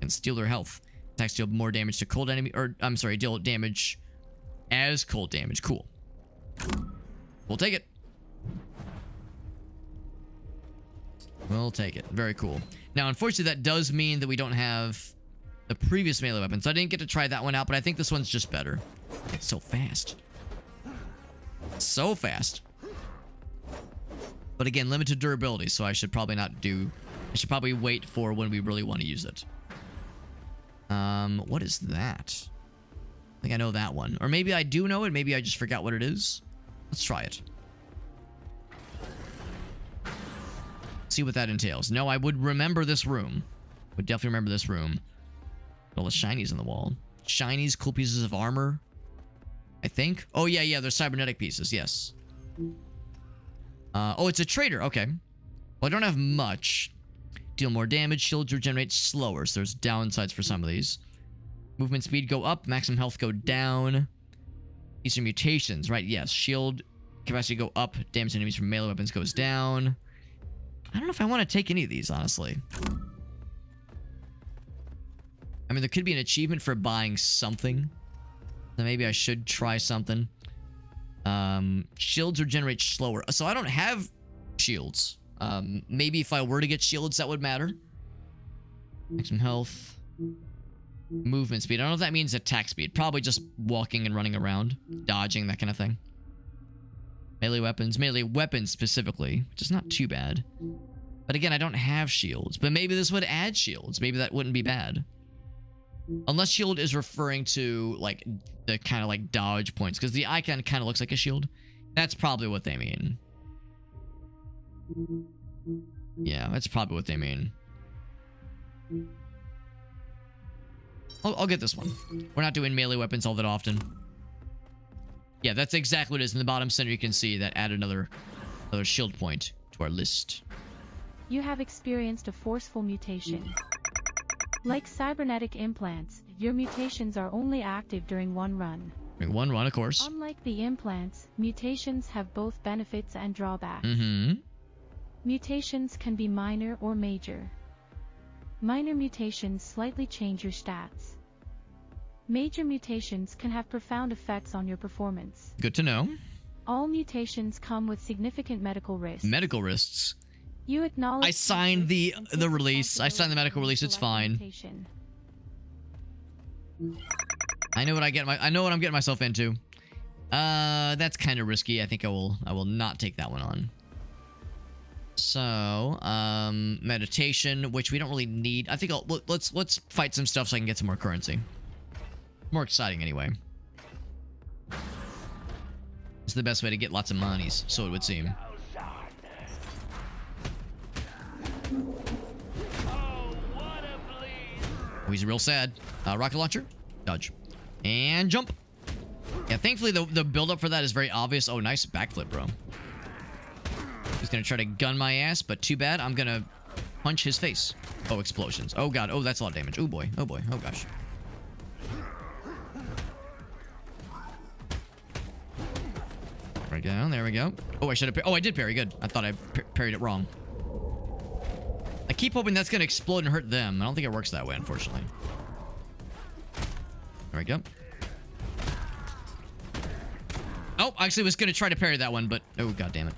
And steal their health. Attacks deal more damage to cold enemy, or I'm sorry, deal damage as cold damage. Cool. We'll take it. We'll take it. Very cool. Now, unfortunately, that does mean that we don't have the previous melee weapon, so I didn't get to try that one out, but I think this one's just better. It's so fast. So fast. But again, limited durability, so I should probably not do... I should probably wait for when we really want to use it. What is that? I think I know that one. Or maybe I do know it, maybe I just forgot what it is. Let's try it. See what that entails. No, I would remember this room. Would definitely remember this room. All the shinies on the wall. Shinies, cool pieces of armor. I think. Oh, yeah, they're cybernetic pieces, yes. Oh, it's a trader. Okay. Well, I don't have much. Deal more damage. Shields regenerate slower, so there's downsides for some of these. Movement speed go up. Maximum health go down. These are mutations, right? Yes. Shield capacity go up. Damage to enemies from melee weapons goes down. I don't know if I want to take any of these, honestly. I mean, there could be an achievement for buying something. So maybe I should try something. Shields regenerate slower. So I don't have shields. Maybe if I were to get shields, that would matter. Maximum health. Movement speed. I don't know if that means attack speed. Probably just walking and running around. Dodging, that kind of thing. Melee weapons. Melee weapons specifically, which is not too bad. But again, I don't have shields. But maybe this would add shields. Maybe that wouldn't be bad. Unless shield is referring to, like, the kind of, like, dodge points. Because the icon kind of looks like a shield. That's probably what they mean. Yeah, that's probably what they mean. I'll get this one. We're not doing melee weapons all that often. Yeah, that's exactly what it is. In the bottom center, you can see that add another shield point to our list. You have experienced a forceful mutation. Like cybernetic implants, your mutations are only active during one run. During one run, of course. Unlike the implants, mutations have both benefits and drawbacks. Mutations can be minor or major. Minor mutations slightly change your stats. Major mutations can have profound effects on your performance. Good to know. All mutations come with significant medical risks. Medical risks. You acknowledge. I signed the release. I signed the medical release. It's fine. Mutation. I know what I'm getting myself into. That's kind of risky. I think I will not take that one on. So, meditation, which we don't really need. I think let's fight some stuff so I can get some more currency. More exciting anyway. It's the best way to get lots of monies, so it would seem. Oh, he's real sad. Rocket launcher, dodge, and jump. Yeah, thankfully the build up for that is very obvious. Oh, nice backflip, bro. He's gonna try to gun my ass, but too bad. I'm gonna punch his face. Oh, explosions. Oh god. Oh, that's a lot of damage. Oh boy. Oh boy. Oh gosh. There we go. There we go. Oh, I should have. Oh, I did parry. Good. I thought I parried it wrong. I keep hoping that's gonna explode and hurt them. I don't think it works that way, unfortunately. There we go. Oh, I actually was gonna try to parry that one, but oh god damn it.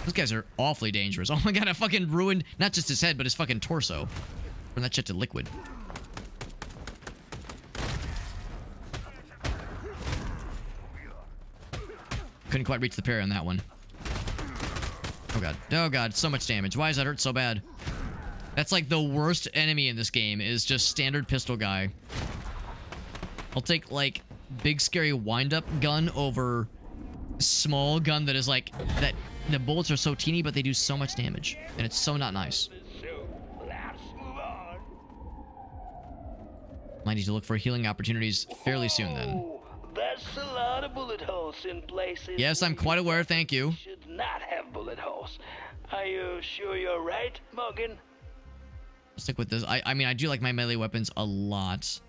Those guys are awfully dangerous. Oh my god, I fucking ruined not just his head, but his fucking torso. Turn that shit to liquid. Couldn't quite reach the parry on that one. Oh god. Oh god, so much damage. Why does that hurt so bad? That's like the worst enemy in this game, is just standard pistol guy. I'll take, like, big scary wind-up gun over small gun that is like that. The bullets are so teeny, but they do so much damage, and it's so not nice. Might need to look for healing opportunities fairly soon then. There's a lot of bullet holes in places. Yes, I'm quite aware. Thank you. Should not have bullet holes. Are you sure you're right, Morgan? I'll stick with this. I mean, I do like my melee weapons a lot,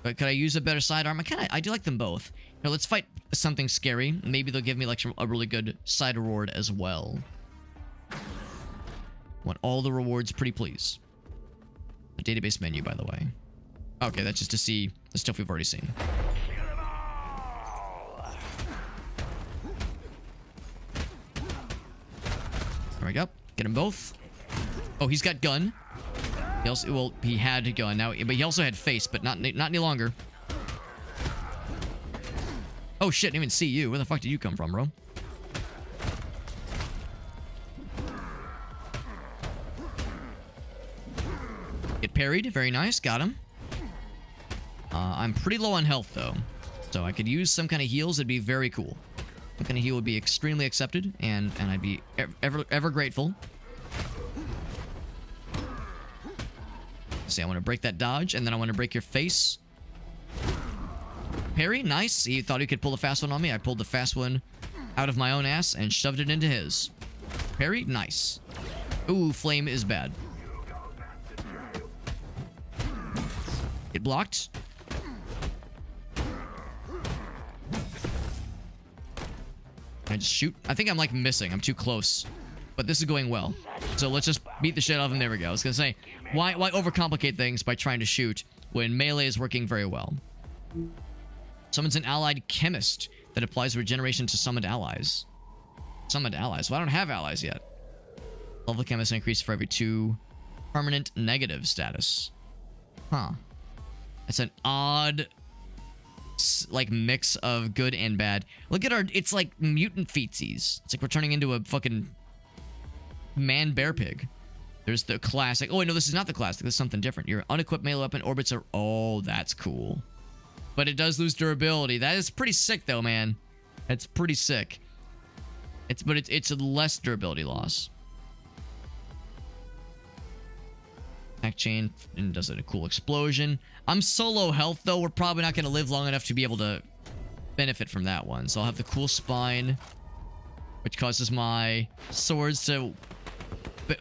but could I use a better sidearm? I do like them both. Now let's fight something scary. Maybe they'll give me like a really good side reward as well. Want all the rewards, pretty please. The database menu, by the way. Okay, that's just to see the stuff we've already seen. There we go. Get them both. Oh, he's got gun. He also, well, he had gun now, but he also had face, but not any longer. Oh shit, I didn't even see you. Where the fuck did you come from, bro? Get parried. Very nice. Got him. I'm pretty low on health, though. So I could use some kind of heals. It'd be very cool. Some kind of heal would be extremely accepted, and I'd be ever grateful. See, I want to break that dodge, and then I want to break your face. Parry, nice. He thought he could pull a fast one on me. I pulled the fast one out of my own ass and shoved it into his. Parry, nice. Ooh, flame is bad. Get blocked. Can I just shoot? I think I'm like missing. I'm too close. But this is going well. So let's just beat the shit out of him. There we go. I was gonna say, why overcomplicate things by trying to shoot when melee is working very well? Summons an allied chemist that applies regeneration to summoned allies. Summoned allies. So I don't have allies yet. Level of chemist increased for every 2 permanent negative status. Huh. It's an odd like mix of good and bad. Look at our, it's like mutant feetsies. It's like we're turning into a fucking man bear pig. There's the classic. Oh wait, no, this is not the classic. This is something different. Your unequipped melee weapon orbits are, oh, that's cool. But it does lose durability. That is pretty sick though, man. That's pretty sick. It's a less durability loss. Attack chain and does a cool explosion. I'm so low health though, we're probably not going to live long enough to be able to benefit from that one. So I'll have the cool spine, which causes my swords to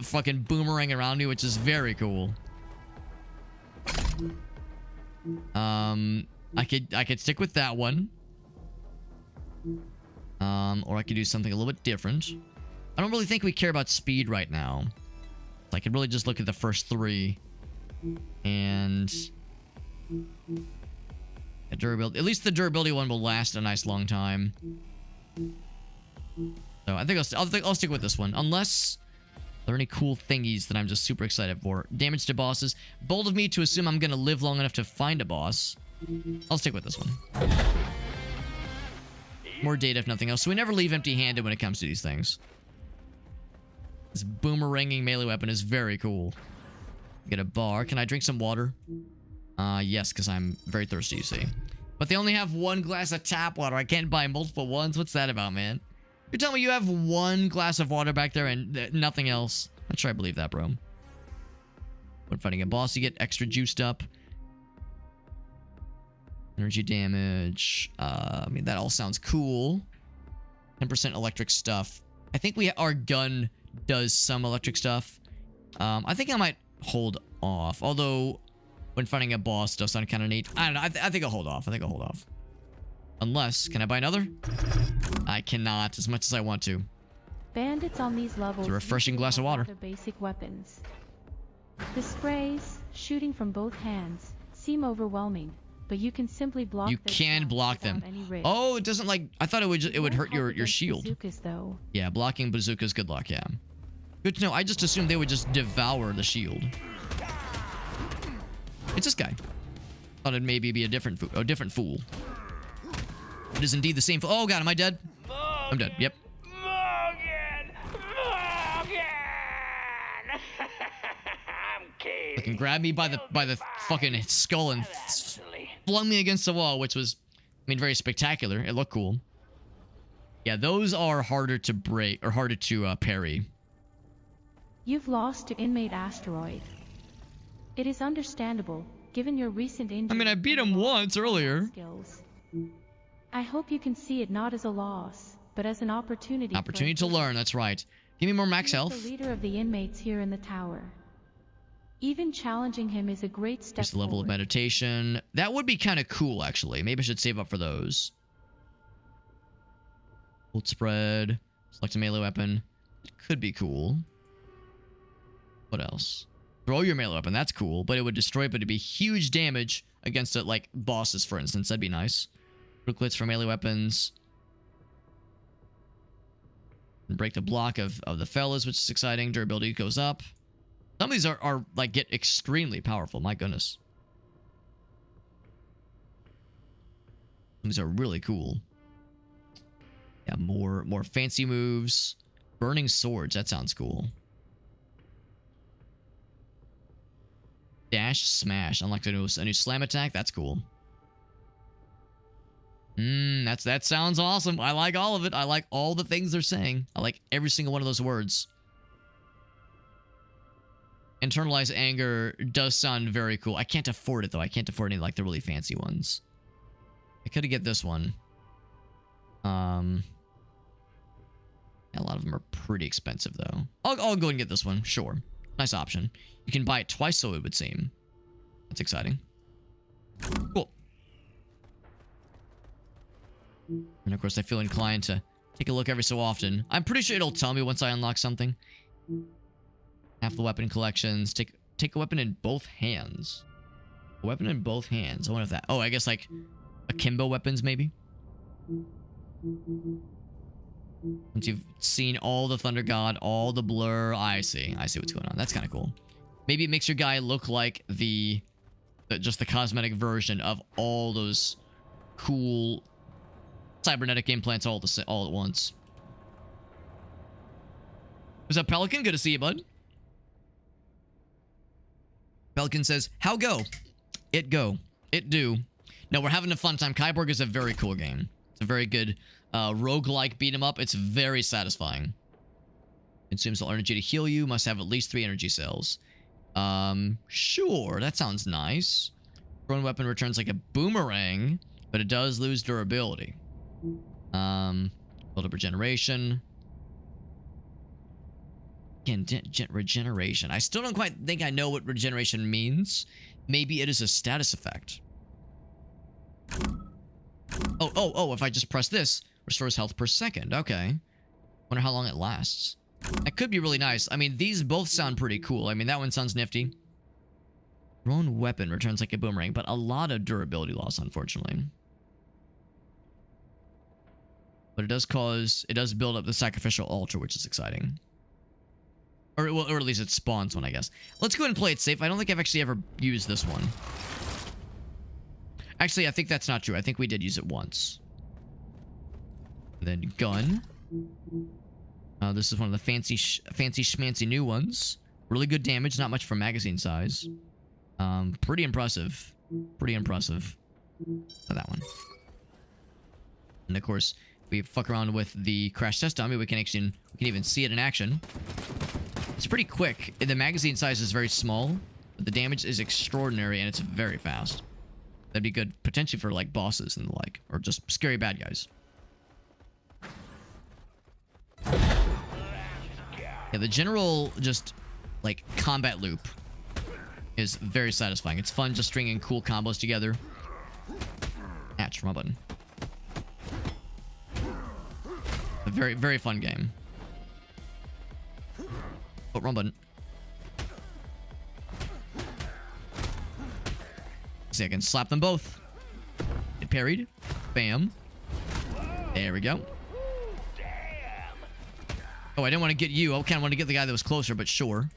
fucking boomerang around me, which is very cool. I could stick with that one. Or I could do something a little bit different. I don't really think we care about speed right now. I could really just look at the first 3. And the durability, at least the durability one will last a nice long time. So I think I'll stick with this one, unless there are any cool thingies that I'm just super excited for. Damage to bosses. Bold of me to assume I'm gonna live long enough to find a boss. I'll stick with this one. More data if nothing else. So we never leave empty-handed when it comes to these things. This boomeranging melee weapon is very cool. Get a bar. Can I drink some water? Yes, because I'm very thirsty, you see. But they only have 1 glass of tap water. I can't buy multiple ones. What's that about, man? You're telling me you have 1 glass of water back there and nothing else? I'm sure I believe that, bro. When fighting a boss, you get extra juiced up. Energy damage. I mean, that all sounds cool. 10% electric stuff. I think our gun does some electric stuff. I think I might hold off. Although, when fighting a boss does sound kind of neat. I don't know. I think I'll hold off. Unless, can I buy another? I cannot, as much as I want to. Bandits on these levels. It's a refreshing glass of water. Basic weapons. The sprays, shooting from both hands, seem overwhelming, but you can simply block. You can block them. Oh, it doesn't like. I thought it would hurt your shield. Bazookas, though. Yeah, blocking bazookas. Good luck. Yeah. Good to know. I just assumed they would just devour the shield. It's this guy. Thought it'd maybe be a different fool. It is indeed the same fool. Oh god, am I dead? I'm dead. Yep. Morgan! I'm Kaylee. Fucking grabbed me by the fucking skull and flung me against the wall, which was, I mean, very spectacular. It looked cool. Yeah, those are harder to break or harder to parry. You've lost to inmate Asteroid. It is understandable, given your recent injury. I mean, I beat him once earlier. Skills. I hope you can see it not as a loss, but as an opportunity. Opportunity to learn. That's right. Give me more max health. The leader of the inmates here in the tower. Even challenging him is a great step There's the level of meditation. That would be kind of cool, actually. Maybe I should save up for those. Ult spread. Select a melee weapon. It could be cool. What else? Throw your melee weapon. That's cool, but it would destroy it, but it'd be huge damage against it, like bosses, for instance. That'd be nice. Crooklets for melee weapons. And break the block of the fellas, which is exciting. Durability goes up. Some of these are like, get extremely powerful. My goodness. These are really cool. Yeah, more fancy moves. Burning swords. That sounds cool. Dash smash. Unlock a new slam attack. That's cool. That sounds awesome. I like all of it. I like all the things they're saying. I like every single one of those words. Internalize anger does sound very cool. I can't afford it though. I can't afford any like the really fancy ones. I could get this one. Yeah, a lot of them are pretty expensive though. I'll go and get this one. Sure. Nice option. You can buy it twice, so it would seem. That's exciting. Cool. And of course, I feel inclined to take a look every so often. I'm pretty sure it'll tell me once I unlock something. Half the weapon collections. Take a weapon in both hands. A weapon in both hands. I wonder if that... Oh, I guess like akimbo weapons, maybe? Once you've seen all the Thunder God, all the blur, I see what's going on. That's kind of cool. Maybe it makes your guy look like just the cosmetic version of all those cool cybernetic implants all at once. What's up, Pelican? Good to see you, bud. Pelican says, how go? It go. It do. No, we're having a fun time. KIBORG is a very cool game. It's a very good roguelike beat 'em up. It's very satisfying. Consumes all energy to heal you. Must have at least 3 energy cells. Sure. That sounds nice. Thrown weapon returns like a boomerang, but it does lose durability. Build up regeneration. Again, regeneration. I still don't quite think I know what regeneration means. Maybe it is a status effect. Oh, if I just press this, restores health per second. Okay. Wonder how long it lasts. That could be really nice. I mean, these both sound pretty cool. I mean, that one sounds nifty. Thrown weapon returns like a boomerang, but a lot of durability loss, unfortunately. But it does build up the sacrificial altar, which is exciting. Or at least it spawns one, I guess. Let's go ahead and play it safe. I don't think I've actually ever used this one. Actually, I think that's not true. I think we did use it once. And then gun. This is one of the fancy schmancy new ones. Really good damage, not much for magazine size. Pretty impressive. Pretty impressive. For that one. And of course, if we fuck around with the crash test dummy, we can even see it in action. It's pretty quick. The magazine size is very small, but the damage is extraordinary and it's very fast. That'd be good potentially for like bosses and the like, or just scary bad guys. Yeah, the general just like combat loop is very satisfying. It's fun just stringing cool combos together. Hatch, wrong button. A very, very fun game. Oh, wrong button. See, I can slap them both. Get parried. Bam. There we go. Oh, I didn't want to get you. I kind of wanted to get the guy that was closer, but sure.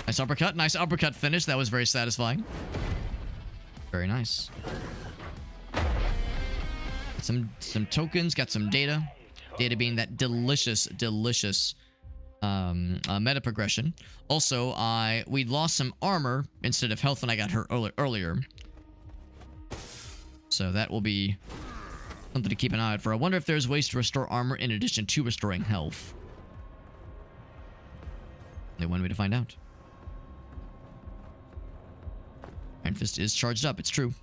Nice uppercut. Nice uppercut finish. That was very satisfying. Very nice. Some tokens. Got some data. Data being that delicious meta progression. Also, we lost some armor instead of health when I got hurt earlier. So that will be something to keep an eye out for. I wonder if there's ways to restore armor in addition to restoring health. They wanted me to find out. Iron Fist is charged up, it's true.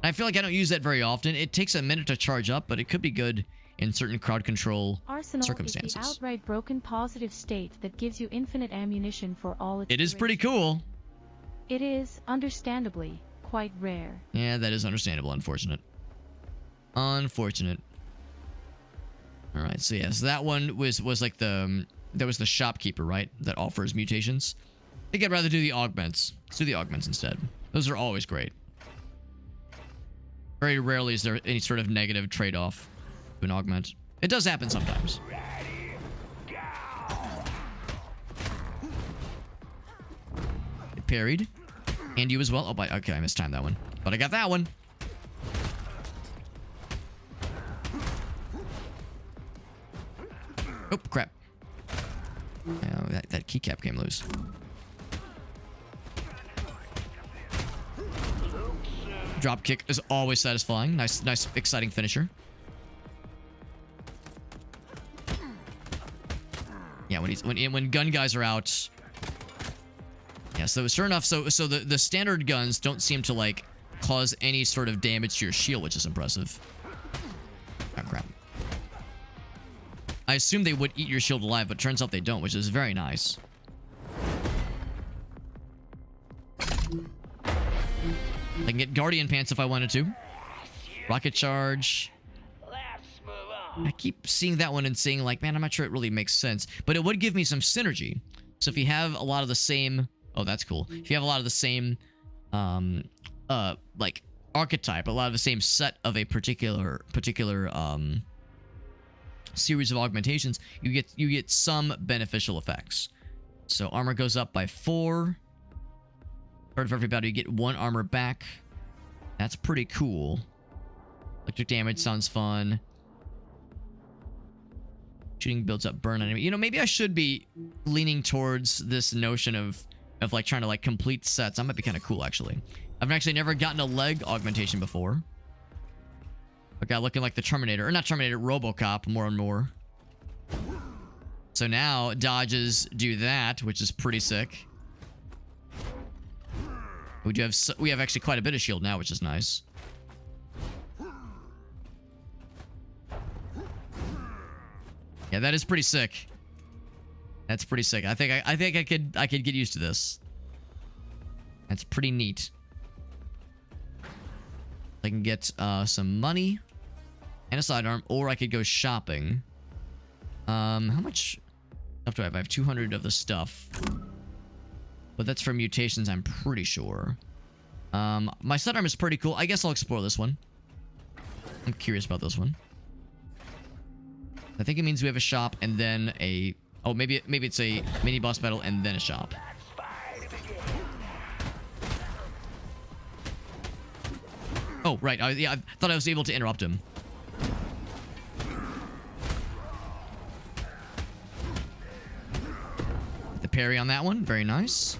I feel like I don't use that very often. It takes a minute to charge up, but it could be good in certain crowd control circumstances. Arsenal is the outright broken positive state that gives you infinite ammunition for all its It is pretty cool. It is, understandably, quite rare. Yeah, that is understandable. Unfortunate. Unfortunate. Alright, so yeah, so that one was like that was the shopkeeper, right? That offers mutations. I think I'd rather do the augments. Let's do the augments instead. Those are always great. Very rarely is there any sort of negative trade-off to an augment. It does happen sometimes. Get parried. And you as well. Oh, okay, I mistimed that one. But I got that one. Oh, crap. Oh, that keycap came loose. Drop kick is always satisfying. Nice, exciting finisher. Yeah, when gun guys are out. Yeah, so sure enough, so the standard guns don't seem to like cause any sort of damage to your shield, which is impressive. Oh crap. I assume they would eat your shield alive, but turns out they don't, which is very nice. I can get Guardian Pants if I wanted to. Rocket Charge. I keep seeing that one and saying like, man, I'm not sure it really makes sense. But it would give me some synergy. So if you have a lot of the same... Oh, that's cool. If you have a lot of the same, like, archetype, a lot of the same set of a particular series of augmentations, you get some beneficial effects. So armor goes up by 4. Part of every battle, you get 1 armor back. That's pretty cool. Electric damage sounds fun. Shooting builds up burn enemy. You know, maybe I should be leaning towards this notion of like trying to like complete sets. That might be kind of cool, actually. I've actually never gotten a leg augmentation before. A guy looking like the Terminator, or not Terminator, RoboCop, more and more. So now dodges do that, which is pretty sick. We have actually quite a bit of shield now, which is nice. Yeah, that is pretty sick. That's pretty sick. I think I could get used to this. That's pretty neat. I can get some money and a sidearm, or I could go shopping. How much stuff do I have? I have 200 of the stuff, but that's for mutations, I'm pretty sure. My sidearm is pretty cool. I guess I'll explore this one. I'm curious about this one. I think it means we have a shop and then a... Oh, maybe it's a mini boss battle and then a shop. Oh, right. Yeah, I thought I was able to interrupt him. The parry on that one. Very nice.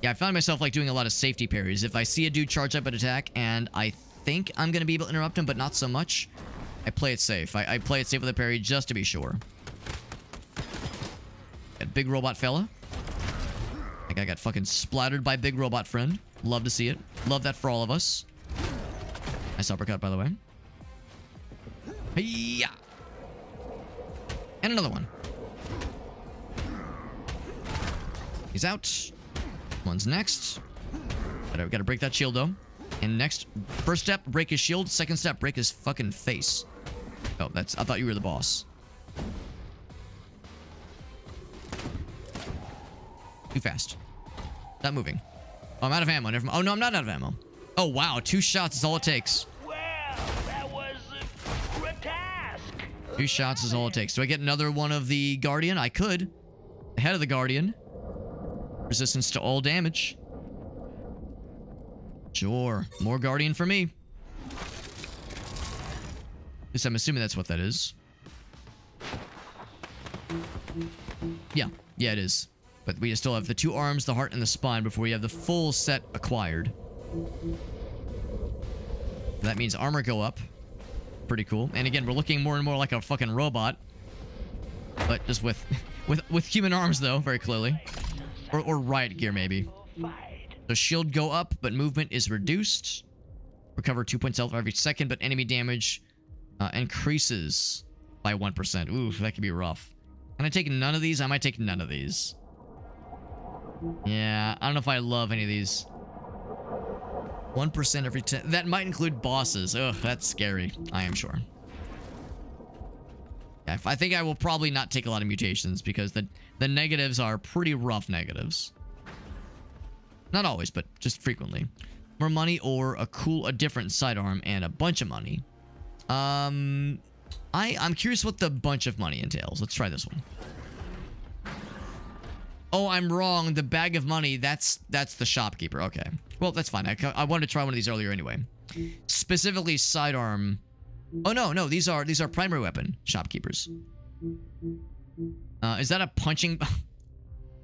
Yeah, I found myself like doing a lot of safety parries. If I see a dude charge up an attack and I think I'm going to be able to interrupt him, but not so much, I play it safe. I play it safe with a parry just to be sure. That big robot fella. Like I got fucking splattered by big robot friend. Love to see it. Love that for all of us. Nice uppercut, by the way. Hey-ya! And another one. He's out. One's next. Gotta break that shield, though. And next, first step, break his shield. Second step, break his fucking face. Oh, I thought you were the boss. Too fast. Not moving. Oh, I'm out of ammo. Never mind. Oh, no, I'm not out of ammo. Oh, wow. 2 shots is all it takes. Well, that was a task. 2 shots is all it takes. Do I get another one of the Guardian? I could. The head of the Guardian. Resistance to all damage. Sure. More Guardian for me. At least I'm assuming that's what that is. Yeah. Yeah, it is. But we still have the 2 arms, the heart, and the spine before we have the full set acquired. That means armor go up. Pretty cool. And again, we're looking more and more like a fucking robot. But just with human arms, though, very clearly. Or riot gear, maybe. So shield go up, but movement is reduced. Recover 2 points health every second, but enemy damage increases by 1%. Ooh, that could be rough. Can I take none of these? I might take none of these. Yeah, I don't know if I love any of these. 1% every 10. That might include bosses. Ugh, that's scary. I am sure. Yeah, I think I will probably not take a lot of mutations because the negatives are pretty rough negatives. Not always, but just frequently. More money or a different sidearm and a bunch of money. I'm curious what the bunch of money entails. Let's try this one. Oh, I'm wrong. The bag of money, that's the shopkeeper. Okay. Well, that's fine. I wanted to try one of these earlier anyway. Specifically sidearm. Oh, no. These are primary weapon shopkeepers. Is that a punching...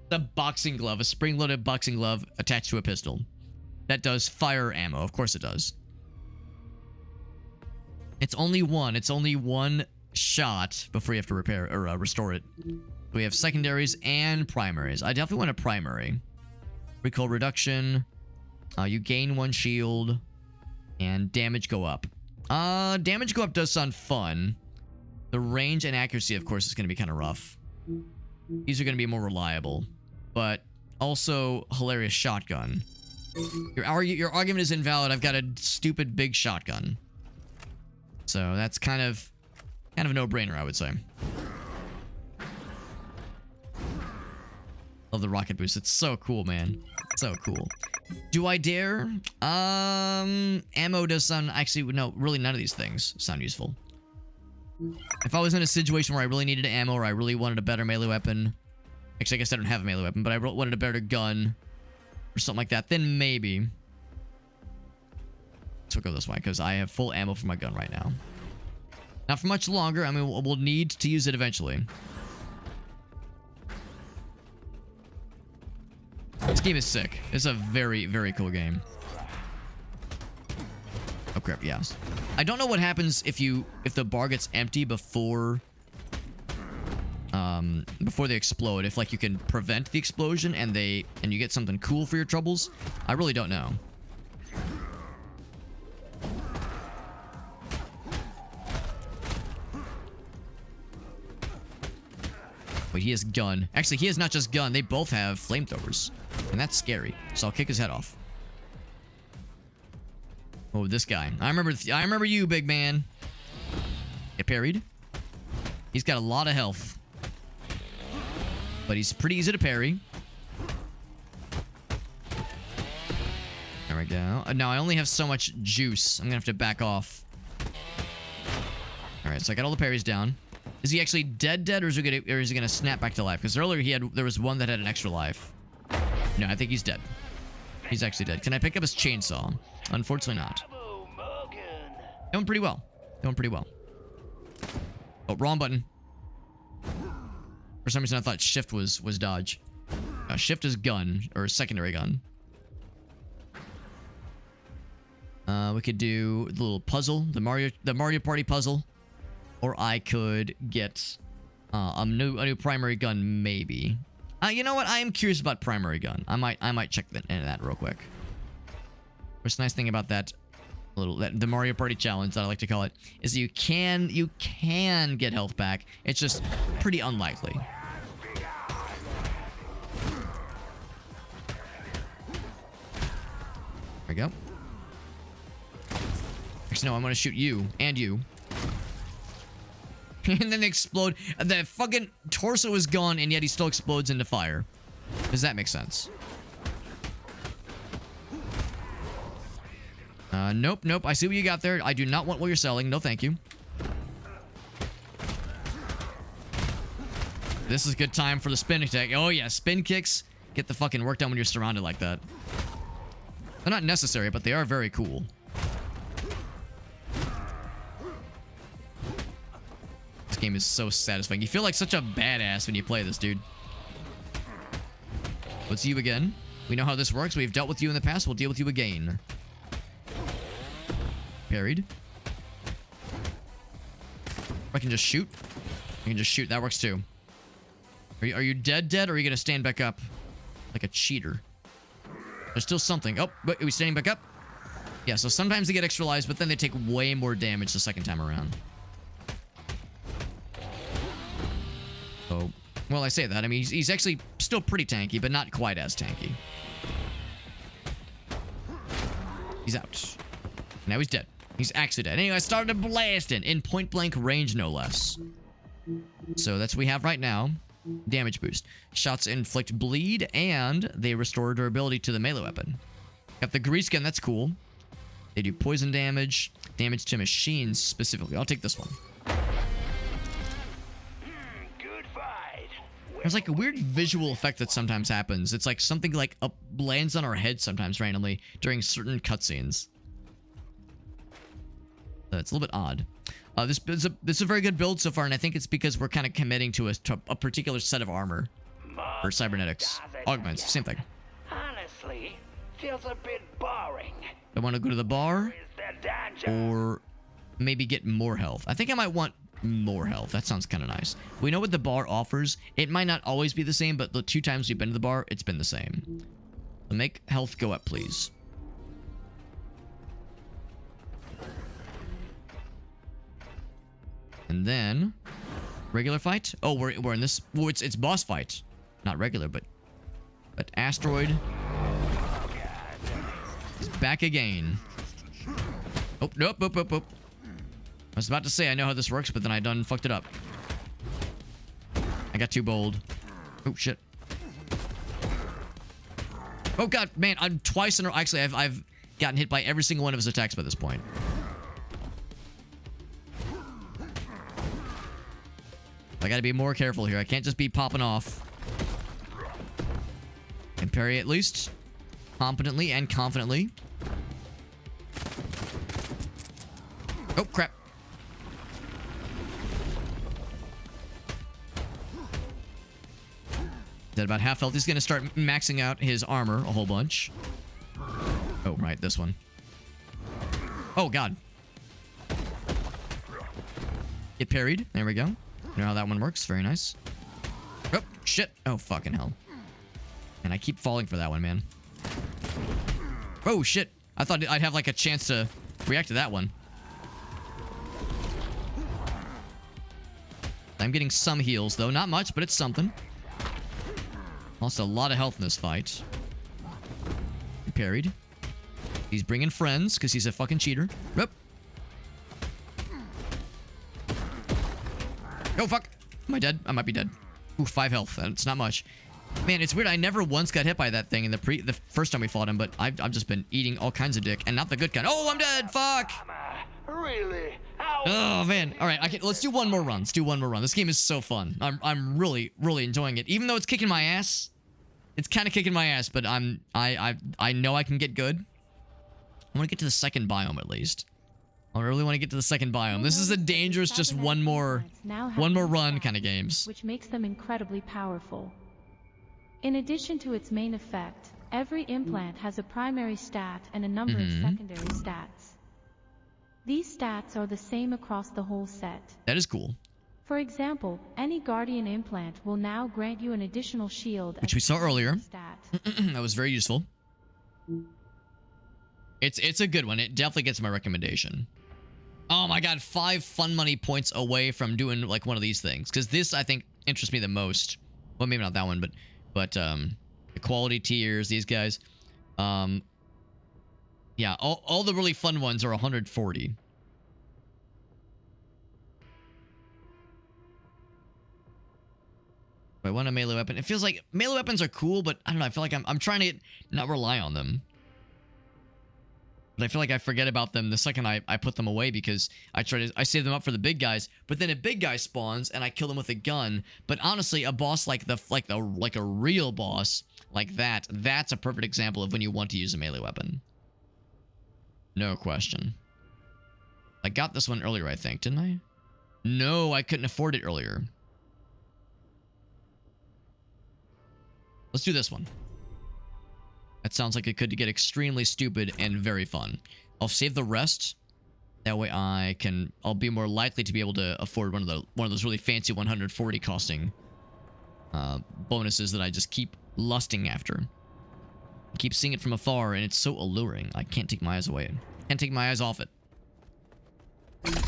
The boxing glove. A spring-loaded boxing glove attached to a pistol. That does fire ammo. Of course it does. It's only one. It's only one shot before you have to repair or restore it. We have secondaries and primaries. I definitely want a primary. Recoil reduction. You gain 1 shield. And damage go up. Damage go up does sound fun. The range and accuracy, of course, is going to be kind of rough. These are going to be more reliable. But also, hilarious shotgun. Your argument is invalid. I've got a stupid big shotgun. So that's kind of a no-brainer, I would say. Love the rocket boost. It's so cool, man. So cool. Do I dare? Ammo does sound... Actually, no, really none of these things sound useful. If I was in a situation where I really needed ammo or I really wanted a better melee weapon... Actually, I guess I don't have a melee weapon, but I wanted a better gun or something like that, then maybe. So we'll go this way, because I have full ammo for my gun right now. Not for much longer. I mean, we'll need to use it eventually. This game is sick. It's a very, very cool game. Oh crap, yes. I don't know what happens if the bar gets empty before they explode. If like you can prevent the explosion and you get something cool for your troubles. I really don't know. Wait, he has gun. Actually, he has not just gun. They both have flamethrowers. And that's scary. So I'll kick his head off. Oh, this guy. I remember you, big man. Get parried. He's got a lot of health. But he's pretty easy to parry. There we go. Now, I only have so much juice. I'm gonna have to back off. Alright, so I got all the parries down. Is he actually dead, or is he gonna snap back to life? Because earlier there was one that had an extra life. No, I think he's dead. He's actually dead. Can I pick up his chainsaw? Unfortunately not. Doing pretty well. Doing pretty well. Oh, wrong button. For some reason, I thought shift was dodge. Shift is gun, or secondary gun. We could do the little puzzle, the Mario Party puzzle. Or I could get a new primary gun, maybe. You know what? I am curious about primary gun. I might check into that real quick. What's the nice thing about that the Mario Party challenge that I like to call it is you can get health back. It's just pretty unlikely. There we go. Actually, no, I'm gonna shoot you and you. And then they explode. The fucking torso is gone, and yet he still explodes into fire. Does that make sense? Nope. I see what you got there. I do not want what you're selling. No, thank you. This is a good time for the spin attack. Oh, yeah. Spin kicks. Get the fucking work done when you're surrounded like that. They're not necessary, but they are very cool. This game is so satisfying. You feel like such a badass when you play this, dude. It's you again. We know how this works. We've dealt with you in the past. We'll deal with you again. Parried. I can just shoot. I can just shoot. That works too. Are you dead, or are you gonna stand back up like a cheater? There's still something. Oh, wait, are we standing back up? Yeah, so sometimes they get extra lives, but then they take way more damage the second time around. Oh, well, I say that. I mean, he's actually still pretty tanky, but not quite as tanky. He's out. Now he's dead. He's actually dead. Anyway, I started blasting in point-blank range, no less. So that's what we have right now. Damage boost. Shots inflict bleed, and they restore durability to the melee weapon. Got the grease gun. That's cool. They do poison damage. Damage to machines specifically. I'll take this one. Good fight. There's like a weird visual effect that sometimes happens. It's like something like lands on our head sometimes randomly during certain cutscenes. It's a little bit odd. This is a very good build so far, and I think it's because we're kind of committing to a particular set of armor. Or cybernetics. Augments, same thing. Honestly, feels a bit boring. I want to go to the bar, or maybe get more health. I think I might want more health. That sounds kind of nice. We know what the bar offers. It might not always be the same, but the 2 times we've been to the bar, it's been the same. So make health go up, please. And then regular fight. Oh, we're in this. Well, it's boss fight, not regular, but asteroid is back again. Oh, nope. I was about to say I know how this works, but then I done fucked it up. I got too bold. Oh shit. Oh god, man, I'm twice in a row. Actually, I've gotten hit by every single one of his attacks by this point. I gotta be more careful here. I can't just be popping off. And parry at least competently and confidently. Oh, crap. At about half health, he's gonna start maxing out his armor a whole bunch. Oh, right, this one. Oh, God. Get parried. There we go. You know how that one works. Very nice. Oh, shit. Oh, fucking hell. And I keep falling for that one, man. Oh, shit. I thought I'd have, like, a chance to react to that one. I'm getting some heals, though. Not much, but it's something. Also, a lot of health in this fight. Parried. He's bringing friends, because he's a fucking cheater. Yep. Oh, fuck. Am I dead? I might be dead. Ooh, 5 health. That's not much. Man, it's weird. I never once got hit by that thing in the first time we fought him, but I've just been eating all kinds of dick, and not the good kind. Oh, I'm dead! Fuck! Really? Oh, man. All right, let's do one more run. Let's do one more run. This game is so fun. I'm really, really enjoying it. Even though it's kicking my ass. It's kind of kicking my ass, but I know I can get good. I want to get to the second biome at least. I really want to get to the second biome. This is a dangerous, just one more run kind of games. Which makes them incredibly powerful. In addition to its main effect, every implant has a primary stat and a number of secondary stats. These stats are the same across the whole set. That is cool. For example, any Guardian implant will now grant you an additional shield, which we saw earlier. Stat. That was very useful. It's a good one. It definitely gets my recommendation. Oh my god, 5 fun money points away from doing like one of these things, because this I think interests me the most. Well, maybe not that one, but the quality tiers, these guys. Yeah, all the really fun ones are 140. I want a melee weapon. It feels like melee weapons are cool, but I don't know. I feel like I'm trying to not rely on them. But I feel like I forget about them the second I put them away, because I save them up for the big guys. But then a big guy spawns and I kill them with a gun. But honestly, a boss like a real boss like that's a perfect example of when you want to use a melee weapon. No question. I got this one earlier, I think, didn't I? No, I couldn't afford it earlier. Let's do this one. That sounds like it could get extremely stupid and very fun. I'll save the rest. That way I'll be more likely to be able to afford one of those really fancy 140 costing bonuses that I just keep lusting after. I keep seeing it from afar and it's so alluring. I can't take my eyes away. Can't take my eyes off it.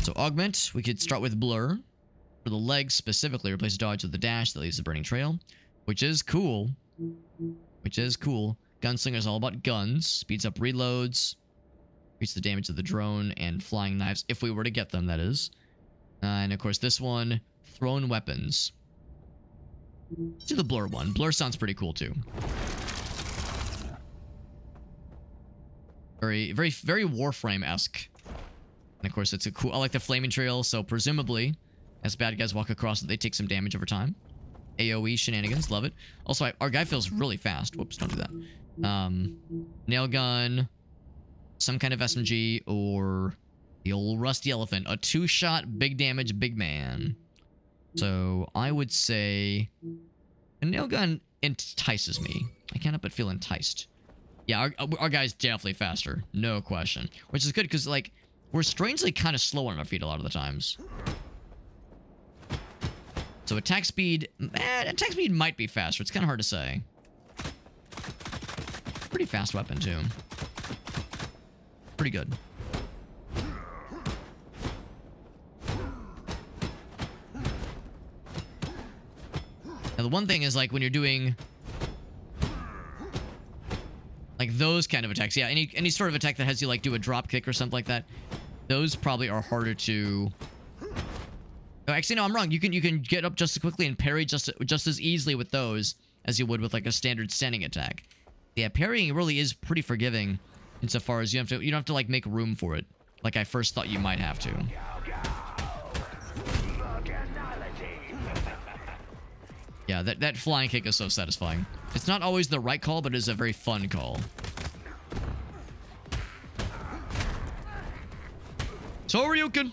So augment, we could start with blur. For the legs specifically, replace dodge with the dash that leaves a burning trail, which is cool. Which is cool. Gunslinger is all about guns. Speeds up reloads. Increase the damage of the drone and flying knives, if we were to get them, that is. And of course, this one, thrown weapons. Let's do the blur one. Blur sounds pretty cool too. Very, very, very Warframe-esque. And of course, it's a cool. I like the flaming trail, so presumably, as bad guys walk across it, they take some damage over time. AoE shenanigans, love it. Also, our guy feels really fast. Whoops, don't do that. Nail gun, some kind of SMG, or the old rusty elephant. A 2-shot, big damage, big man. So I would say a nail gun entices me. I can't help but feel enticed. Yeah, our guy's definitely faster, no question. Which is good because, like, we're strangely kind of slow on our feet a lot of the times. So attack speed might be faster. It's kind of hard to say. Pretty fast weapon, too. Pretty good. Now, the one thing is, like, when you're doing like those kind of attacks, yeah, any sort of attack that has you, like, do a drop kick or something like that, those probably are harder to... Oh, actually, no, I'm wrong. You can get up just as quickly and parry just as easily with those as you would with, like, a standard standing attack. Yeah, parrying really is pretty forgiving insofar as you don't have to like make room for it, like I first thought you might have to. Yeah, that flying kick is so satisfying. It's not always the right call, but it is a very fun call. Soryuken!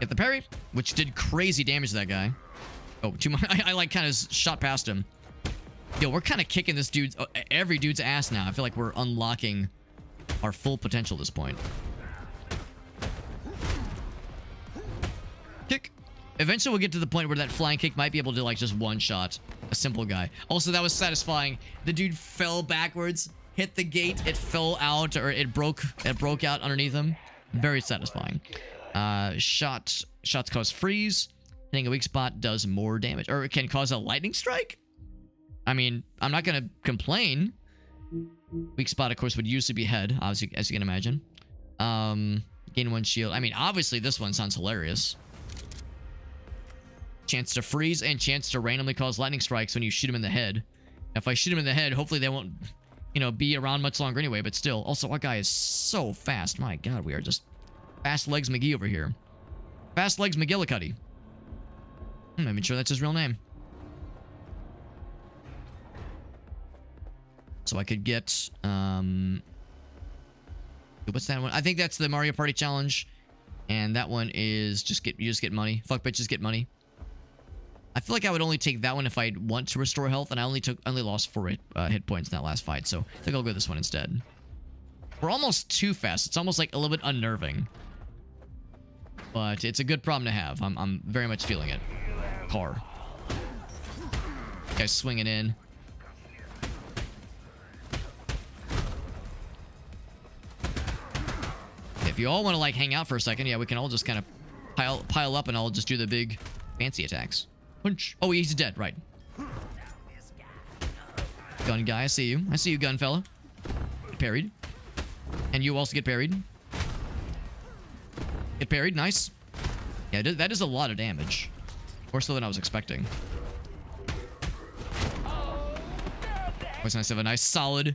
Get the parry, which did crazy damage to that guy. Oh, too much. I like kind of shot past him. Yo, we're kind of kicking this dude's, every dude's ass now. I feel like we're unlocking our full potential at this point. Kick. Eventually we'll get to the point where that flying kick might be able to like just one-shot a simple guy. Also, that was satisfying. The dude fell backwards, hit the gate, it fell out, or it broke out underneath him. Very satisfying. Shots cause freeze. Hitting a weak spot does more damage. Or it can cause a lightning strike? I mean, I'm not gonna complain. Weak spot, of course, would usually be head, obviously, as you can imagine. Gain 1 shield. I mean, obviously, this one sounds hilarious. Chance to freeze and chance to randomly cause lightning strikes when you shoot him in the head. If I shoot him in the head, hopefully they won't, you know, be around much longer anyway, but still. Also, our guy is so fast. My god, we are just Fast Legs McGee over here. Fast Legs McGillicuddy. I'm not even sure that's his real name. So I could get, what's that one? I think that's the Mario Party challenge. And that one is you just get money. Fuck bitches, get money. I feel like I would only take that one if I want to restore health, and I only lost 4 hit points in that last fight, so I think I'll go this one instead. We're almost too fast. It's almost like a little bit unnerving. But it's a good problem to have. I'm very much feeling it. Car. Guy's swinging in. If you all want to like hang out for a second, yeah, we can all just kind of pile up, and I'll just do the big fancy attacks. Punch. Oh, he's dead. Right. Gun guy, I see you. I see you, gun fella. Parried. And you also get parried. Get parried. Nice. Yeah, that is a lot of damage. More so than I was expecting. Always nice to have a nice solid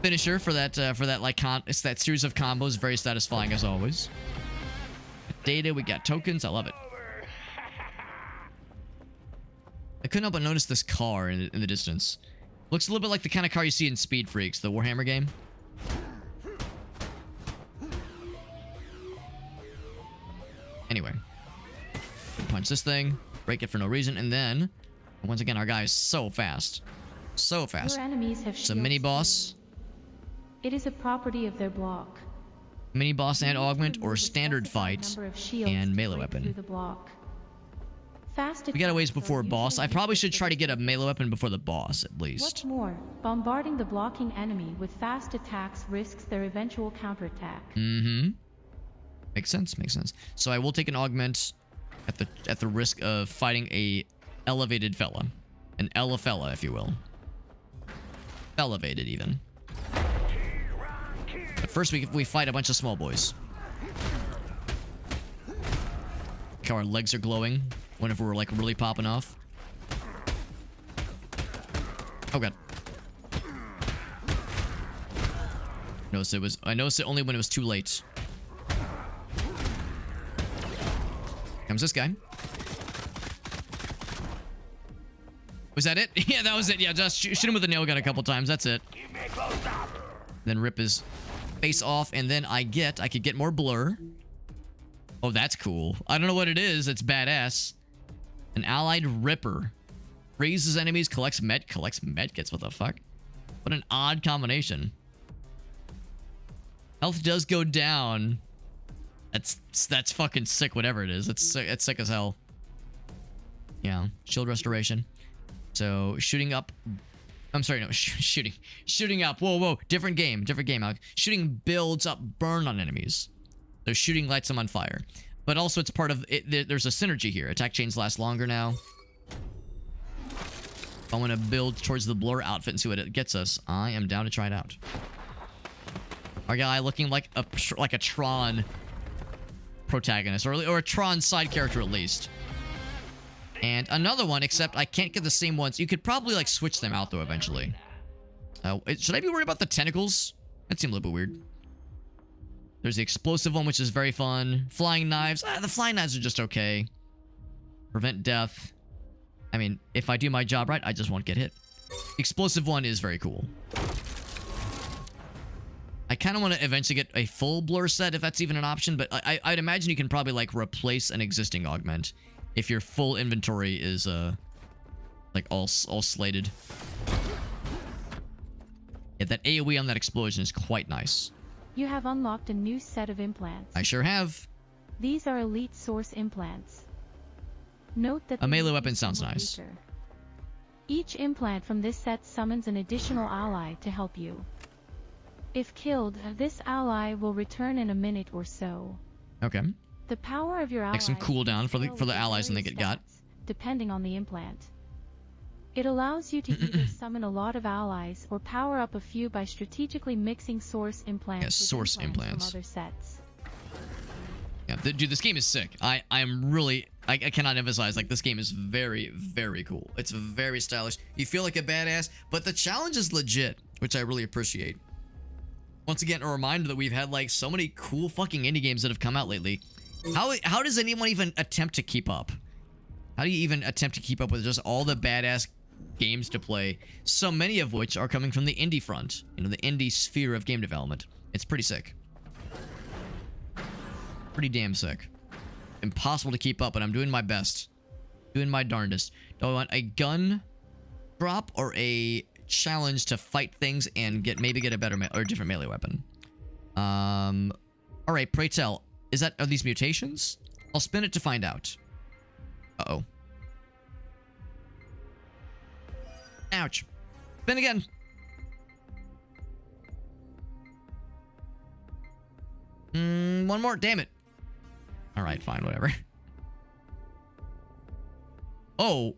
finisher for that like it's that series of combos. Very satisfying as always. Data, we got tokens. I love it. I couldn't help but notice this car in the distance. Looks a little bit like the kind of car you see in Speed Freaks, the Warhammer game. Anyway. Punch this thing. Break it for no reason. And then, once again, our guy is so fast. So fast. Your enemies have it's a mini-boss. It is a property of their block. Mini-boss and augment, or standard fight, and melee weapon. We got a ways before boss. I probably should try to get a melee weapon before the boss, at least. What's more, bombarding the blocking enemy with fast attacks risks their eventual counterattack. Mm-hmm. Makes sense, makes sense. So I will take an augment at the risk of fighting a elevated fella. An fella, if you will. Elevated, even. But first we fight a bunch of small boys. How our legs are glowing whenever we're like really popping off. Oh god. I noticed it only when it was too late. Comes this guy. Was that it? Yeah, that was it. Yeah, just shoot him with a nail gun a couple times. That's it. Then rip his face off, and then I could get more blur. Oh, that's cool. I don't know what it is. It's badass. An allied ripper. Freezes enemies, collects medkits. What the fuck? What an odd combination. Health does go down. That's fucking sick, whatever it is. It's sick as hell. Yeah. Shield restoration. So, shooting up... I'm sorry, no. Shooting up. Whoa. Different game, Alex. Shooting builds up burn on enemies. So, shooting lights them on fire. But also, it's part of... there's a synergy here. Attack chains last longer now. If I want to build towards the blur outfit and see what it gets us, I am down to try it out. Our guy looking like a Tron protagonist, or a Tron side character at least. And another one, except I can't get the same ones. You could probably, like, switch them out, though, eventually. Should I be worried about the tentacles? That seemed a little bit weird. There's the explosive one, which is very fun. Flying knives. The flying knives are just okay. Prevent death. I mean, if I do my job right, I just won't get hit. The explosive one is very cool. I kind of want to eventually get a full blur set, if that's even an option, but I'd imagine you can probably, like, replace an existing augment if your full inventory is, like, all slated. Yeah, that AoE on that explosion is quite nice. You have unlocked a new set of implants. I sure have. These are elite source implants. Note that A melee weapon sounds nice. Weaker. Each implant from this set summons an additional ally to help you. If killed, this ally will return in a minute or so. Okay. The power of your ally Like some cooldown for the allies when they get got. Depending on the implant. It allows you to either summon a lot of allies or power up a few by strategically mixing source implants with source implants from other sets. Yeah, dude, this game is sick. I'm really... I cannot emphasize, like, this game is very, very cool. It's very stylish. You feel like a badass, but the challenge is legit, which I really appreciate. Once again, a reminder that we've had, like, so many cool fucking indie games that have come out lately. How does anyone even attempt to keep up? How do you even attempt to keep up with just all the badass games to play, so many of which are coming from the indie front, you know, the indie sphere of game development? It's pretty sick. Pretty damn sick. Impossible to keep up, but I'm doing my best. Doing my darndest. Do I want a gun drop or a challenge to fight things and maybe get a better or a different melee weapon? All right, pray tell. Are these mutations? I'll spin it to find out. Uh-oh. Ouch. Spin again. One more. Damn it. All right, fine, whatever. Oh.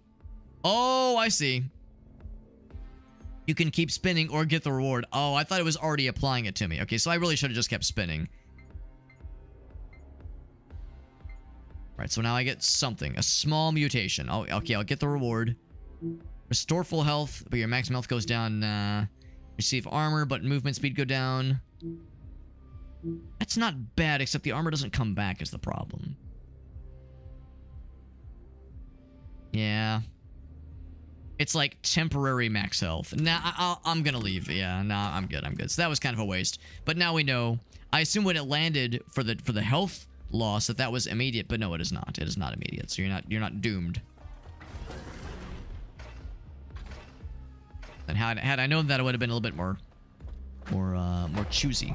Oh, I see. You can keep spinning or get the reward. Oh, I thought it was already applying it to me. Okay, so I really should have just kept spinning. Right, so now I get something. A small mutation. Oh, okay, I'll get the reward. Restore full health, but your maximum health goes down. Receive armor, but movement speed go down. That's not bad, except the armor doesn't come back is the problem. Yeah. It's like temporary max health. Nah, I'm gonna leave. Yeah, nah, I'm good. I'm good. So that was kind of a waste. But now we know. I assume when it landed for the health loss that was immediate, but no, it is not. It is not immediate. So you're not doomed. And had I known that, it would have been a little bit more choosy.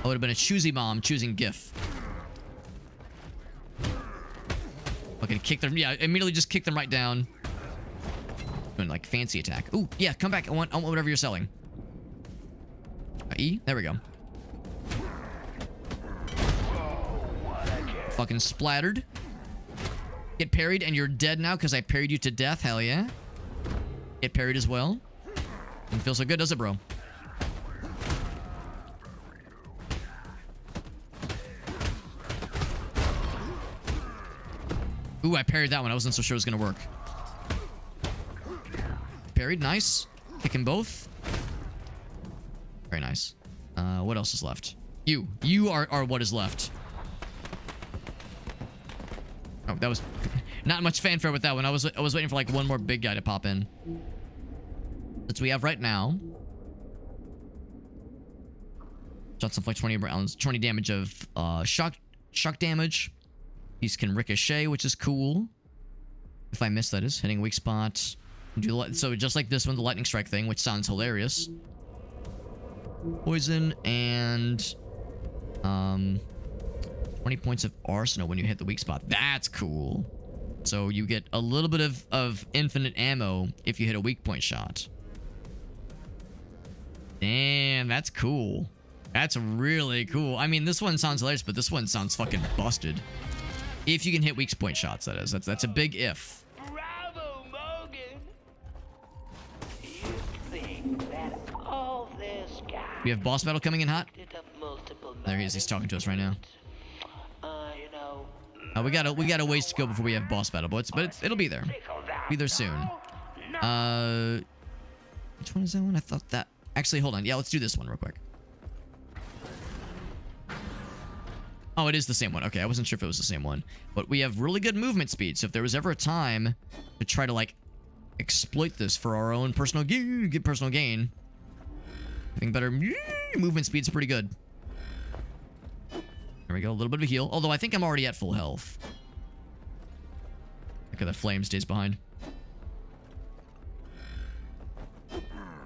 I would have been a choosy mom choosing GIF. Fucking kick them. Yeah, immediately just kick them right down. Doing like fancy attack. Ooh, yeah, come back. I want whatever you're selling. E. There we go. Fucking splattered. Get parried and you're dead now because I parried you to death. Hell yeah. Get parried as well. Doesn't feel so good, does it, bro? Ooh, I parried that one. I wasn't so sure it was gonna work. Parried, nice. Kicking both. Very nice. What else is left? You are what is left. Oh, that was not much fanfare with that one. I was waiting for like one more big guy to pop in. That's what we have right now. Shots inflict 20 rounds, 20 damage of shock damage. These can ricochet, which is cool. If I miss, that is hitting weak spot. So just like this one, the lightning strike thing, which sounds hilarious. Poison and 20 points of arsenal when you hit the weak spot. That's cool. So you get a little bit of infinite ammo if you hit a weak point shot. Damn, that's cool. That's really cool. I mean, this one sounds hilarious, but this one sounds fucking busted. If you can hit weak point shots, that is. That's a big if. Bravo, Morgan. You think that all this guy We have boss battle coming in hot. did up multiple There he is. He's talking to us right now. you know, We got a ways to go before we have boss battle, but it'll be there. Be there soon. Which one is that one? I thought that... Actually, hold on. Yeah, let's do this one real quick. Oh, it is the same one. Okay, I wasn't sure if it was the same one. But we have really good movement speed, so if there was ever a time to try to, like, exploit this for our own personal gain, I think better movement speed's pretty good. There we go, a little bit of a heal. Although I think I'm already at full health. Okay, the flame stays behind.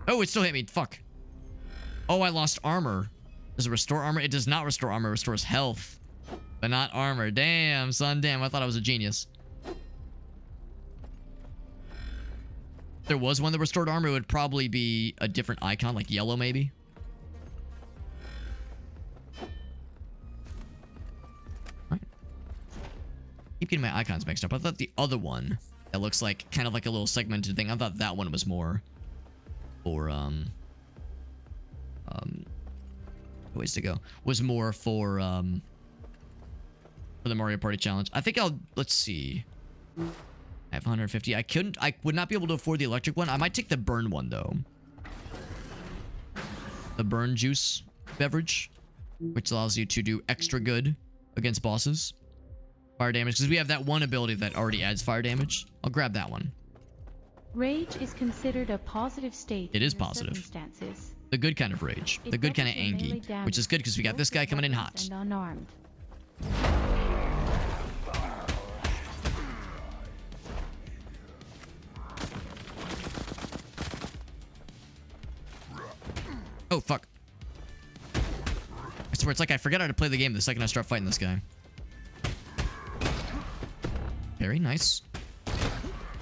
Oh, it still hit me. Fuck. Oh, I lost armor. Does it restore armor? It does not restore armor. It restores health. But not armor. Damn, son. Damn, I thought I was a genius. If there was one that restored armor, it would probably be a different icon, like yellow maybe. Right. Keep getting my icons mixed up. I thought the other one that looks like kind of like a little segmented thing, I thought that one was more for ways to go, was more for the Mario Party challenge. I think let's see. I have 150. I would not be able to afford the electric one. I might take the burn one though. The burn juice beverage, which allows you to do extra good against bosses. Fire damage, because we have that one ability that already adds fire damage. I'll grab that one. Rage is considered a positive state. It is positive. Circumstances. The good kind of rage. The good kind of angy. Which is good because we got this guy coming in hot. And unarmed. Oh, fuck. I swear, it's like I forget how to play the game the second I start fighting this guy. Very nice.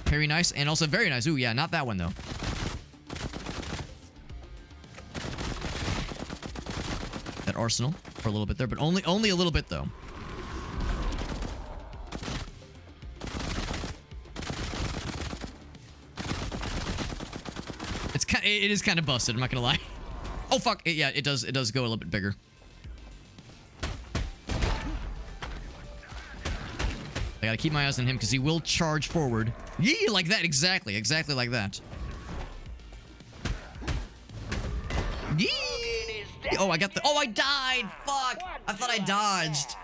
Very nice, and also very nice. Ooh, yeah, not that one, though. That arsenal for a little bit there, but only a little bit, though. It is kind of busted, I'm not gonna lie. Oh, fuck. Yeah, it does go a little bit bigger. I gotta keep my eyes on him because he will charge forward. Yee, like that. Exactly like that. Yee! Oh, I got the... Oh, I died! Fuck! I thought I dodged.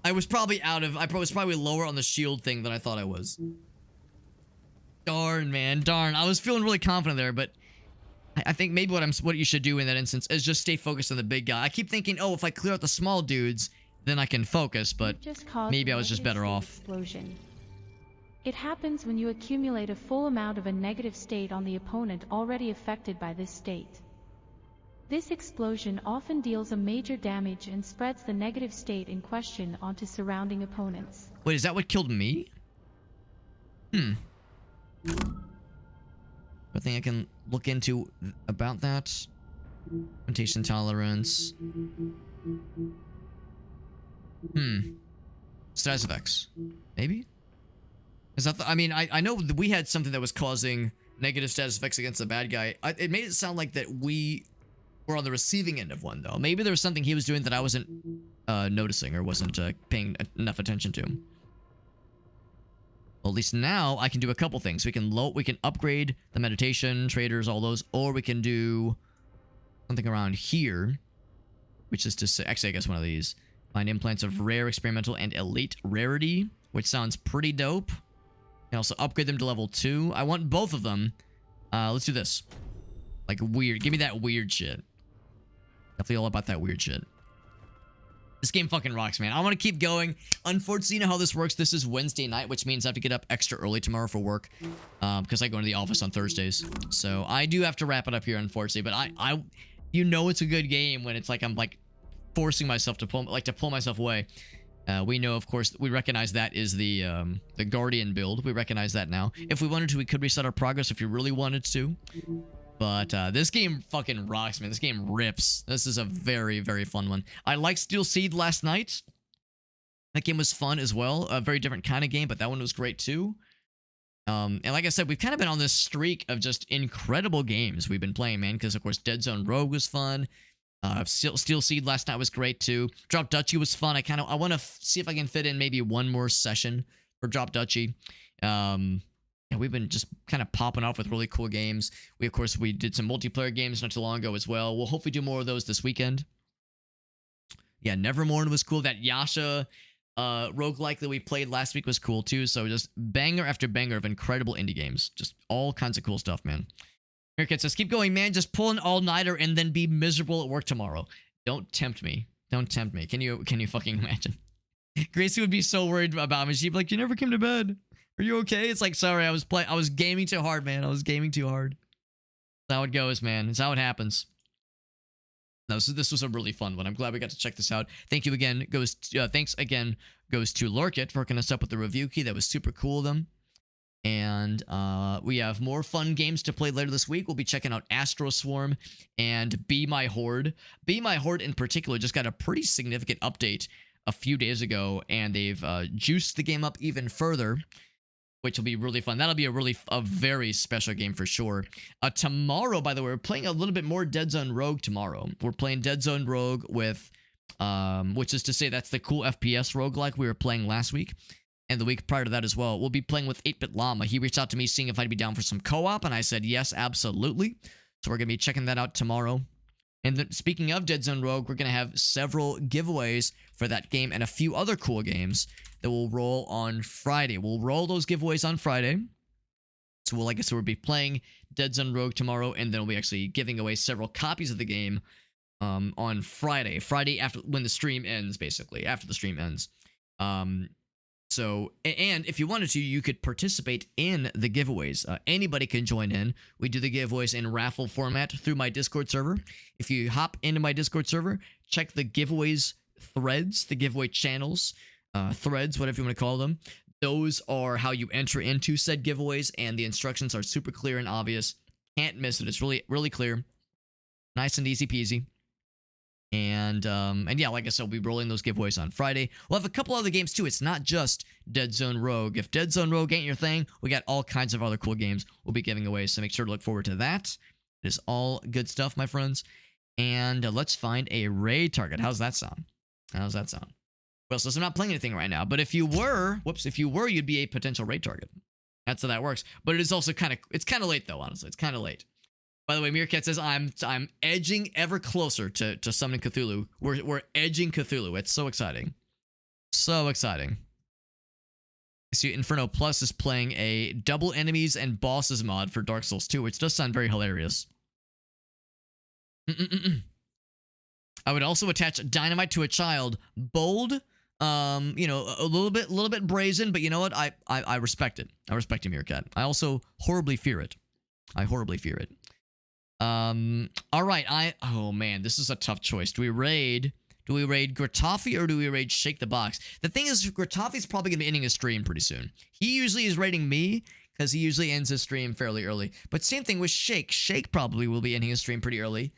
I was probably I was probably lower on the shield thing than I thought I was. Darn, man. Darn. I was feeling really confident there, but... I think maybe what you should do in that instance is just stay focused on the big guy. I keep thinking, oh, if I clear out the small dudes, then I can focus, but maybe I was just better off. Explosion. It happens when you accumulate a full amount of a negative state on the opponent already affected by this state. This explosion often deals a major damage and spreads the negative state in question onto surrounding opponents. Wait, is that what killed me? I think I can look into about that. Fermentation tolerance. Status effects. Maybe? Is that I mean, I know that we had something that was causing negative status effects against the bad guy. It made it sound like that we were on the receiving end of one, though. Maybe there was something he was doing that I wasn't noticing or wasn't paying enough attention to. Well, at least now I can do a couple things. We can upgrade the meditation, traders, all those, or we can do something around here, which is to say, actually, I guess one of these. Find implants of rare, experimental, and elite rarity, which sounds pretty dope. And also upgrade them to level 2. I want both of them. Let's do this. Like weird. Give me that weird shit. Definitely all about that weird shit. This game fucking rocks, man. I want to keep going. Unfortunately, you know how this works. This is Wednesday night, which means I have to get up extra early tomorrow for work. Because I go into the office on Thursdays. So I do have to wrap it up here, unfortunately. But you know it's a good game when it's like I'm like forcing myself to pull myself away. We know, of course, we recognize that is the Guardian build. We recognize that now. If we wanted to, we could reset our progress if you really wanted to. But this game fucking rocks, man. This game rips. This is a very, very fun one. I liked Steel Seed last night. That game was fun as well. A very different kind of game, but that one was great too. And like I said, we've kind of been on this streak of just incredible games we've been playing, man. Because, of course, Dead Zone Rogue was fun. Steel Seed last night was great too. Drop Duchy was fun. I want to see if I can fit in maybe one more session for Drop Duchy. Yeah, we've been just kind of popping off with really cool games. Of course, we did some multiplayer games not too long ago as well. We'll hopefully do more of those this weekend. Yeah, Nevermorn was cool. That Yasha roguelike that we played last week was cool too. So just banger after banger of incredible indie games. Just all kinds of cool stuff, man. Meerkat says, keep going, man. Just pull an all-nighter and then be miserable at work tomorrow. Don't tempt me. Don't tempt me. Can you fucking imagine? Gracie would be so worried about me. She'd be like, you never came to bed. Are you okay? It's like, sorry, I was gaming too hard, man. I was gaming too hard. That's how it goes, man. It's how it happens. No, so this was a really fun one. I'm glad we got to check this out. Thank you again. Thanks again goes to Lurkit for hooking us up with the review key. That was super cool of them. And we have more fun games to play later this week. We'll be checking out Astro Swarm and Be My Horde. Be My Horde in particular just got a pretty significant update a few days ago, and they've juiced the game up even further, which will be really fun. That'll be a very special game for sure. Tomorrow, by the way, we're playing a little bit more Dead Zone Rogue tomorrow. We're playing Dead Zone Rogue with, which is to say that's the cool FPS roguelike we were playing last week. And the week prior to that as well, we'll be playing with 8-Bit Llama. He reached out to me seeing if I'd be down for some co-op, and I said yes, absolutely. So we're going to be checking that out tomorrow. And then, speaking of Dead Zone Rogue, we're going to have several giveaways for that game and a few other cool games that will roll on Friday. We'll roll those giveaways on Friday. So we'll, like I said, we'll be playing Dead Zone Rogue tomorrow, and then we'll be actually giving away several copies of the game on Friday. Friday after, when the stream ends, basically, after the stream ends. So, and if you wanted to, you could participate in the giveaways. Anybody can join in. We do the giveaways in raffle format through my Discord server. If you hop into my Discord server, check the giveaways threads, the giveaway channels, threads, whatever you want to call them. Those are how you enter into said giveaways, and the instructions are super clear and obvious. Can't miss it. It's really, really clear. Nice and easy peasy. And yeah, like I said, we'll be rolling those giveaways on Friday. We'll have a couple other games too. It's not just Dead Zone Rogue. If Dead Zone Rogue ain't your thing, we got all kinds of other cool games we'll be giving away. So make sure to look forward to that. It is all good stuff, my friends. And let's find a raid target. How's that sound? How's that sound? Well, so I'm not playing anything right now. But if you were, you'd be a potential raid target. That's how that works. But it is also it's kind of late though, honestly. It's kind of late. By the way, Meerkat says, I'm edging ever closer to summoning Cthulhu. We're edging Cthulhu. It's so exciting. So exciting. I see Inferno Plus is playing a double enemies and bosses mod for Dark Souls 2, which does sound very hilarious. I would also attach dynamite to a child. Bold, you know, a little bit brazen, but you know what? I respect it. I respect you, Meerkat. I also horribly fear it. I horribly fear it. All right, oh man, this is a tough choice. Do we raid Gratafi or do we raid Shake the Box? The thing is, Gratafi's probably gonna be ending his stream pretty soon. He usually is raiding me because he usually ends his stream fairly early. But same thing with Shake. Shake probably will be ending his stream pretty early.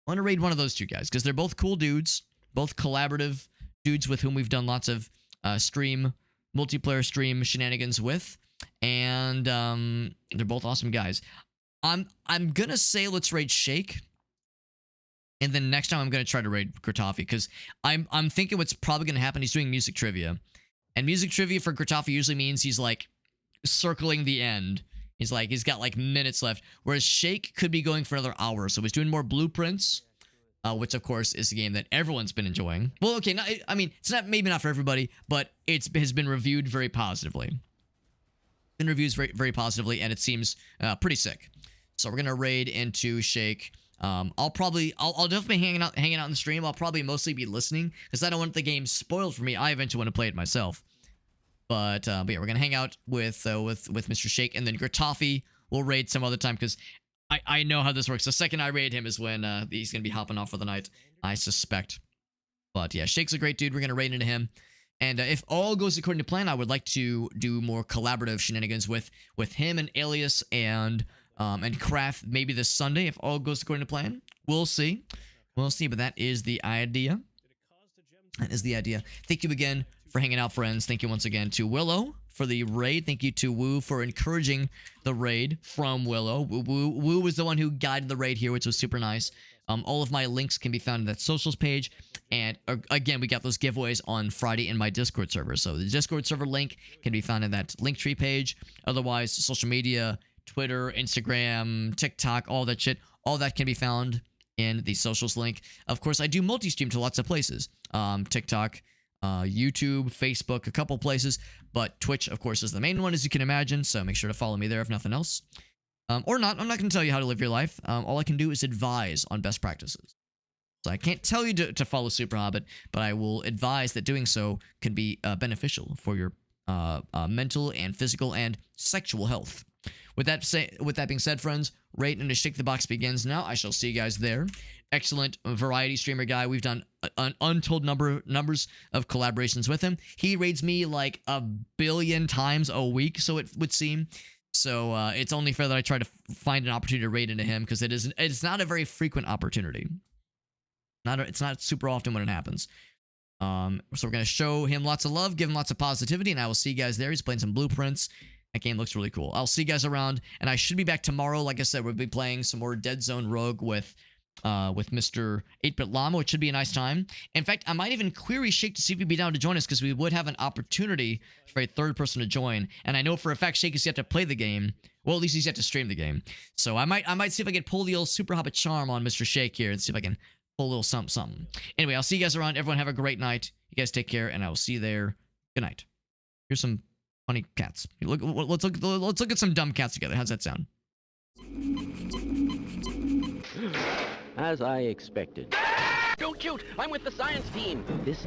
I want to raid one of those two guys because they're both cool dudes, both collaborative dudes with whom we've done lots of multiplayer stream shenanigans with, and they're both awesome guys. I'm gonna say let's raid Shake, and then next time I'm gonna try to raid Gratafi because I'm thinking what's probably gonna happen. He's doing music trivia, and music trivia for Gratafi usually means he's like circling the end. He's got like minutes left, whereas Shake could be going for another hour. So he's doing more blueprints, which of course is a game that everyone's been enjoying. Well, okay, I mean it's maybe not for everybody, but it has been reviewed very positively. Been reviewed very, very positively, and it seems pretty sick. So we're gonna raid into Shake. I'll definitely be hanging out in the stream. I'll probably mostly be listening because I don't want the game spoiled for me. I eventually want to play it myself. But yeah, we're gonna hang out with Mr. Shake, and then Gratafi will raid some other time because I know how this works. The second I raid him is when he's gonna be hopping off for the night, I suspect. But yeah, Shake's a great dude. We're gonna raid into him. And if all goes according to plan, I would like to do more collaborative shenanigans with him and Alias and Craft maybe this Sunday if all goes according to plan. We'll see. We'll see, but that is the idea. That is the idea. Thank you again for hanging out, friends. Thank you once again to Willow for the raid. Thank you to Woo for encouraging the raid from Willow. Woo was the one who guided the raid here, which was super nice. All of my links can be found in that socials page. And again, we got those giveaways on Friday in my Discord server. So the Discord server link can be found in that Linktree page. Otherwise, social media, Twitter, Instagram, TikTok, all that shit, all that can be found in the socials link. Of course, I do multi-stream to lots of places. TikTok, YouTube, Facebook, a couple places. But Twitch, of course, is the main one, as you can imagine. So make sure to follow me there if nothing else. Or not. I'm not going to tell you how to live your life. All I can do is advise on best practices. So I can't tell you to follow Super Hobbit, but I will advise that doing so can be beneficial for your mental and physical and sexual health. With that being said, friends, Rate and Shake the Box begins now. I shall see you guys there. Excellent variety streamer guy. We've done an untold numbers of collaborations with him. He raids me like 1 billion times a week, so it would seem. So it's only fair that I try to find an opportunity to raid into him, because it's not a very frequent opportunity. It's not super often when it happens. So we're going to show him lots of love, give him lots of positivity, and I will see you guys there. He's playing some Blueprints. That game looks really cool. I'll see you guys around, and I should be back tomorrow. Like I said, we'll be playing some more Dead Zone Rogue with Mr. 8-Bit Llama, which should be a nice time. In fact, I might even query Shake to see if he'd be down to join us, because we would have an opportunity for a third person to join. And I know for a fact Shake is yet to play the game. Well, at least he's yet to stream the game. So I might see if I can pull the old Super Hobbit charm on Mr. Shake here and see if I can pull a little something. Anyway, I'll see you guys around. Everyone have a great night. You guys take care, and I will see you there. Good night. Here's some funny cats. Let's look at some dumb cats together. How's that sound? As I expected. Don't shoot! I'm with the science team. This